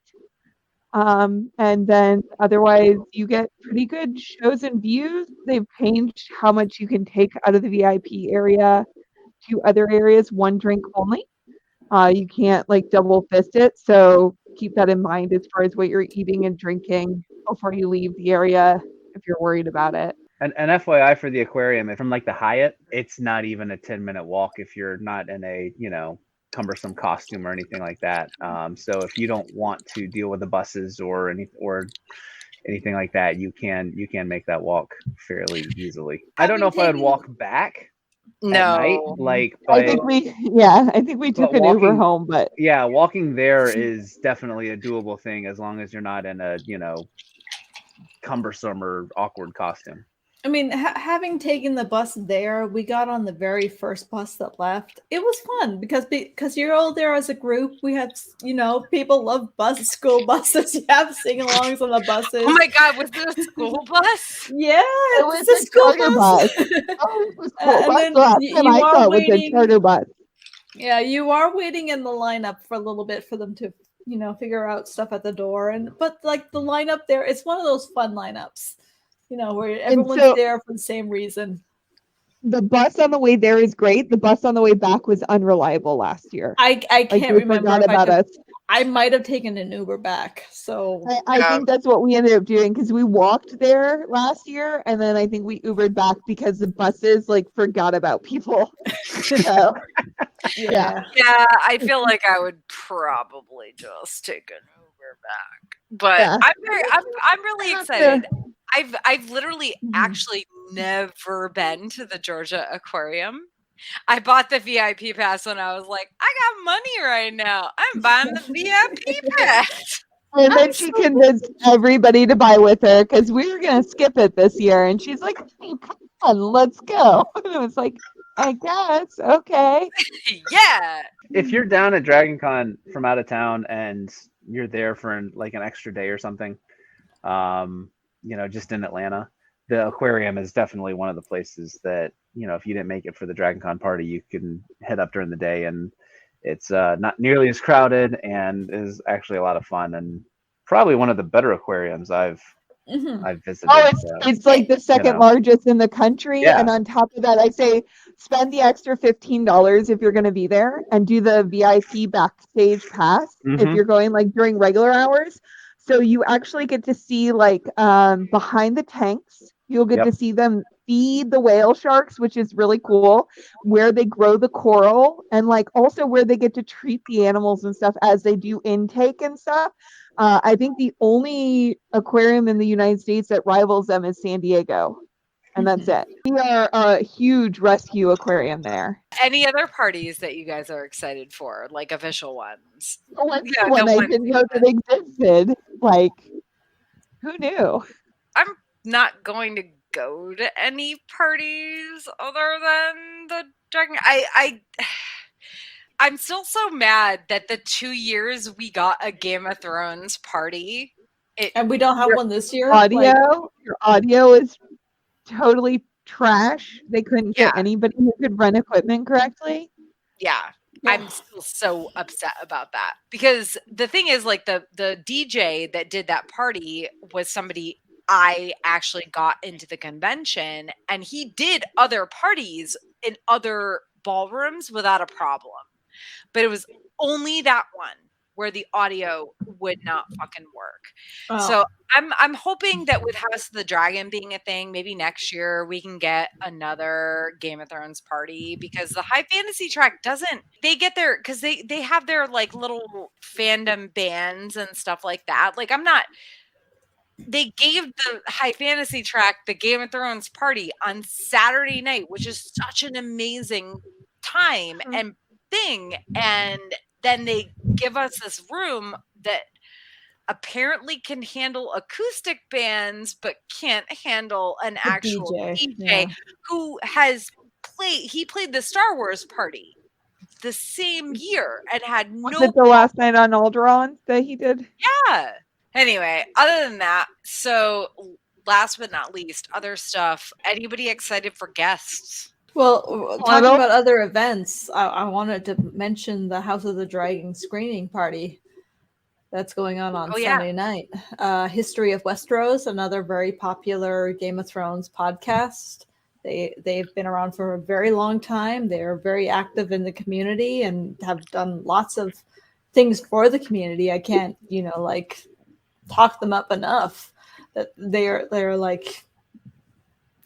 And then otherwise you get pretty good shows and views. They've changed how much you can take out of the VIP area to other areas, 1 drink only. You can't like double fist it. So keep that in mind as far as what you're eating and drinking before you leave the area if you're worried about it. And FYI for the aquarium, from like the Hyatt, it's not even a 10-minute walk if you're not in a, cumbersome costume or anything like that. So if you don't want to deal with the buses or anything like that, you can make that walk fairly easily. I don't know if I would walk back at night, I think we took an Uber home, but yeah, walking there is definitely a doable thing as long as you're not in a cumbersome or awkward costume. I mean, having taken the bus there, we got on the very first bus that left. It was fun because you're all there as a group. We had, people love school buses. You have sing-alongs on the buses. Oh my God, was it a school bus? Yeah, it was a school bus. Oh, it was cool. That's the last time I thought was a charter bus. Yeah, you are waiting in the lineup for a little bit for them to, figure out stuff at the door. But like the lineup there, it's one of those fun lineups. Where everyone's there for the same reason. The bus on the way there is great. The bus on the way back was unreliable last year. I can't remember if I might have taken an Uber back. So I think that's what we ended up doing because we walked there last year, and then I think we Ubered back because the buses forgot about people. So, yeah. Yeah, I feel like I would probably just take an Uber back. But yeah. I'm really excited. I've literally actually never been to the Georgia Aquarium. I bought the VIP pass when I was like, I got money right now. I'm buying the VIP pass. And then she convinced everybody to buy with her because we were going to skip it this year. And she's like, hey, come on, let's go. And it was like, I guess, okay. Yeah. If you're down at Dragon Con from out of town and you're there for an extra day or something, just in Atlanta, the aquarium is definitely one of the places that, if you didn't make it for the Dragon Con party, you can head up during the day, and it's not nearly as crowded and is actually a lot of fun and probably one of the better aquariums I've visited. Oh, it's like the second largest in the country. Yeah. And on top of that, I say spend the extra $15 if you're going to be there and do the VIP backstage pass if you're going during regular hours. So you actually get to see behind the tanks. You'll get to see them feed the whale sharks, which is really cool, where they grow the coral and also where they get to treat the animals and stuff as they do intake and stuff. I think the only aquarium in the United States that rivals them is San Diego. And that's it. We are a huge rescue aquarium there. Any other parties that you guys are excited for, official ones? I didn't know that existed. Who knew? I'm not going to go to any parties other than the Dragon. I'm still so mad that the 2 years we got a Game of Thrones party, and we don't have one this year. Your audio is totally trash. They couldn't get anybody who could run equipment correctly. Yeah. I'm still so upset about that because the thing is the DJ that did that party was somebody I actually got into the convention, and he did other parties in other ballrooms without a problem, but it was only that one where the audio would not fucking work. Oh. So I'm hoping that with House of the Dragon being a thing, maybe next year we can get another Game of Thrones party, because the high fantasy track doesn't, they get their, because they have their like little fandom bands and stuff like that. Like they gave the high fantasy track the Game of Thrones party on Saturday night, which is such an amazing time and thing. And then they give us this room that apparently can handle acoustic bands, but can't handle an actual DJ who has played the Star Wars party the same year and had Was it the last night on Alderaan that he did? Yeah. Anyway, other than that, so last but not least, other stuff. Anybody excited for guests? Well, talking about other events, I wanted to mention the House of the Dragon screening party that's going on Sunday night. History of Westeros, another very popular Game of Thrones podcast. They've been around for a very long time. They're very active in the community and have done lots of things for the community. I can't, talk them up enough. That they're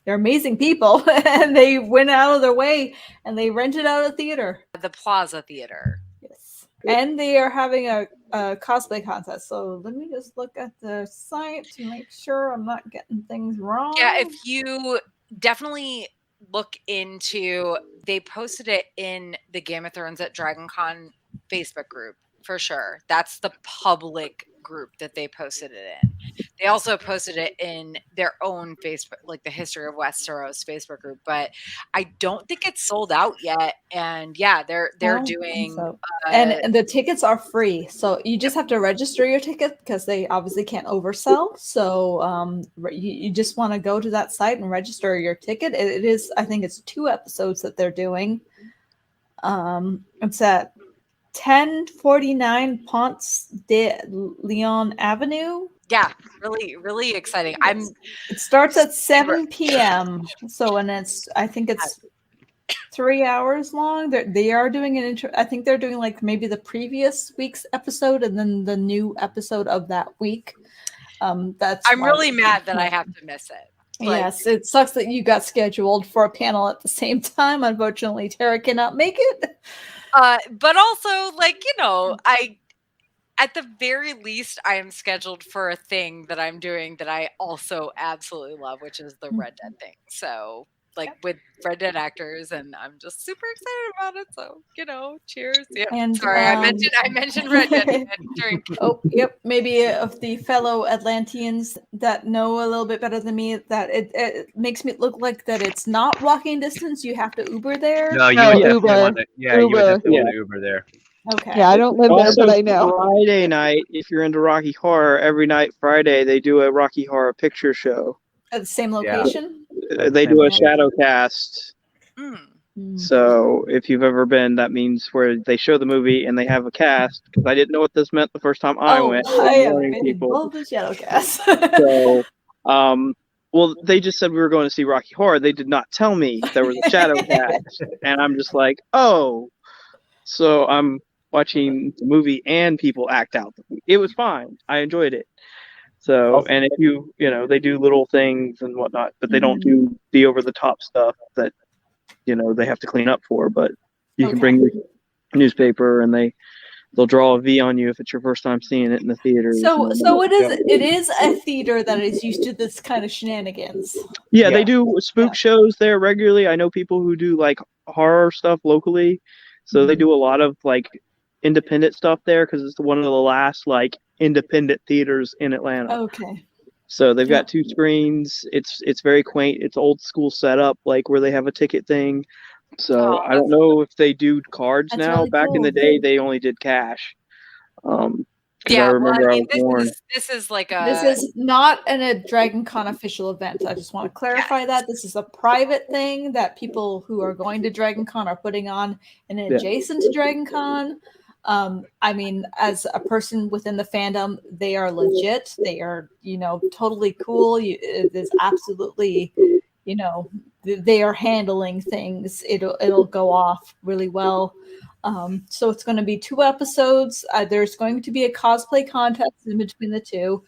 amazing people, and they went out of their way and they rented out a theater, the Plaza Theater. Yes, and they are having a cosplay contest. So let me just look at the site to make sure I'm not getting things wrong. Yeah, if you definitely look into, they posted it in the Game of Thrones at DragonCon Facebook group for sure. That's the public group that they posted it in. They also posted it in their own Facebook, like the History of Westeros Facebook group, but I don't think it's sold out yet. And yeah, they're doing and the tickets are free, so you just have to register your ticket because they obviously can't oversell. So you just want to go to that site and register your ticket. It is, I think it's 2 episodes that they're doing. It's at 1049 Ponce de Leon Avenue. Yeah, really, really exciting. It starts at 7 p.m. So, and I think it's 3 hours long. They are doing I think they're doing like maybe the previous week's episode and then the new episode of that week. I'm really mad that I have to miss it. Yes, it sucks that you got scheduled for a panel at the same time. Unfortunately, Tara cannot make it. But also, at the very least, I am scheduled for a thing that I'm doing that I also absolutely love, which is the Red Dead thing. So, with Red Dead actors, and I'm just super excited about it. So, cheers. Yep. And, sorry, I mentioned Red Dead during. Oh, yep. Maybe of the fellow Atlanteans that know a little bit better than me, that it makes me look like that it's not walking distance. You have to Uber there. No, you would definitely want to. Yeah, you would definitely want to Uber there. Okay. Yeah, I don't live there, but I know. Friday night, if you're into Rocky Horror, every night Friday they do a Rocky Horror picture show. At the same location? Yeah. They do a shadow cast. So if you've ever been, that means where they show the movie and they have a cast. Because I didn't know what this meant the first time I went. I have been involved in shadow cast. So, well, they just said we were going to see Rocky Horror. They did not tell me there was a shadow cast, and I'm just like, oh. So I'm watching the movie and people act out. It was fine. I enjoyed it. So, and if they do little things and whatnot, but they don't do the over-the-top stuff that, they have to clean up for. But you can bring your newspaper, and they'll draw a V on you if it's your first time seeing it in the theater. So it is a theater that is used to this kind of shenanigans. Yeah, they do spook shows there regularly. I know people who do like horror stuff locally. So they do a lot of like independent stuff there because it's one of the last like independent theaters in Atlanta. Okay. So they've got 2 screens. It's very quaint. It's old school setup, like where they have a ticket thing. So I don't know if they do cards now. Really Back in the day, they only did cash. Yeah, I remember this is like a. This is not a Dragon Con official event. I just want to clarify that this is a private thing that people who are going to Dragon Con are putting on, and adjacent to Dragon Con. I mean, as a person within the fandom, they are legit. They are, totally cool. It is absolutely, they are handling things, it'll go off really well. So it's going to be 2 episodes. There's going to be a cosplay contest in between the two,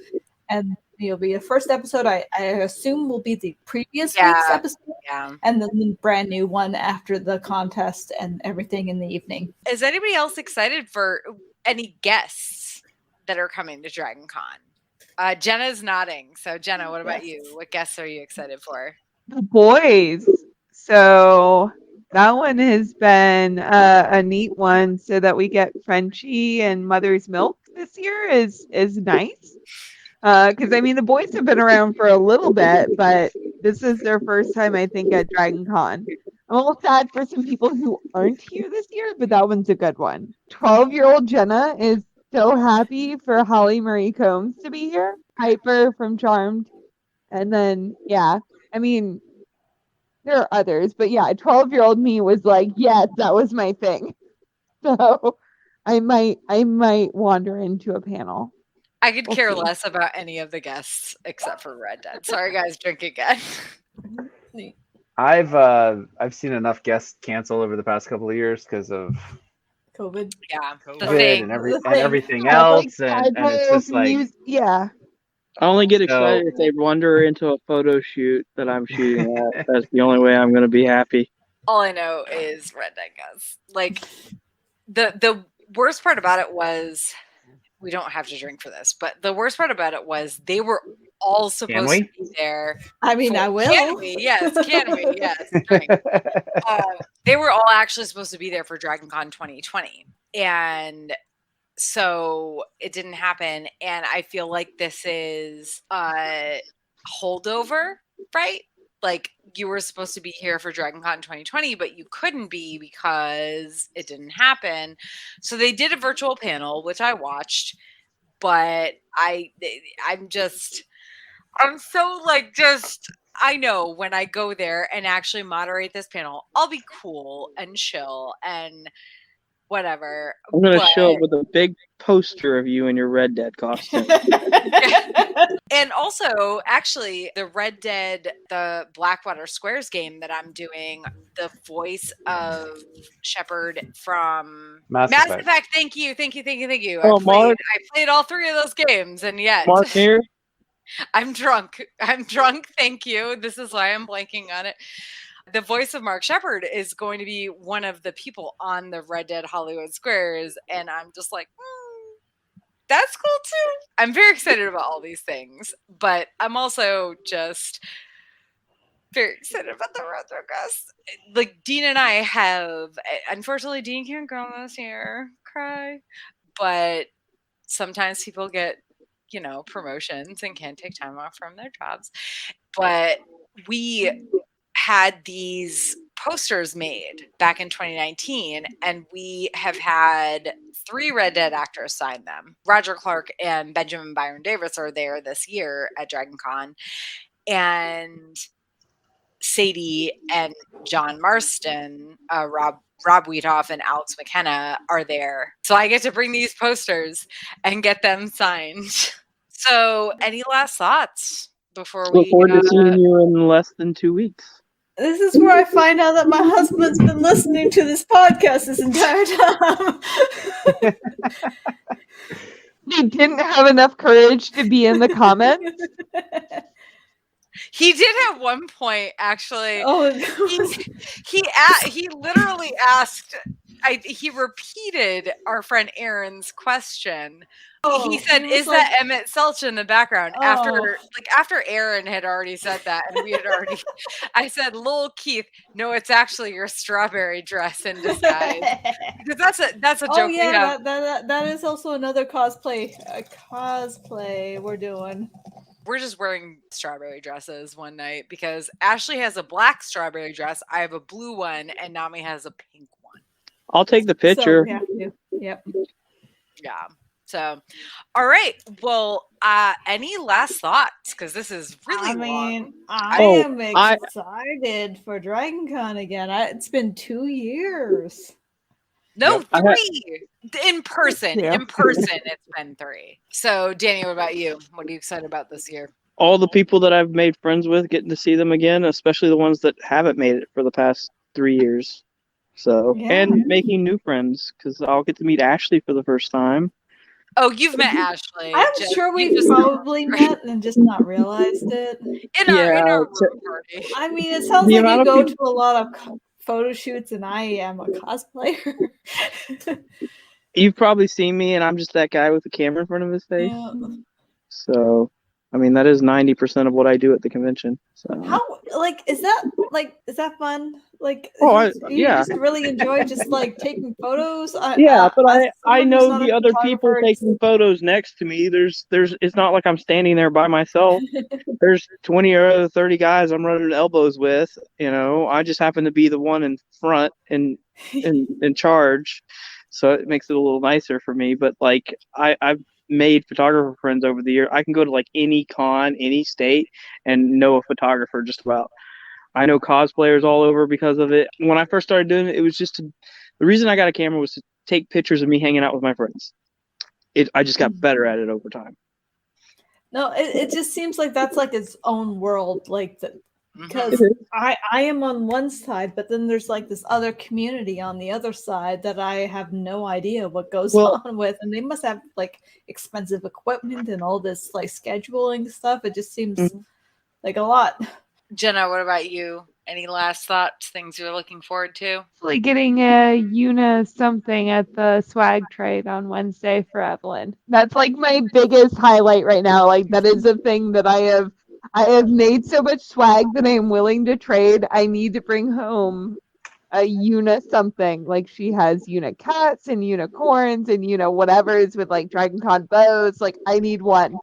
and it'll be the first episode. I assume will be the previous week's episode, and then the brand new one after the contest and everything in the evening. Is anybody else excited for any guests that are coming to Dragon Con? Jenna's nodding. So Jenna, what about you? What guests are you excited for? The boys. So that one has been a neat one, so that we get Frenchie and Mother's Milk this year is nice. Because I mean, the boys have been around for a little bit, but this is their first time, I think, at Dragon Con. I'm a little sad for some people who aren't here this year, but that one's a good one. 12-year-old Jenna is so happy for Holly Marie Combs to be here. Piper from Charmed. And then, yeah, I mean, there are others, but yeah, 12-year-old me was like, yes, that was my thing. So I might wander into a panel. I could care less about any of the guests except for Red Dead. Sorry, guys, drink again. I've seen enough guests cancel over the past couple of years because of COVID. Yeah, COVID and everything else, and it's just like I only get excited if they wander into a photo shoot that I'm shooting at. That's the only way I'm going to be happy. All I know is Red Dead guys. Like the worst part about it was, we don't have to drink for this, but the worst part about it was they were all supposed to be there. I mean, I will. Can we? Yes, can we? Yes. Drink. They were all actually supposed to be there for Dragon Con 2020. And so it didn't happen. And I feel like this is a holdover, right? Like, you were supposed to be here for Dragon Con 2020, but you couldn't be because it didn't happen. So they did a virtual panel, which I watched, but I know when I go there and actually moderate this panel, I'll be cool and chill and whatever. I'm going to show up with a big poster of you in your Red Dead costume. And also, actually, the Red Dead, the Blackwater Squares game that I'm doing, the voice of Shepard from Mass Effect. Thank you. Oh, I played all 3 of those games, and yet Mark here. I'm drunk. Thank you. This is why I'm blanking on it. The voice of Mark Shepard is going to be one of the people on the Red Dead Hollywood Squares, and I'm just like, that's cool too. I'm very excited about all these things, but I'm also just very excited about the retro guests. Like, Dean and I have, unfortunately, Dean can't go this year, cry, but sometimes people get, promotions and can't take time off from their jobs. But we had these posters made back in 2019, and we have had 3 Red Dead actors sign them. Roger Clark and Benjamin Byron Davis are there this year at Dragon Con, and Sadie and John Marston, Rob Wheathoff and Alex McKenna are there. So I get to bring these posters and get them signed. So any last thoughts before we... Look forward to seeing you in less than 2 weeks. This is where I find out that my husband's been listening to this podcast this entire time. He didn't have enough courage to be in the comments. He did at one point, actually. Oh, he literally asked. He repeated our friend Aaron's question. He said, "Is that Emmett Selch in the background?" After Aaron had already said that, and we had already. I said, "Lil Keith, no, it's actually your strawberry dress in disguise." Because that's a joke. Oh yeah, that is also another cosplay. Cosplay we're doing. We're just wearing strawberry dresses one night because Ashley has a black strawberry dress. I have a blue one, and Nami has a pink one. I'll take the picture. So we have to. Yep. Yeah. So, all right. Well, any last thoughts? Because this is really long. I am excited for Dragon Con again. It's been 2 years. No, 3 in person. In person, it's been 3. So, Danny, what about you? What are you excited about this year? all the people that I've made friends with, getting to see them again, especially the ones that haven't made it for the past 3 years. So, and making new friends, because I'll get to meet Ashley for the first time. Oh, you've met Ashley. I'm sure we've probably met and just not realized it. In our room party. I mean, it sounds like you go to a lot of photo shoots, and I am a cosplayer. You've probably seen me, and I'm just that guy with the camera in front of his face. Yeah. So, I mean, that is 90% of what I do at the convention. So, how is that fun? Like, you just really enjoy just like taking photos. But I know the other people taking photos next to me. There's it's not like I'm standing there by myself. There's 20 or 30 guys I'm running elbows with. I just happen to be the one in front and in charge, so it makes it a little nicer for me. But like I've made photographer friends over the year. I can go to like any con, any state, and know a photographer just about. I know cosplayers all over because of it. When I first started doing it, it was just the reason I got a camera was to take pictures of me hanging out with my friends. I just got better at it over time. No, it just seems like that's like its own world, because I am on one side, but then there's like this other community on the other side that I have no idea what goes on with, and they must have like expensive equipment and all this like scheduling stuff. It just seems like a lot. Jenna, what about you? Any last thoughts, things you're looking forward to? Like getting a Una something at the swag trade on Wednesday for Evelyn. That's like my biggest highlight right now. Like that is a thing that I have made so much swag that I am willing to trade. I need to bring home a Una something. Like she has Una cats and unicorns and whatever's with like Dragon Con bows. Like I need one.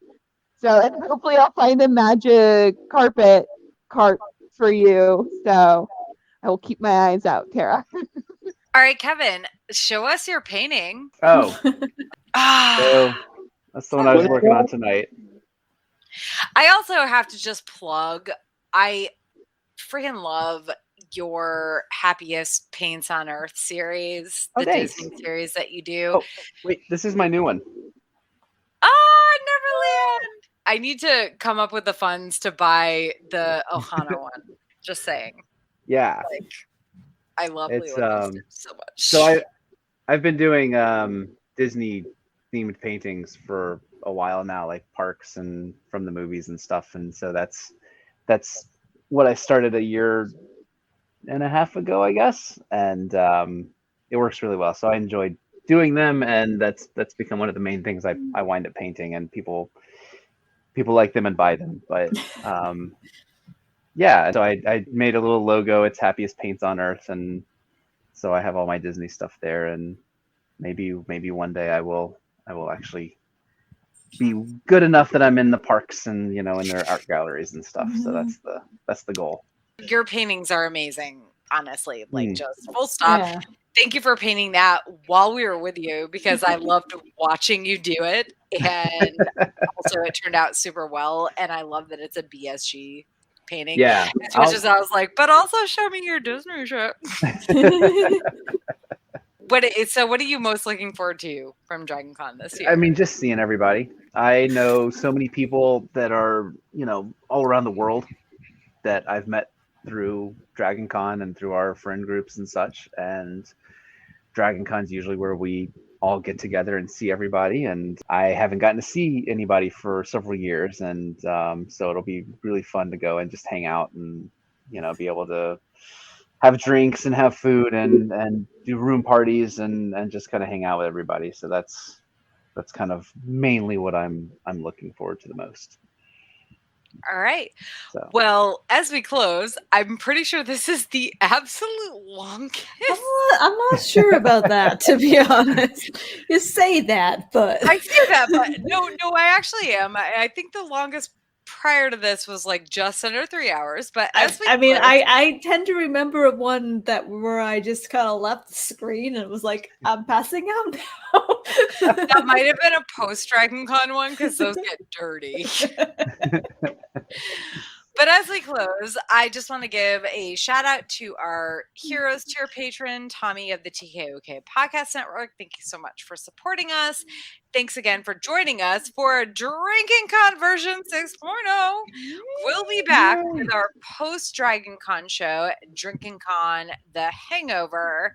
So and hopefully I'll find a magic carpet cart for you. So I will keep my eyes out, Tara. All right, Kevin, show us your painting. Oh. So that's the one I was working on tonight. I also have to just plug, I freaking love your Happiest Paints on Earth series, the Disney series that you do. Oh, wait, this is my new one. Neverland! I need to come up with the funds to buy the Ohana one. Just saying. Yeah. Like, I love it's, so much. So I've been doing Disney themed paintings for a while now, like parks and from the movies and stuff. And so that's what I started a year and a half ago, I guess. And it works really well. So I enjoyed doing them, and that's become one of the main things I wind up painting, and people like them and buy them. But yeah, so I made a little logo. It's Happiest Paints on Earth, and so I have all my Disney stuff there, and maybe one day I will actually be good enough that I'm in the parks and in their art galleries and stuff. So that's the goal. Your paintings are amazing, honestly. Like just full stop. Yeah. Thank you for painting that while we were with you, because I loved watching you do it, and also it turned out super well. And I love that it's a BSG painting. Yeah. As much as I was like, but also show me your Disney shit. So what are you most looking forward to from Dragon Con this year? I mean, just seeing everybody. I know so many people that are, all around the world that I've met through Dragon Con and through our friend groups and such. And Dragon Con's usually where we all get together and see everybody. And I haven't gotten to see anybody for several years. And so it'll be really fun to go and just hang out and, be able to have drinks and have food and do room parties and just kind of hang out with everybody. So that's kind of mainly what I'm looking forward to the most. All right. So. Well, as we close, I'm pretty sure this is the absolute longest. I'm not sure about that, to be honest. You say that, but I say that, but no, I actually am. I think the longest prior to this was like just under 3 hours. But I tend to remember one where I just kind of left the screen and it was like, I'm passing out now. That might have been a post Dragon Con one, because those get dirty. But as we close, I just want to give a shout out to our Heroes tier patron, Tommy of the TKOK Podcast Network. Thank you so much for supporting us. Thanks again for joining us for Drinking Con version 6.0. We'll be back with our post Dragon Con show, Drinking Con The Hangover,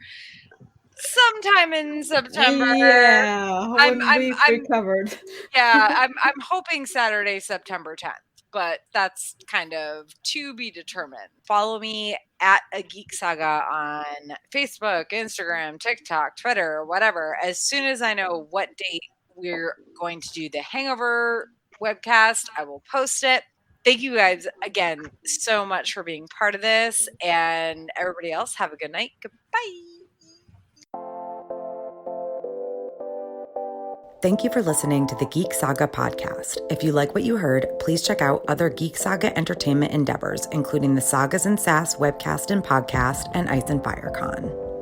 sometime in September. Yeah, when we've recovered. Yeah, I'm hoping Saturday, September 10th. But that's kind of to be determined. Follow me at A Geek Saga on Facebook, Instagram, TikTok, Twitter, whatever. As soon as I know what date we're going to do the Hangover webcast, I will post it. Thank you guys again so much for being part of this. And everybody else, have a good night. Goodbye. Thank you for listening to the Geek Saga podcast. If you like what you heard, please check out other Geek Saga entertainment endeavors, including the Sagas and Sass webcast and podcast and Ice and Fire Con.